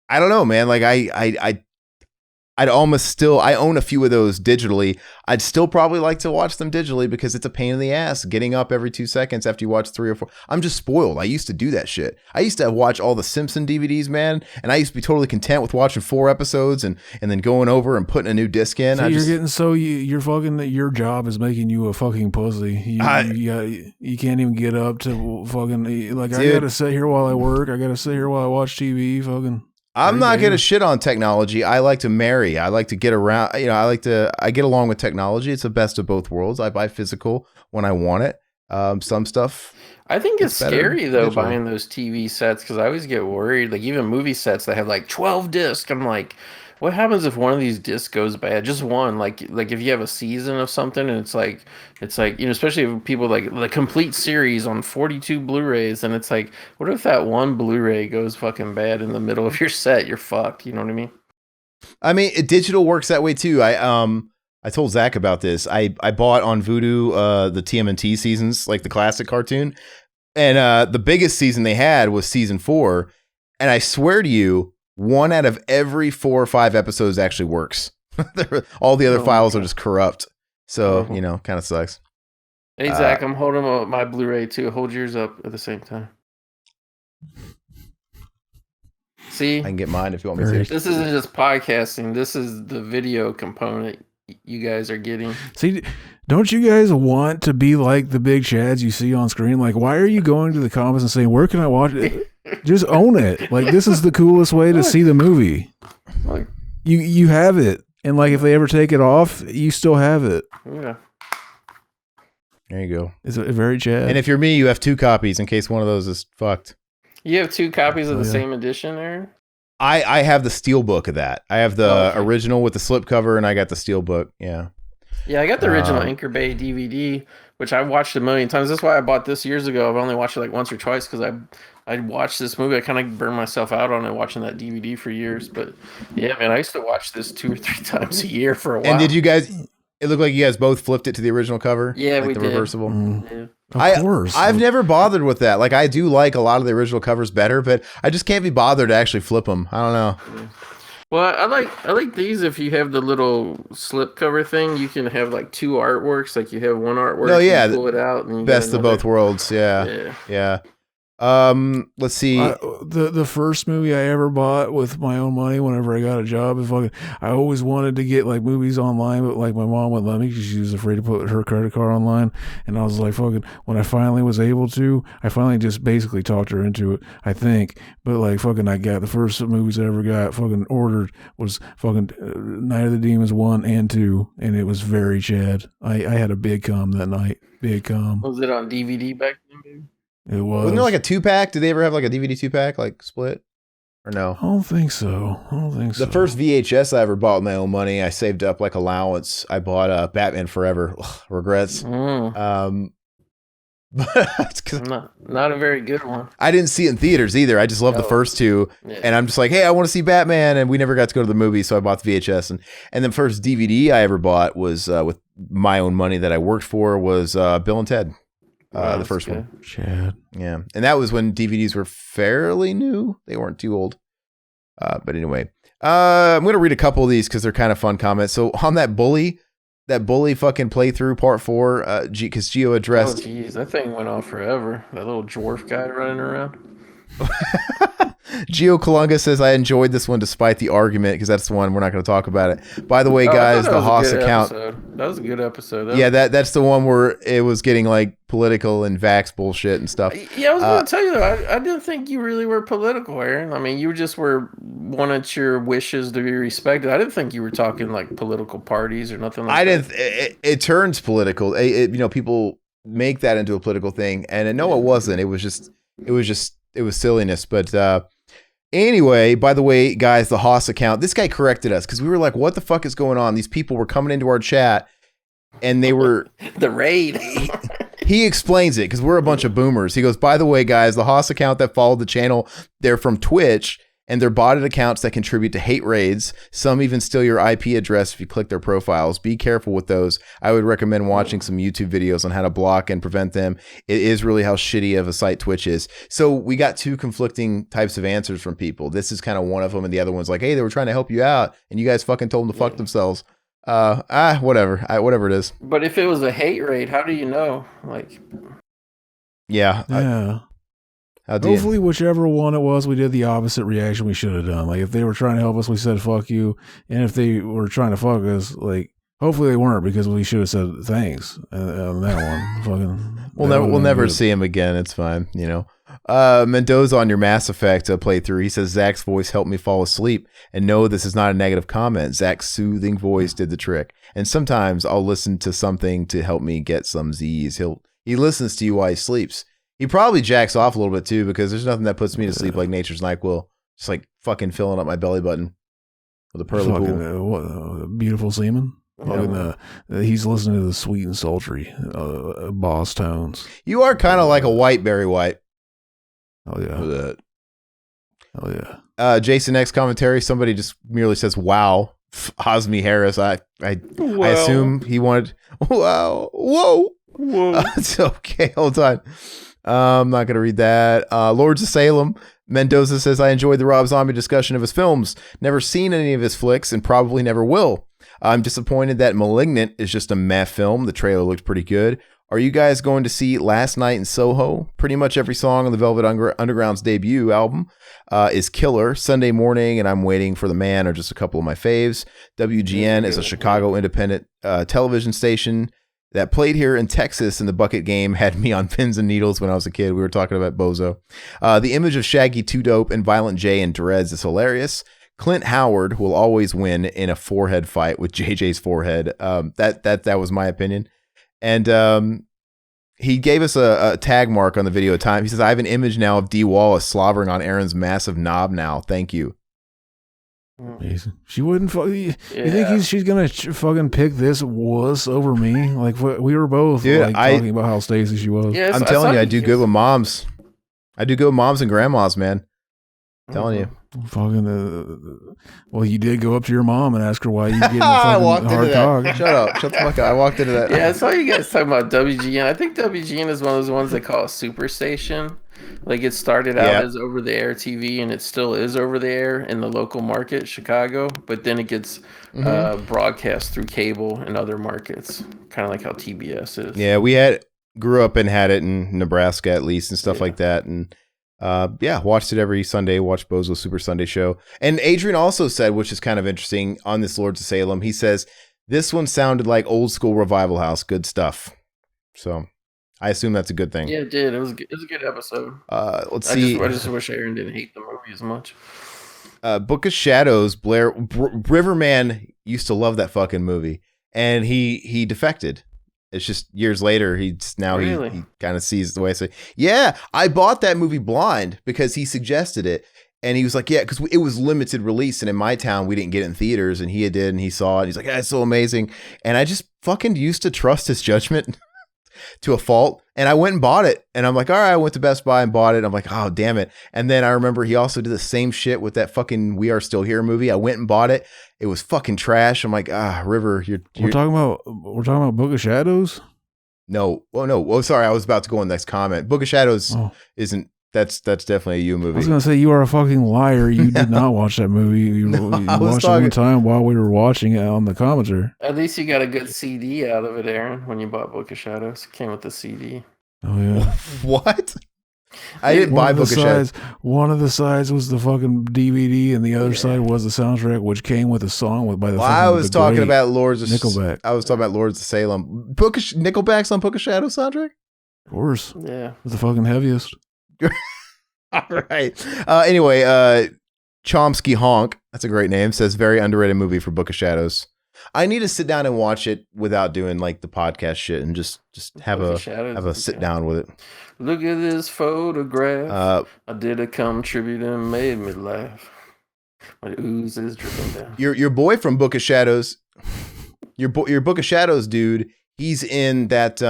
I don't know, man. Like I'd almost still, I own a few of those digitally. I'd still probably like to watch them digitally because it's a pain in the ass getting up every 2 seconds after you watch 3 or 4. I'm just spoiled. I used to do that shit. I used to watch all the Simpson DVDs, man. And I used to be totally content with watching 4 episodes and then going over and putting a new disc in. So you're fucking, your job is making you a fucking pussy. You can't even get up to fucking, like, dude, I gotta sit here while I work. I gotta sit here while I watch TV, fucking. I'm not going to shit on technology. I like to marry. I like to get around. You know, I get along with technology. It's the best of both worlds. I buy physical when I want it. Some stuff. I think it's scary though, buying those TV sets, because I always get worried. Like even movie sets that have like 12 discs. I'm like, what happens if one of these discs goes bad? Just one. Like if you have a season of something and it's like, you know, especially if people like the complete series on 42 Blu-rays, and it's like, what if that one Blu-ray goes fucking bad in the middle of your set? You're fucked. You know what I mean? I mean, digital works that way too. I told Zach about this. I bought on Vudu the TMNT seasons, like the classic cartoon, and the biggest season they had was season 4, and I swear to you, 1 out of every 4 or 5 episodes actually works. All the other files are just corrupt. So, you know, kind of sucks. Hey, Zach, I'm holding up my Blu-ray too. Hold yours up at the same time. See? I can get mine if you want me to. This isn't just podcasting. This is the video component you guys are getting. See, don't you guys want to be like the big chads you see on screen? Like, why are you going to the comments and saying, where can I watch it? Just own it. Like, this is the coolest way to see the movie. You have it. And like, if they ever take it off, you still have it. Yeah. There you go. It's a very chad. And if you're me, you have 2 copies in case one of those is fucked. You have 2 copies of the same edition, Aaron? I have the steelbook of that. I have the original with the slipcover, and I got the steelbook. Yeah. Yeah, I got the original Anchor Bay DVD, which I watched a million times. That's why I bought this years ago. I've only watched it like once or twice because I watched this movie. I kind of burned myself out on it watching that DVD for years. But yeah, man, I used to watch this 2 or 3 times a year for a while. And did you guys? It looked like you guys both flipped it to the original cover. Yeah, like we the did. Reversible. Yeah. Of course. I've never bothered with that. Like, I do like a lot of the original covers better, but I just can't be bothered to actually flip them. I don't know. Well, I like these. If you have the little slip cover thing, you can have like 2 artworks. Like you have one artwork, you pull it out, and you best of both worlds. Yeah. Let's see. The first movie I ever bought with my own money whenever I got a job is fucking. I always wanted to get like movies online, but like my mom wouldn't let me because she was afraid to put her credit card online. And I was like, fucking. When I finally was able to, I finally just basically talked her into it. I think, but like fucking, I got the first movies I ever got fucking ordered was fucking Night of the Demons 1 and 2, and it was very Chad. I had a big cum that night. Big cum. Was it on DVD back then, baby? It was. Wasn't there like a 2-pack? Did they ever have like a DVD 2-pack, like split? Or no? I don't think so. The first VHS I ever bought with my own money, I saved up like allowance. I bought Batman Forever. Ugh, regrets. But not a very good one. I didn't see it in theaters either. I just loved the first two. Yeah. And I'm just like, hey, I want to see Batman. And we never got to go to the movie, so I bought the VHS. And the first DVD I ever bought was with my own money that I worked for was Bill and Ted. The first one. Chad. Yeah. And that was when DVDs were fairly new. They weren't too old. But anyway, I'm going to read a couple of these because they're kind of fun comments. So on that bully fucking playthrough part 4, because Gio addressed. Oh, jeez. That thing went on forever. That little dwarf guy running around. Gio Kalunga says, I enjoyed this one despite the argument, because that's the one we're not going to talk about it. By the way, guys, the Haas account. That was a good episode. That's the one where it was getting like political and vax bullshit and stuff. Yeah, I was going to tell you though, I didn't think you really were political, Aaron. I mean, you just wanted your wishes to be respected. I didn't think you were talking like political parties or nothing like that. It turns political. People make that into a political thing, and no, it wasn't. It was silliness, but. Anyway, by the way, guys, the Haas account, this guy corrected us because we were like, what the fuck is going on? These people were coming into our chat and they were... the raid. He explains it because we're a bunch of boomers. He goes, by the way, guys, the Haas account that followed the channel, they're from Twitch and they're botted accounts that contribute to hate raids. Some even steal your IP address if you click their profiles. Be careful with those. I would recommend watching some YouTube videos on how to block and prevent them. It is really how shitty of a site Twitch is. So we got two conflicting types of answers from people. This is kind of one of them, and the other one's like, hey, they were trying to help you out, and you guys fucking told them to fuck themselves. Whatever it is. But if it was a hate raid, how do you know? Like, yeah. Hopefully, whichever one it was, we did the opposite reaction we should have done. Like, if they were trying to help us, we said, fuck you. And if they were trying to fuck us, like, hopefully they weren't, because we should have said thanks on that one. We'll never see him again. It's fine, Mendoza on your Mass Effect playthrough. He says, Zach's voice helped me fall asleep. And no, this is not a negative comment. Zach's soothing voice did the trick. And sometimes I'll listen to something to help me get some Z's. He listens to you while he sleeps. He probably jacks off a little bit too, because there's nothing that puts me to sleep like Nature's NyQuil. Just like fucking filling up my belly button with a pearly pool. Beautiful semen. He's listening to the sweet and sultry boss tones. You are kind of like a white Barry White. Oh yeah. Oh yeah. Jason X commentary. Somebody just merely says, "Wow." Osmi Harris. I assume he wanted. Wow. Whoa. It's okay. Hold on. I'm not going to read that. Lords of Salem. Mendoza says, I enjoyed the Rob Zombie discussion of his films. Never seen any of his flicks and probably never will. I'm disappointed that Malignant is just a meh film. The trailer looked pretty good. Are you guys going to see Last Night in Soho? Pretty much every song on the Velvet Underground's debut album is killer. Sunday Morning and I'm Waiting for the Man are just a couple of my faves. WGN is a Chicago independent television station that played here in Texas, and the bucket game had me on pins and needles when I was a kid. We were talking about Bozo. The image of Shaggy 2 Dope and Violent J and Dreads is hilarious. Clint Howard will always win in a forehead fight with JJ's forehead. That was my opinion. And he gave us a tag mark on the video time. He says, I have an image now of D. Wallace slobbering on Aaron's massive knob now. Thank you. She wouldn't. You think she's gonna fucking pick this wuss over me? Like we were both talking about how Stacy she was. Yeah, I'm telling you, I do good with moms. I do good with moms and grandmas, man. I'm telling you. Fucking. Well, you did go up to your mom and ask her why you getting a fucking hard dog. Shut up! Shut the fuck up! I walked into that. Yeah, I saw you guys talking about WGN. I think WGN is one of those ones they call a superstation. Like it started out as over the air TV, and it still is over the air in the local market, Chicago. But then it gets broadcast through cable in other markets, kind of like how TBS is. Yeah, we grew up and had it in Nebraska at least and stuff like that. And Yeah, watched it every Sunday. Watched Bozo's Super Sunday Show. And Adrian also said, which is kind of interesting, on this Lords of Salem, he says this one sounded like old school Revival House. Good stuff. So I assume that's a good thing. Yeah, it did. It was a good episode. Let's see. I just wish Aaron didn't hate the movie as much. Book of Shadows, Blair Riverman used to love that fucking movie, and he defected. It's just years later. He kind of sees the way I say. Yeah, I bought that movie blind because he suggested it, and he was like, "Yeah," because it was limited release, and in my town we didn't get it in theaters, and he did, and he saw it. And he's like, "Yeah, it's so amazing," and I just fucking used to trust his judgment to a fault. And I went and bought it. And I'm like, all right, I went to Best Buy and bought it. I'm like, oh, damn it. And then I remember he also did the same shit with that fucking We Are Still Here movie. I went and bought it. It was fucking trash. I'm like, River, we're talking about Book of Shadows? No. Oh, no. Oh, sorry. I was about to go on the next comment. Book of Shadows isn't. That's definitely a you movie. I was going to say, you are a fucking liar. You did not watch that movie. You watched it one time while we were watching it on the commenter. At least you got a good CD out of it, Aaron, when you bought Book of Shadows. It came with the CD. Oh, yeah. What? I didn't buy Book of Shadows. One of the sides was the fucking DVD, and the other side was the soundtrack, which came with a song by the. I was talking about Lords of Nickelback. I was talking about Lords of Salem. Nickelback's on Book of Shadows soundtrack? Of course. Yeah. It's the fucking heaviest. All right. Anyway, Chomsky Honk, that's a great name, says very underrated movie for Book of Shadows. I need to sit down and watch it without doing like the podcast shit and just have a sit down with it. Look at this photograph. I did a cum tribute and made me laugh. My ooze is dripping down. Your boy from Book of Shadows, your Book of Shadows dude, he's in that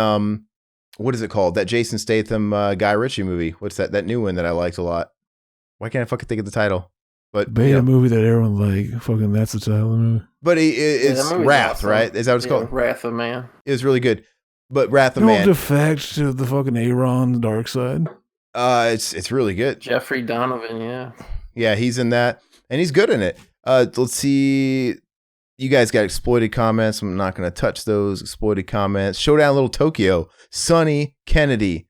what is it called? That Jason Statham Guy Ritchie movie. What's that? That new one that I liked a lot. Why can't I fucking think of the title? But a movie that everyone like. Fucking, that's the title of the movie. But it's Wrath, awesome. right? Is that what it's called? Wrath of Man. It was really good. But Wrath of Man. Don't defect to the fucking Aaron dark side. It's really good. Jeffrey Donovan, yeah. Yeah, he's in that, and he's good in it. Let's see. You guys got exploited comments. I'm not going to touch those exploited comments. Showdown Little Tokyo. Sonny Kennedy.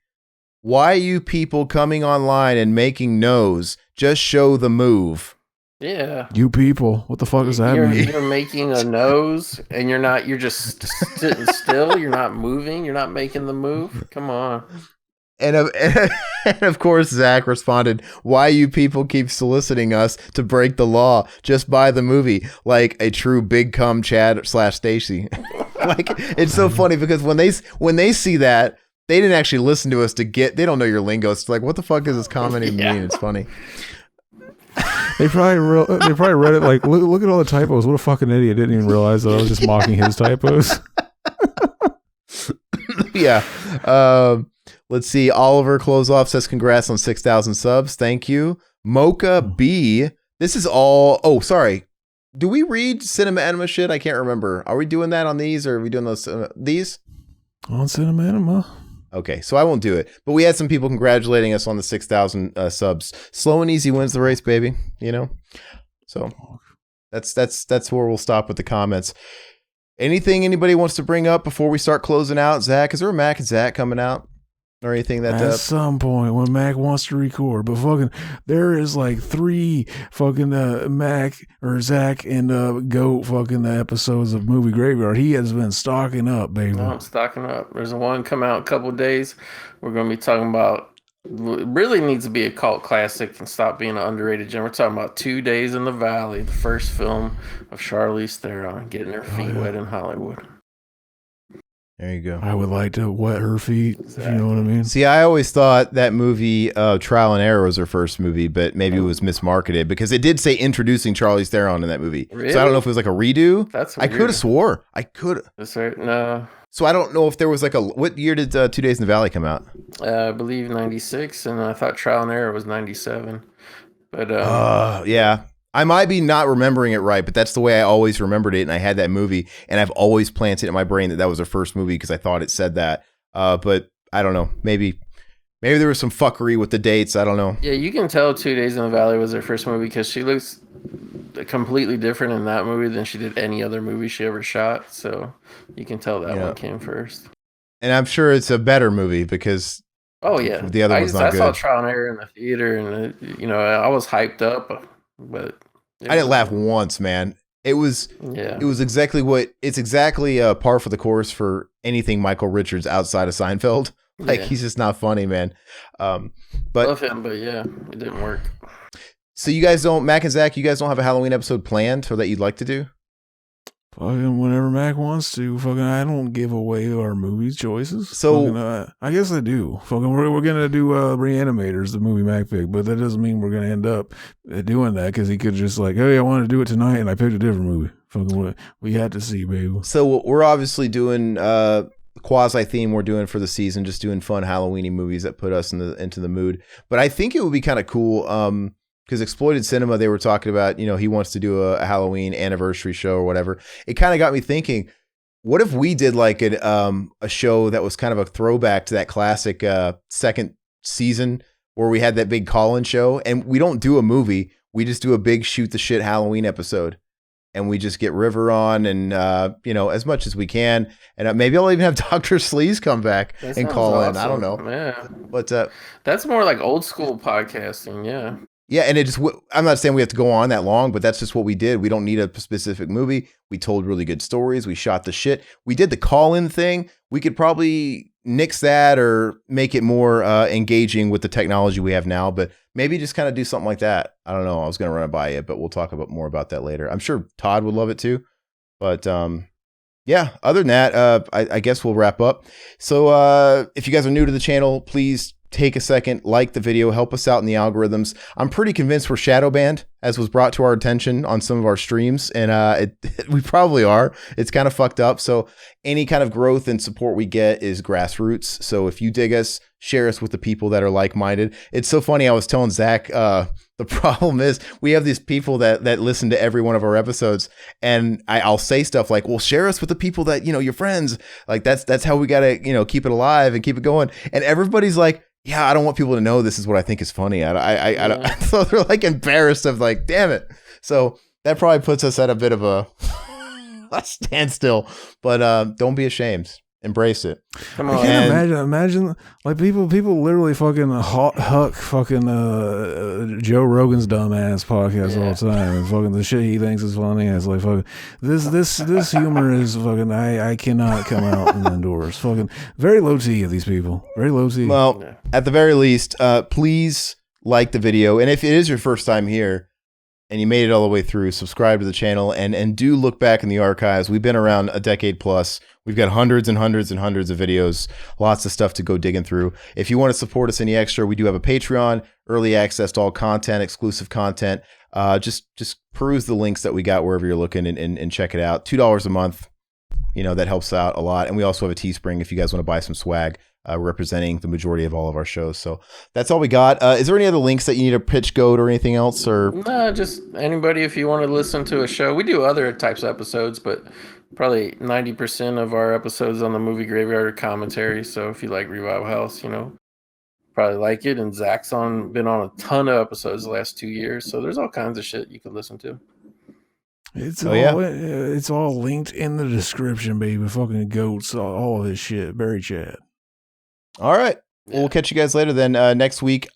Why you people coming online and making no's? Just show the move. Yeah. You people. What the fuck does that mean? You're making a nose and you're just sitting still. You're not moving. You're not making the move. Come on. And of course, Zach responded, why you people keep soliciting us to break the law? Just buy the movie like a true big cum Chad / Stacy. Like, it's so funny because when they see that, they didn't actually listen to us they don't know your lingo. It's like, what the fuck is this comment even mean? It's funny. They probably read it like, look at all the typos. What a fucking idiot. Didn't even realize that I was just mocking his typos. Yeah. Let's see. Oliver Closeoff says congrats on 6,000 subs. Thank you. Mocha B. This is all. Oh, sorry. Do we read Cinema Enema shit? I can't remember. Are we doing that on these or are we doing these? On Cinema Enema. Okay, so I won't do it. But we had some people congratulating us on the 6,000 subs. Slow and easy wins the race, baby. You know? So that's where we'll stop with the comments. Anything anybody wants to bring up before we start closing out? Zach, is there a Mac and Zach coming out? Or anything that at some point when Mac wants to record, but fucking there is like 3 fucking Mac or Zach and Goat fucking episodes of Movie Graveyard. He has been stocking up, baby. No, I'm stocking up. There's one come out in a couple of days. We're gonna be talking about. It really needs to be a cult classic and stop being an underrated gem. We're talking about 2 Days in the Valley, the first film of Charlize Theron getting her feet wet in Hollywood. There you go. I would like to wet her feet, if you know what I mean. See, I always thought that movie, Trial and Error, was her first movie, but maybe it was mismarketed because it did say introducing Charlize Theron in that movie. Really? So I don't know if it was like a redo. That's weird. I could have swore. I could. That's right. No. So I don't know if there was like what year did 2 Days in the Valley come out? I believe 96, and I thought Trial and Error was 97. But yeah. I might be not remembering it right, but that's the way I always remembered it. And I had that movie, and I've always planted in my brain that was her first movie because I thought it said that. But I don't know. Maybe there was some fuckery with the dates. I don't know. Yeah, you can tell 2 Days in the Valley was her first movie because she looks completely different in that movie than she did any other movie she ever shot. So you can tell that one came first. And I'm sure it's a better movie because Oh yeah, The other one's not I saw good. Trial and Error in the theater, and I was hyped up, but I didn't laugh once, man. It was exactly it's exactly par for the course for anything Michael Richards outside of Seinfeld. Like he's just not funny, man. But love him, but yeah, it didn't work. So you guys don't, Mac and Zach, you guys don't have a Halloween episode planned or that you'd like to do? Fucking whenever Mac wants to. Fucking, I don't give away our movie choices. So fucking, I guess I do. Fucking, we're gonna do Reanimators, the movie Mac picked, but that doesn't mean we're gonna end up doing that because he could just like, hey, I want to do it tonight, and I picked a different movie. Fucking, we had to see, baby. So we're obviously doing quasi theme we're doing for the season, just doing fun Halloweeny movies that put us into the mood. But I think it would be kind of cool. Because Exploited Cinema, they were talking about, he wants to do a Halloween anniversary show or whatever. It kind of got me thinking, what if we did like a show that was kind of a throwback to that classic second season where we had that big call-in show, and we don't do a movie, we just do a big shoot the shit Halloween episode, and we just get River on and as much as we can, and maybe I'll even have Dr. Sleaze come back and call awesome. in. I don't know, yeah, but that's more like old school podcasting, yeah. Yeah, and I'm not saying we have to go on that long, but that's just what we did. We don't need a specific movie. We told really good stories. We shot the shit. We did the call-in thing. We could probably nix that or make it more engaging with the technology we have now, but maybe just kind of do something like that. I don't know. I was going to run it by you, but we'll talk more about that later. I'm sure Todd would love it too. But yeah, other than that, I guess we'll wrap up. So if you guys are new to the channel, please take a second, like the video, help us out in the algorithms. I'm pretty convinced we're shadow banned, as was brought to our attention on some of our streams, and we probably are. It's kind of fucked up. So any kind of growth and support we get is grassroots. So if you dig us, share us with the people that are like-minded. It's so funny. I was telling Zach, the problem is we have these people that listen to every one of our episodes, and I'll say stuff like, well, share us with the people that, your friends, like that's how we got to, keep it alive and keep it going. And everybody's like, yeah, I don't want people to know this is what I think is funny. I so they're like embarrassed of like, damn it. So that probably puts us at a bit of a standstill, but don't be ashamed. Embrace it. Come on. I can't imagine like people literally fucking huck fucking Joe Rogan's dumbass podcast all the time, and fucking the shit he thinks is funny. And it's like fucking this humor is fucking I cannot come out and endorse. Fucking very low T of these people. Very low T. Well, at the very least, please like the video, and if it is your first time here and you made it all the way through, subscribe to the channel and do look back in the archives. We've been around a decade plus. We've got hundreds and hundreds and hundreds of videos, lots of stuff to go digging through. If you want to support us any extra, we do have a Patreon, early access to all content, exclusive content. Just peruse the links that we got wherever you're looking and check it out. $2 a month, that helps out a lot. And we also have a Teespring if you guys want to buy some swag. Representing the majority of all of our shows. So that's all we got. Is there any other links that you need to pitch, Goat, or anything else? Or no, just anybody if you want to listen to a show. We do other types of episodes, but probably 90% of our episodes on the Movie Graveyard are commentary. So if you like Revival House, probably like it. And Zach's been on a ton of episodes the last 2 years. So there's all kinds of shit you can listen to. It's all linked in the description, baby. Fucking Goats, all of this shit. Very Chad. All right. Well, we'll catch you guys later then next week.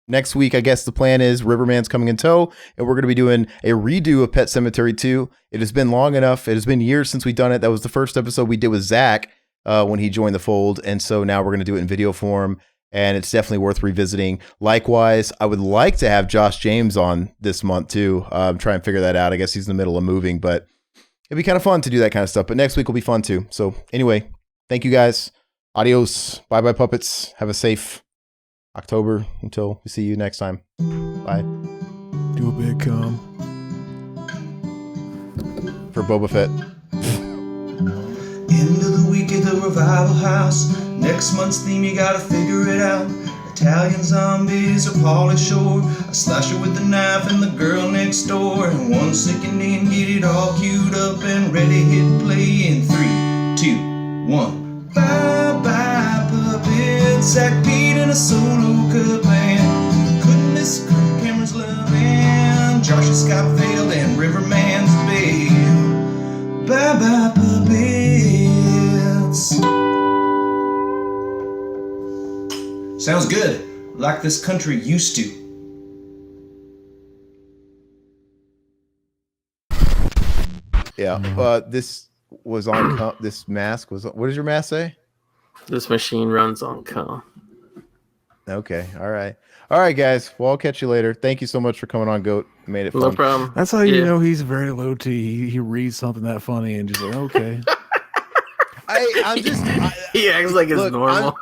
Next week, I guess the plan is Riverman's coming in tow, and we're going to be doing a redo of Pet Sematary 2. It has been long enough. It has been years since we've done it. That was the first episode we did with Zach when he joined the fold, and so now we're going to do it in video form, and it's definitely worth revisiting. Likewise, I would like to have Josh James on this month too. Try and figure that out. I guess he's in the middle of moving, but it'd be kind of fun to do that kind of stuff. But next week will be fun too. So anyway, thank you guys. Adios. Bye-bye, puppets. Have a safe October until we see you next time. Bye. Do a big cum. For Boba Fett. End of the week at the Revival House. Next month's theme, you gotta figure it out. Italian zombies or Pauly Shore. A slasher with a knife and the girl next door. And 1 second in, get it all queued up and ready, hit play in 3, 2, 1. Bye-bye puppets, Zach Pete and a solo cut band. Couldn't miss crew cameras loving. Josh and Scott failed and Riverman's babe. Bye-bye puppets. Sounds good, like this country used to. Yeah. This was on. This mask was. What does your mask say? This machine runs on cum. Okay. All right, guys. Well, I'll catch you later. Thank you so much for coming on, Goat. Made it fun. No problem. That's how you know he's very low T. He reads something that funny and just like, okay. I'm just. He acts like it's normal.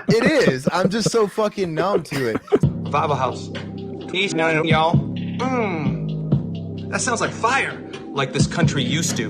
It is. I'm just so fucking numb to it. Revival House. Peace, y'all. That sounds like fire, like this country used to.